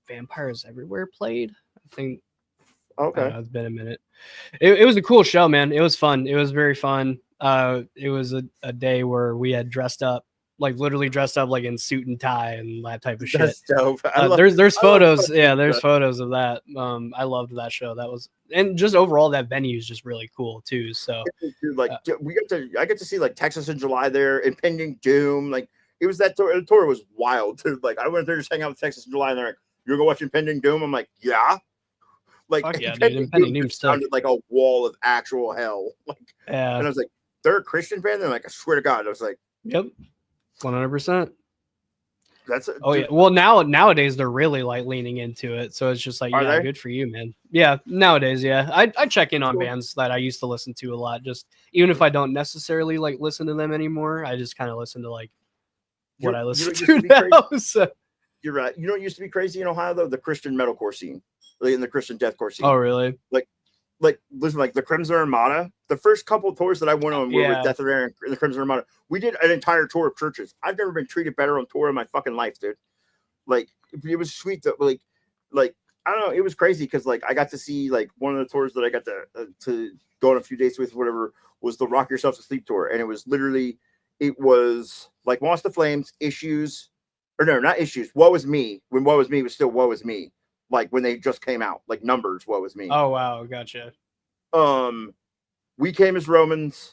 Vampires Everywhere played. I think it's been a minute. It was a cool show, man. It was fun. It was very fun. It was a day where we had dressed up, like literally dressed up like in suit and tie and that type of shit. That's dope. There's photos. Yeah, there's photos of that. I loved that show. That was, and just overall that venue is just really cool too. So dude, like I get to see like Texas in July there, Impending Doom. Like it was that tour. The tour was wild, dude. Like I went there just hang out with Texas in July, and they're like, "You're gonna watch Impending Doom?" I'm like, "Yeah." Like Impending Doom sounded like a wall of actual hell. Like, and I was like, "They're a Christian band?" They're like, "I swear to God." I was like, "Yep, 100%." That's yeah. Well, nowadays they're really like leaning into it, so it's just like, yeah, good for you, man. Yeah, nowadays, yeah, I check in on bands that I used to listen to a lot. Just even if I don't necessarily like listen to them anymore, I just kind of listen to like what I listen to now. So. You're right. You know what used to be crazy in Ohio though? The Christian metalcore scene, like in the Christian deathcore scene. Oh, really? Like listen, like the Crimson Armada. The first couple of tours that I went on were with Death of Air and the Crimson Armada. We did an entire tour of churches. I've never been treated better on tour in my fucking life, dude. Like it was sweet to like I don't know. It was crazy because like I got to see like one of the tours that I got to go on a few dates with, whatever, was the Rock Yourself to Sleep tour, and it was like Moss the Flames, Issues. Or no, not Issues. Woe Is Me. When Woe Is Me was still Woe Is Me. Like when they just came out. Like Numbers, Woe Is Me. Oh wow, gotcha. We Came as Romans,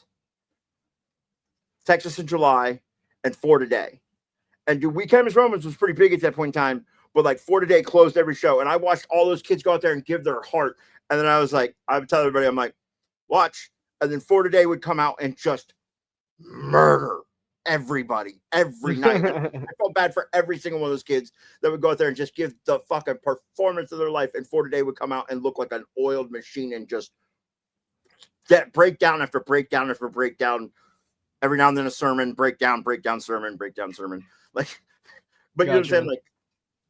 Texas in July, and For Today. And dude, We Came as Romans was pretty big at that point in time. But like For Today closed every show. And I watched all those kids go out there and give their heart. And then I was like, I would tell everybody, I'm like, watch. And then For Today would come out and just murder everybody every night. I felt bad for every single one of those kids that would go out there and just give the fucking performance of their life, and For Today would come out and look like an oiled machine and just get breakdown after breakdown after breakdown. Every now and then a sermon, breakdown, sermon, breakdown, sermon. Like, but you know what I'm saying? Like,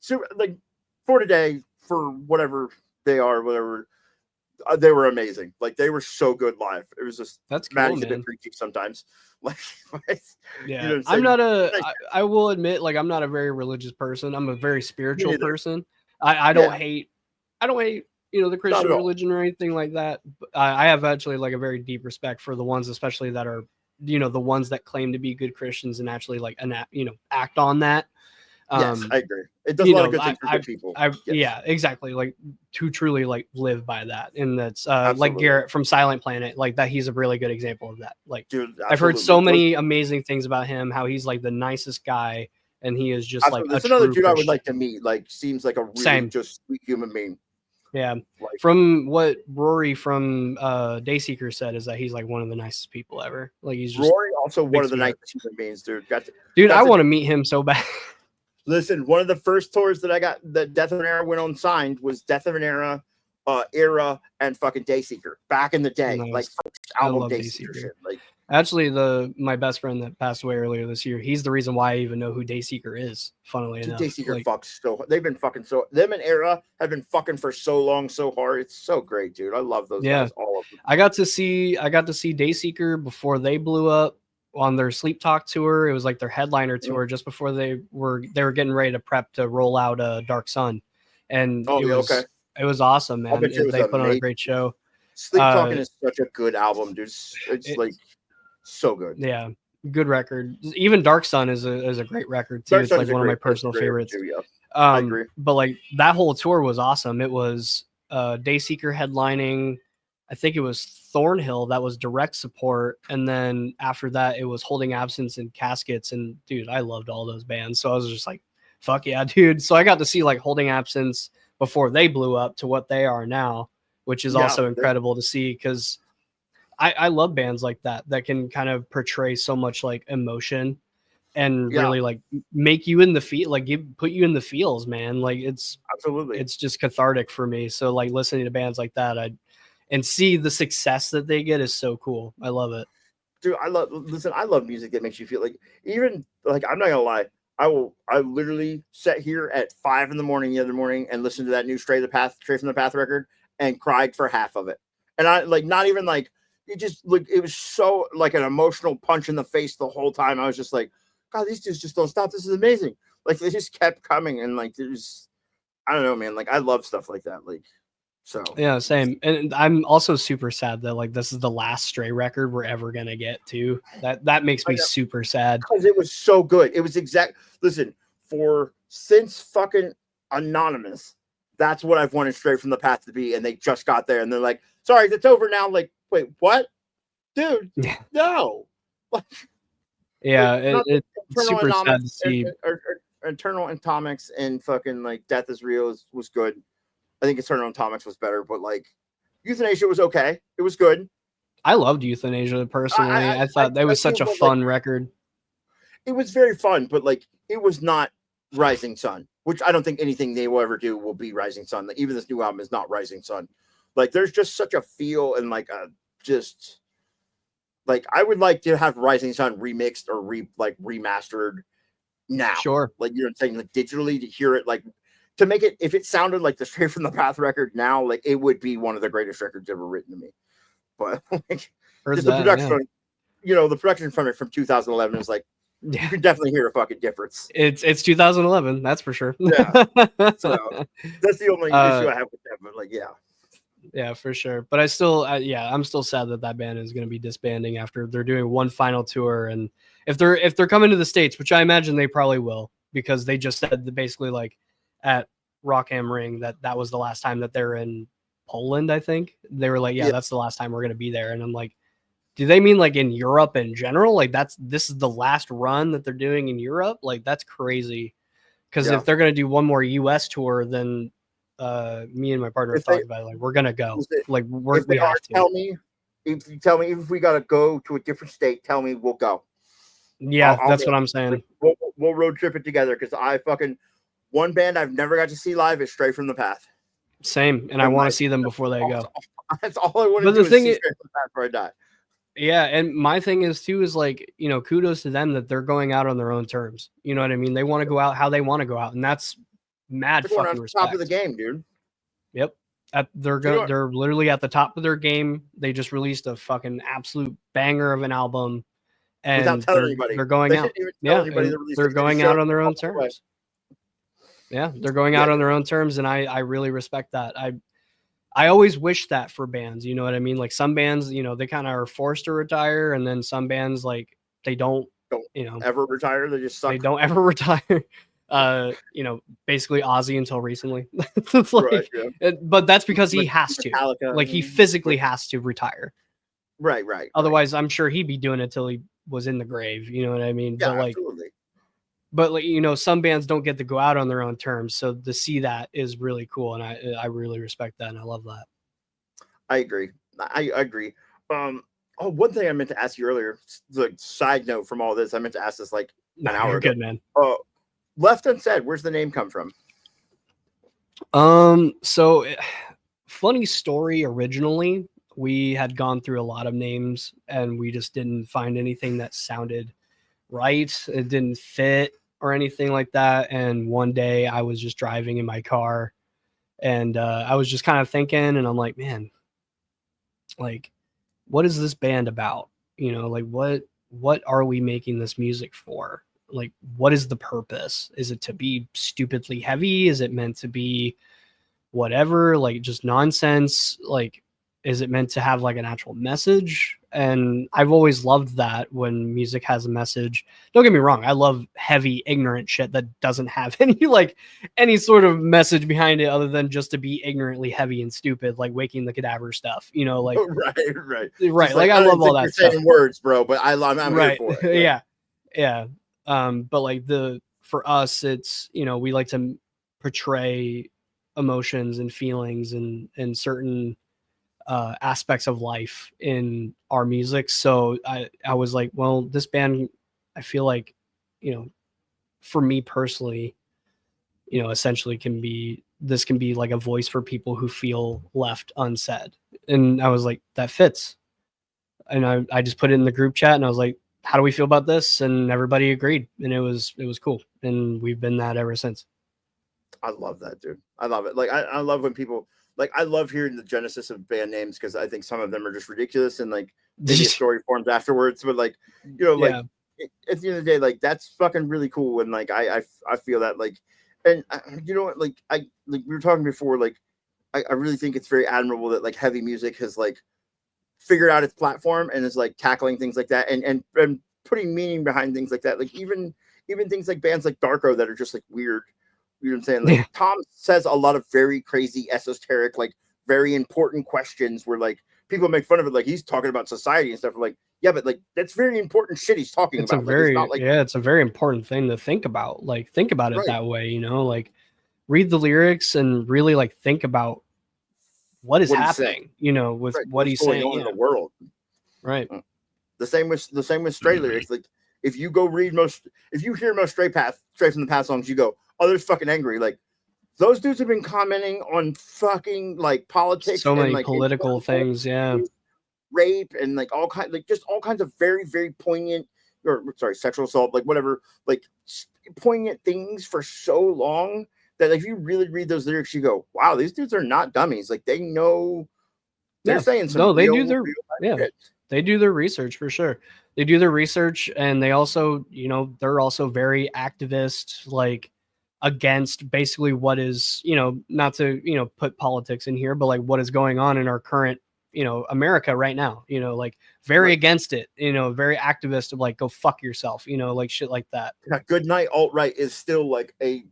so like For Today, for whatever they are, whatever. They were amazing. Like they were so good live. It was just that's cool, Maddie's a bit preachy sometimes. Like, yeah, you know I'm not I will admit, like I'm not a very religious person. I'm a very spiritual person. I don't hate the Christian religion or anything like that. But I have actually like a very deep respect for the ones, especially that are the ones that claim to be good Christians and actually like act on that. Yes, I agree. It does a lot of good things for good people. Yeah, exactly. Like to truly like live by that, and that's like Garrett from Silent Planet, like that. He's a really good example of that. Like, dude, I've heard so many amazing things about him. How he's like the nicest guy, and he is just like that's another dude I would like to meet. Like, seems like a really just sweet human being. Yeah. Like, from what Rory from Dayseeker said is that he's like one of the nicest people ever. Like he's just Rory also one of the nicest human beings, dude. Dude, I want to meet him so bad. Listen, one of the first tours that I got that Death of an Era went on signed was Death of an Era, and fucking Dayseeker back in the day. Nice. Like first I album love Dayseeker Dayseeker. shit. Like actually, my best friend that passed away earlier this year, he's the reason why I even know who Dayseeker is. Funnily enough, Dayseeker fucks so they've been fucking so them and Era have been fucking for so long, so hard. It's so great, dude. I love those guys, all of them. I got to see Dayseeker before they blew up on their Sleep Talk tour. It was like their headliner tour just before they were getting ready to prep to roll out Dark Sun, and it was awesome, man. They put on a great show. Sleep Talking is such a good album, dude. It's like so good. Yeah, good record. Even Dark Sun is a great record too. It's like one of my personal favorites. Too, yeah. I agree. But like that whole tour was awesome. It was Dayseeker headlining. I think it was Thornhill that was direct support, and then after that it was Holding Absence and Caskets. And dude, I loved all those bands, so I was just like, fuck yeah, dude. So I got to see like Holding Absence before they blew up to what they are now, which is also incredible to see, because I love bands like that can kind of portray so much like emotion and really like make you in the feel, like put you in the feels, man. Like it's just cathartic for me. So like listening to bands like that, and see the success that they get is so cool. I love it. Dude, I love music that makes you feel like, even like, I'm not gonna lie, I literally sat here at 5 a.m. the other morning and listened to that new Straight from the Path record and cried for half of it. And I like, not even like, it just like, it was so like an emotional punch in the face the whole time. I was just like, God, these dudes just don't stop. This is amazing. Like they just kept coming, and like there's, I don't know, man. Like I love stuff like that. Like, so yeah, same. And I'm also super sad that like this is the last Stray record we're ever gonna get to. That makes me super sad, because it was so good. It was listen, since fucking Anonymous, that's what I've wanted Straight from the Path to be, and they just got there, and they're like, sorry, it's over now. Like, wait, what, dude? No. Yeah, it's super sad to see. Eternal Atomics and fucking like Death is Real was good. I think Eternal Atomics was better, but like Euthanasia was okay. It was good. I loved Euthanasia personally. I thought that was such a fun record. It was very fun, but like it was not Rising Sun, which I don't think anything they will ever do will be Rising Sun. Like, even this new album is not Rising Sun. Like there's just such a feel, and like just like I would like to have Rising Sun remixed or remastered now. Sure. Like, you know what I'm saying? Like digitally, to hear it, like to make it, if it sounded like the Straight from the Path record now, like it would be one of the greatest records ever written to me. But like just the production, the production from it from 2011 is like, you can definitely hear a fucking difference. It's 2011, that's for sure. Yeah. So that's the only issue I have with that. But like, yeah, for sure. But I'm still sad that band is going to be disbanding after they're doing one final tour. And if they're coming to the States, which I imagine they probably will, because they just said that basically like at Rock Am Ring that was the last time that they're in Poland. I think they were like, that's the last time we're going to be there. And I'm like, do they mean like in Europe in general? Like this is the last run that they're doing in Europe? Like that's crazy. Because if they're going to do one more US tour, then me and my partner have talked about it, like we're gonna go. Like we have to. If you tell me if we gotta go to a different state, tell me, we'll go. Yeah, that's what I'm saying. We'll road trip it together, because one band I've never got to see live is Straight from the Path. Same, and I want to see them before they go. That's all I want to do. Is see Straight from the Path before I die. Yeah, and my thing is too is like, kudos to them that they're going out on their own terms. You know what I mean? They want to go out how they want to go out, and that's mad fucking respect. Top of the game, dude. Yep. They're literally at the top of their game. They just released a fucking absolute banger of an album, and they're going out. Yeah, they're going out on their own terms. Yeah, they're going out on their own terms, and I really respect that. I always wish that for bands. You know what I mean? Like some bands, they kind of are forced to retire, and then some bands like they don't ever retire. They just suck. They don't ever retire. Basically Ozzy until recently. But that's because he has to. Metallica, like he physically has to retire. Right. Otherwise, I'm sure he'd be doing it till he was in the grave. You know what I mean? Yeah, absolutely. But like, some bands don't get to go out on their own terms. So to see that is really cool. And I really respect that. And I love that. I agree. One thing I meant to ask you earlier, the side note from all this, I meant to ask this like an hour ago. Good, man. Left Unsaid, where's the name come from? So funny story. Originally, we had gone through a lot of names and we just didn't find anything that sounded right. It didn't fit or anything like that. And one day I was just driving in my car and I was just kind of thinking, and I'm like, man, like, what is this band about? You know, like what are we making this music for? Like, what is the purpose? Is it to be stupidly heavy? Is it meant to be whatever, like just nonsense? Like, is it meant to have like an actual message? And I've always loved that when music has a message. Don't get me wrong, I love heavy ignorant shit that doesn't have any sort of message behind it other than just to be ignorantly heavy and stupid, like Waking the Cadaver stuff, you know, like right. Right, like I love all that stuff. Saying words, bro, but I'm Right. here for it. Yeah. But like for us, it's, you know, we like to portray emotions and feelings and certain aspects of life in our music. So I was like, well, this band, I feel like, you know, for me personally, you know, essentially can be like a voice for people who feel left unsaid. And I was like, that fits. And I just put it in the group chat and I was like, how do we feel about this? And everybody agreed, and it was cool. And we've been that ever since. I love that, dude. I love it. Like I love when people, like, I love hearing the genesis of band names because I think some of them are just ridiculous and like maybe a story forms afterwards. But like, you know, like at the end of the day, like that's fucking really cool. And like I feel that, like, and you know what, like like we were talking before, like I really think it's very admirable that like heavy music has like figured out its platform and is like tackling things like that and putting meaning behind things like that. Like even things like bands like Darko that are just like weird. You know what I'm saying? Like Tom says a lot of very crazy, esoteric, like very important questions where like people make fun of it, like he's talking about society and stuff. Like, yeah, but like that's very important shit he's talking it's about. A very, like, it's not like, it's a very important thing to think about. Like think about it that way, you know, like read the lyrics and really like think about what is happening, you know, with what he's going saying on in the world. Right. The same with Stray lyrics. Like if you go read if you hear most Stray from the Past songs, you go, oh, they're fucking angry. Like those dudes have been commenting on fucking like politics, so many and like political things, rape and like all kinds of very, very poignant, or sorry, sexual assault, like whatever, like poignant things for so long that like, if you really read those lyrics, you go, wow, these dudes are not dummies. Like they know they're saying some no, they real, do their shit. They do their research for sure. They do their research, and they also, you know, they're also very activist, like against basically what is, you know, not to, you know, put politics in here, but like what is going on in our current, you know, America right now, you know, like very against it, you know, very activist of like, go fuck yourself, you know, like shit like that. Yeah, Good Night Alt-Right is still like a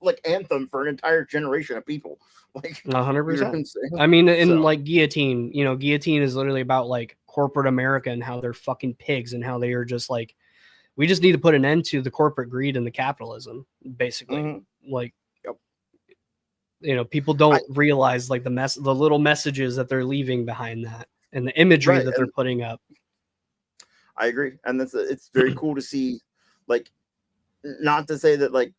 like anthem for an entire generation of people. Like 100%. I mean, in like Guillotine, you know, Guillotine is literally about like corporate America and how they're fucking pigs and how they are just like, we just need to put an end to the corporate greed and the capitalism, basically. Like, you know, people don't realize like the little messages that they're leaving behind that and the imagery that they're putting up. I agree. And it's very cool to see, like, not to say that, like,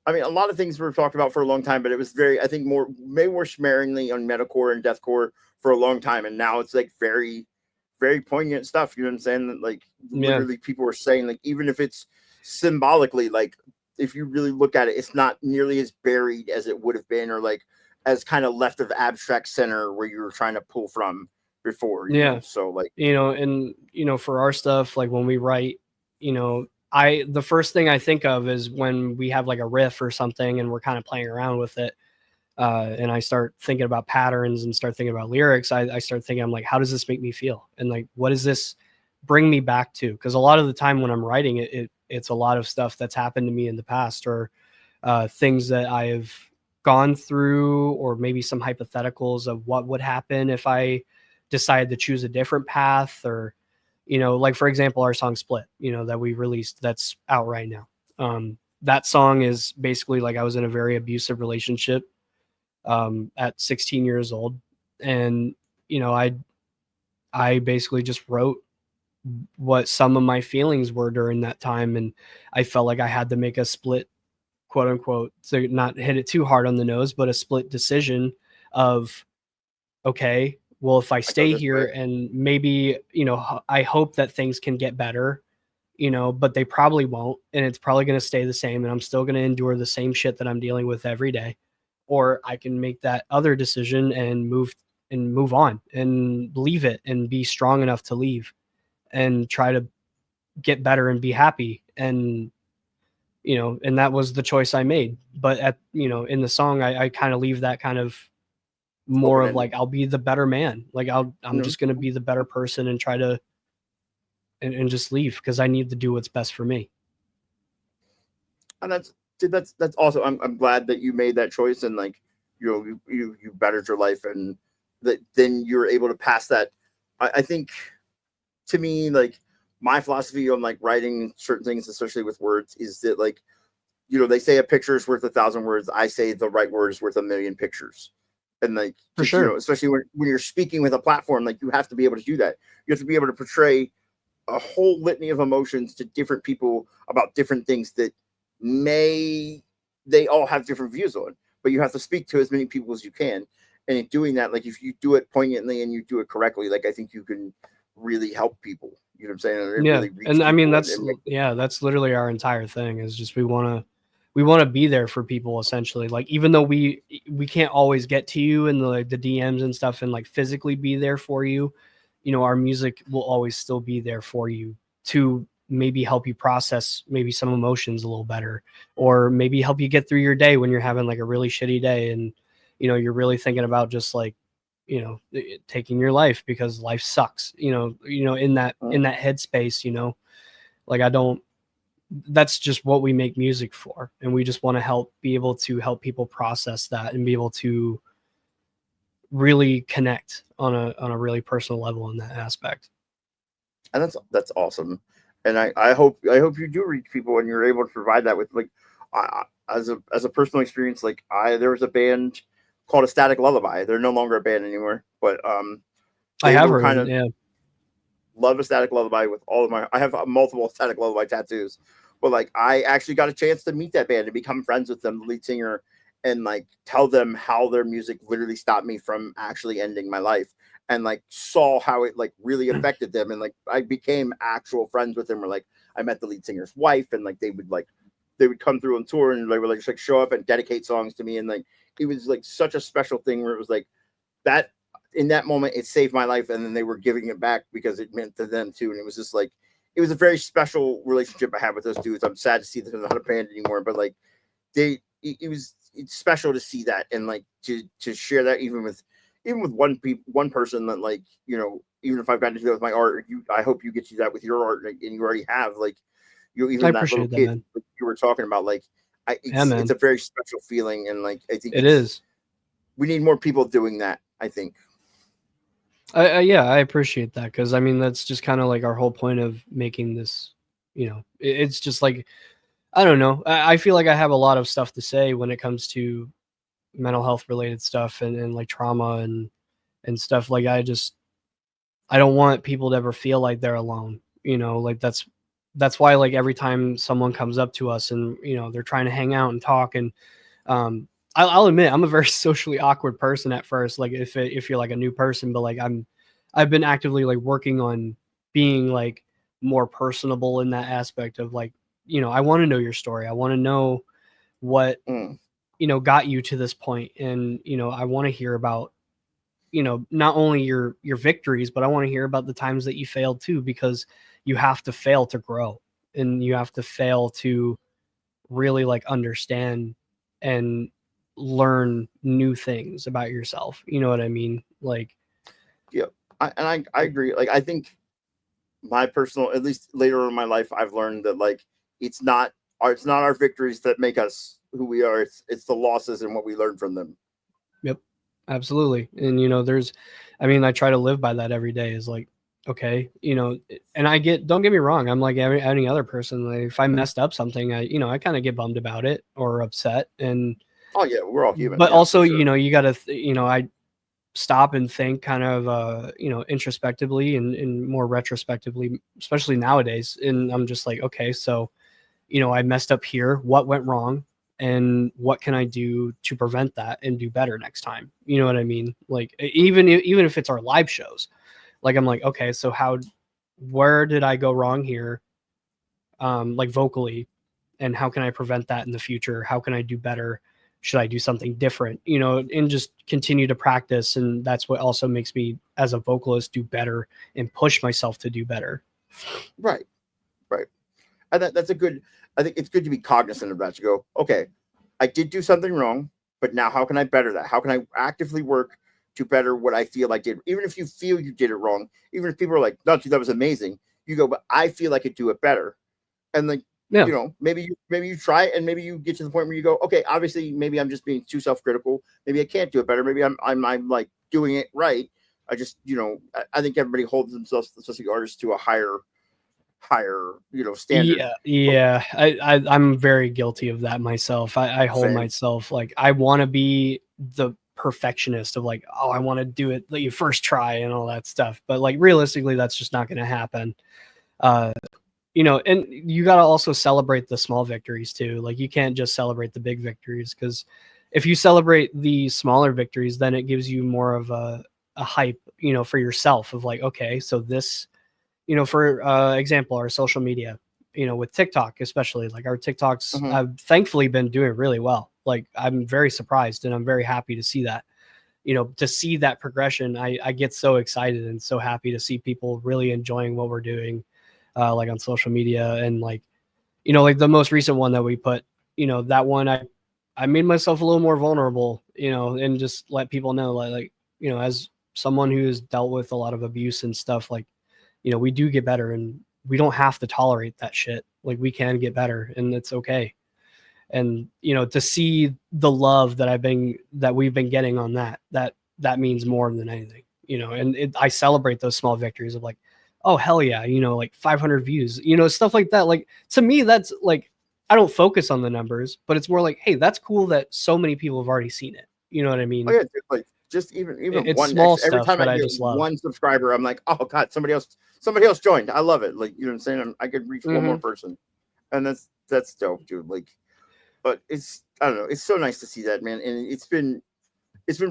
I mean, a lot of things were talked about for a long time, but it was I think maybe more sparingly on metalcore and deathcore for a long time. And now it's like very, very poignant stuff. You know what I'm saying? That like literally people were saying, like, even if it's symbolically, like, if you really look at it, it's not nearly as buried as it would have been, or like as kind of left of abstract center where you were trying to pull from before. You know? So like, you know, and, you know, for our stuff, like when we write, you know, the first thing I think of is when we have like a riff or something and we're kind of playing around with it. And I start thinking about patterns and start thinking about lyrics. I start thinking, I'm like, how does this make me feel? And like, what does this bring me back to? Because a lot of the time when I'm writing it's a lot of stuff that's happened to me in the past, or things that I have gone through, or maybe some hypotheticals of what would happen if I decided to choose a different path, or, you know, like for example, our song Split, you know, that we released, that's out right now. That song is basically like, I was in a very abusive relationship at 16 years old. And, you know, I basically just wrote what some of my feelings were during that time. And I felt like I had to make a split quote unquote, to not hit it too hard on the nose, but a split decision of, okay, well, if I stay here and maybe, I hope that things can get better, but they probably won't. And it's probably going to stay the same. And I'm still going to endure the same shit that I'm dealing with every day. Or I can make that other decision and move on and leave it and be strong enough to leave and try to get better and be happy. And, and that was the choice I made. But in the song, I kind of leave that kind of more of like, I'll be the better man. Like I'm just going to be the better person and try to, and just leave because I need to do what's best for me. And that's awesome. I'm glad that you made that choice and like, you bettered your life and that then you're able to pass that. I think to me, like my philosophy on like writing certain things, especially with words, is that like, they say a picture is worth 1,000 words. I say the right word is worth 1,000,000 pictures. And like, for sure, especially when you're speaking with a platform, like you have to be able to do that. You have to be able to portray a whole litany of emotions to different people about different things that they all have different views on, but you have to speak to as many people as you can. And in doing that, like if you do it poignantly and you do it correctly, like I think you can really help people. You know what I'm saying? And yeah. really And I mean, that's literally our entire thing is just, we want to be there for people essentially. Like, even though we can't always get to you and the DMs and stuff and like physically be there for you, our music will always still be there for you to maybe help you process maybe some emotions a little better, or maybe help you get through your day when you're having like a really shitty day. And, you're really thinking about just like, taking your life because life sucks, in that headspace, like that's just what we make music for. And we just want to be able to help people process that and be able to really connect on a really personal level in that aspect. And that's awesome. And I hope you do reach people and you're able to provide that with like, as a personal experience, like there was a band called A Static Lullaby. They're no longer a band anymore, but I have heard of it, yeah. Love A Static Lullaby with all of my. I have multiple Static Lullaby tattoos, but like I actually got a chance to meet that band and become friends with them, the lead singer, and like tell them how their music literally stopped me from actually ending my life, and like saw how it like really affected them, and like I became actual friends with them. Or like I met the lead singer's wife, and like they would come through on tour and they would like just like show up and dedicate songs to me, and like it was like such a special thing where it was like that in that moment it saved my life, and then they were giving it back because it meant to them too. And it was just like it was a very special relationship I had with those dudes. I'm sad to see that they're not a band anymore, but like it's special to see that and like to share that even with one person that like even if I've gotten to do that with my art, I hope you get to do that with your art, and you already have like even that little kid that you were talking about, like it's a very special feeling, and like I think it is. We need more people doing that, I think. Yeah, I appreciate that because I mean that's just kind of like our whole point of making this. It's just like I don't know. I feel like I have a lot of stuff to say when it comes to mental health related stuff and like trauma and stuff. Like I don't want people to ever feel like they're alone. Like that's why like every time someone comes up to us and they're trying to hang out and talk and I'll admit I'm a very socially awkward person at first, like if you're like a new person, but like I've been actively like working on being like more personable in that aspect of like I want to know your story. I want to know what got you to this point, and I want to hear about not only your victories, but I want to hear about the times that you failed too, because you have to fail to grow, and you have to fail to really like understand and learn new things about yourself. You know what I mean? Like, yeah, I agree. Like, I think my personal, at least later in my life, I've learned that like it's not our victories that make us who we are. It's the losses and what we learn from them. Yep, absolutely. And I try to live by that every day. Is like, okay, and don't get me wrong, I'm like any other person. Like if I messed up something, I kind of get bummed about it or upset. And oh yeah, we're all human. But yeah, also, sure. you gotta, I stop and think kind of, introspectively and more retrospectively, especially nowadays. And I'm just like, okay, so, I messed up here. What went wrong? and what can I do to prevent that and do better next time? You know what I mean? Like even if it's our live shows, like I'm like, okay, so where did I go wrong here? Like vocally, and how can I prevent that in the future? How can I do better? Should I do something different? You know, and just continue to practice. And that's what also makes me as a vocalist do better and push myself to do better. Right. And that's a good, I think it's good to be cognizant of that. To go, okay, I did do something wrong, but now how can I better that? How can I actively work to better what I feel I did? Even if you feel you did it wrong, even if people are like, no, dude, that was amazing. You go, but I feel I could do it better. And like, Yeah. you know, maybe you try it, and maybe you get to the point where you go, okay, obviously maybe I'm just being too self-critical. Maybe I can't do it better. Maybe I'm like doing it right. I just, you know, I think everybody holds themselves, especially artists, to a higher, you know, standard. Yeah. I'm very guilty of that myself. I hold Same. myself like I want to be the perfectionist of like, oh, I want to do it like you first try and all that stuff. But like realistically, that's just not going to happen. You know, and you got to also celebrate the small victories too. Like you can't just celebrate the big victories, because if you celebrate the smaller victories, then it gives you more of a hype, you know, for yourself of like, okay, so this, you know, for example, our social media, you know, with TikTok, especially like our TikToks have thankfully been doing really well. Like I'm very surprised and I'm very happy to see that, you know, to see that progression. I get so excited and so happy to see people really enjoying what we're doing, like on social media. And like, you know, like the most recent one that we put, you know, that one, I made myself a little more vulnerable, you know, and just let people know like, you know, as someone who's dealt with a lot of abuse and stuff, like, you know, we do get better and we don't have to tolerate that shit. Like we can get better and it's okay. And, you know, to see the love that we've been getting on that means more than anything, you know. And I celebrate those small victories of like, oh, hell yeah, you know, like 500 views, you know, stuff like that. Like to me, that's like, I don't focus on the numbers, but it's more like, hey, that's cool that so many people have already seen it. You know what I mean? Oh yeah, like just even It's one small extra. Every stuff time I that I get just love. one subscriber, I'm like, oh god, somebody else joined. I love it. Like, you know what I'm saying? I could reach one more person, and that's dope, dude. Like, but it's, I don't know. It's so nice to see that, man. And it's been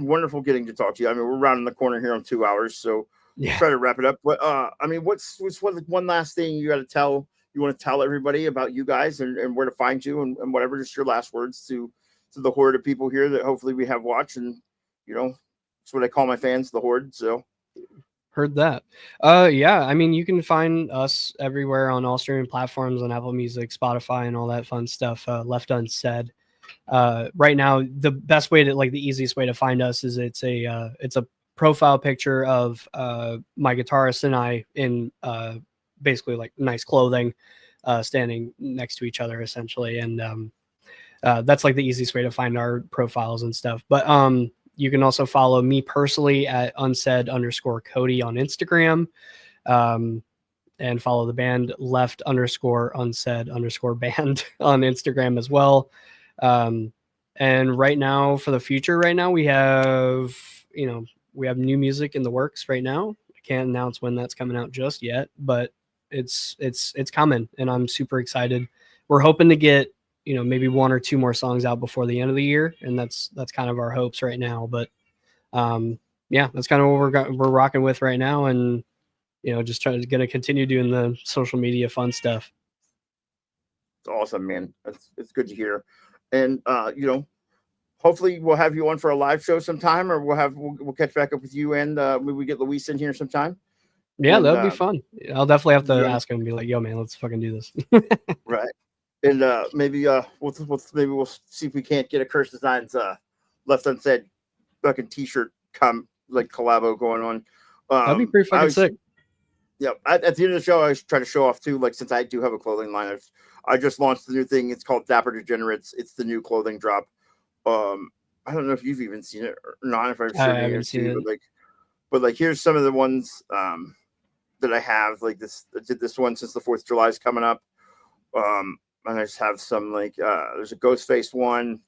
wonderful getting to talk to you. I mean, we're rounding the corner here on 2 hours, so Yeah. try to wrap it up. But I mean, what's one last thing you got to tell? You want to tell everybody about you guys and where to find you and whatever. Just your last words to the horde of people here that hopefully we have watched, and you know, that's what I call my fans, the horde. So Heard that. Yeah, I mean, you can find us everywhere on all streaming platforms, on Apple Music, Spotify, and all that fun stuff. Left Unsaid. Right now, the best way to, like, the easiest way to find us is it's a profile picture of my guitarist and I in basically like nice clothing, standing next to each other essentially, and that's like the easiest way to find our profiles and stuff. But you can also follow me personally at unsaid_Cody on Instagram, and follow the band left_unsaid_band on Instagram as well. And right now, for the future, right now we have, you know, we have new music in the works right now. I can't announce when that's coming out just yet, but it's coming, and I'm super excited. We're hoping to get, you know, maybe one or two more songs out before the end of the year, and that's kind of our hopes right now. But yeah, that's kind of what we're rocking with right now, and you know, just gonna continue doing the social media fun stuff. it's awesome, man. It's good to hear, and you know, hopefully we'll have you on for a live show sometime, or we'll catch back up with you, and maybe we get Luis in here sometime. Yeah, And that would be fun. I'll definitely have to you know, ask him and be like, "Yo, man, let's fucking do this." right. And maybe we'll see if we can't get a Curse Designs Left Unsaid fucking t-shirt like collabo going on. That'd be pretty fucking sick. Yeah, at the end of the show, I was trying to show off too. Like, since I do have a clothing line, I just launched the new thing. It's called Dapper Degenerates. It's the new clothing drop. I don't know if you've even seen it or not. If I've shared it to you, but like here's some of the ones that I have. Like this, I did this one since the 4th of July is coming up. And I just have some like there's a Ghostface one.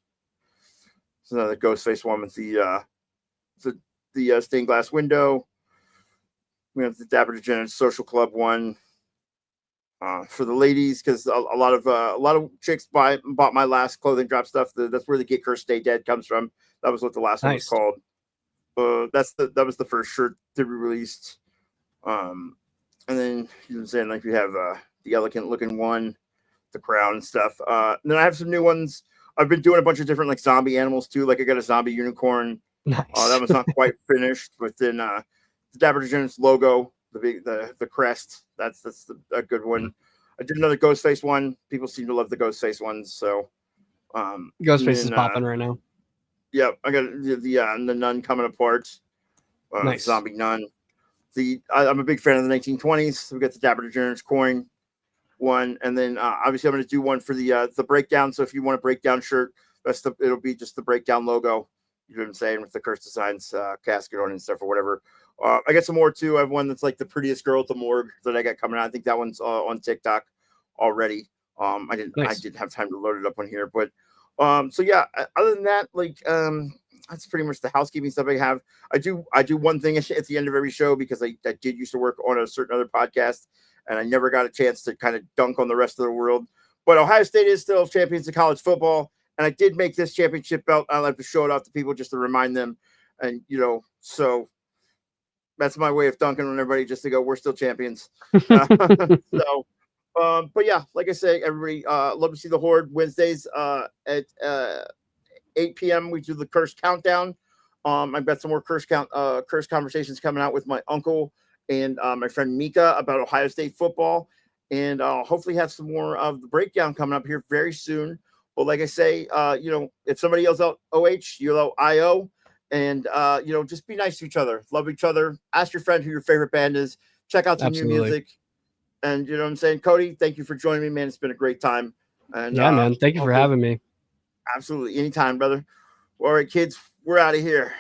There's another Ghostface one with the stained glass window. We have the Dapper Degenerate Social Club one. for the ladies, because a lot of chicks bought my last clothing drop stuff. That's where the Get Cursed Stay Dead comes from. That was what the last one was called. That was the first shirt to be released. And then you know, saying like we have the elegant looking one, the crown and stuff. And then I have some new ones. I've been doing a bunch of different like zombie animals too. Like I got a zombie unicorn. Nice. That was not quite finished, but then the Dapper Degenerates logo, the crest. That's a good one. I did another Ghostface one. People seem to love the Ghostface ones, so Ghostface is popping right now. Yep, I got the nun coming apart. Nice. Zombie nun. I'm a big fan of the 1920s. We got the Dapper Degenerates coin one, and then obviously I'm going to do one for the breakdown. So if you want a breakdown shirt, it'll be just the breakdown logo. You know what I'm saying, with the Curse Designs casket on and stuff or whatever. I got some more too. I have one that's like the prettiest girl at the morgue that I got coming out. I think that one's on TikTok already. I didn't have time to load it up on here, but so yeah. Other than that, like that's pretty much the housekeeping stuff I have. I do one thing at the end of every show, because I did used to work on a certain other podcast, and I never got a chance to kind of dunk on the rest of the world. But Ohio State is still champions of college football. And I did make this championship belt. I like to show it off to people just to remind them. And, you know, so that's my way of dunking on everybody, just to go, we're still champions. But yeah, like I say, everybody, love to see the Horde Wednesdays at 8 p.m. We do the Curse Countdown. I've got some more curse conversations coming out with my uncle and my friend Mika about Ohio State football. And I'll hopefully have some more of the breakdown coming up here very soon. But like I say, you know, if somebody yells out OH, you yell IO, and you know, just be nice to each other, love each other. Ask your friend who your favorite band is. Check out some new music, and you know what I'm saying. Cody, thank you for joining me, man. It's been a great time. And yeah, man, thank you for having me. Absolutely, anytime, brother. All right, kids, we're out of here.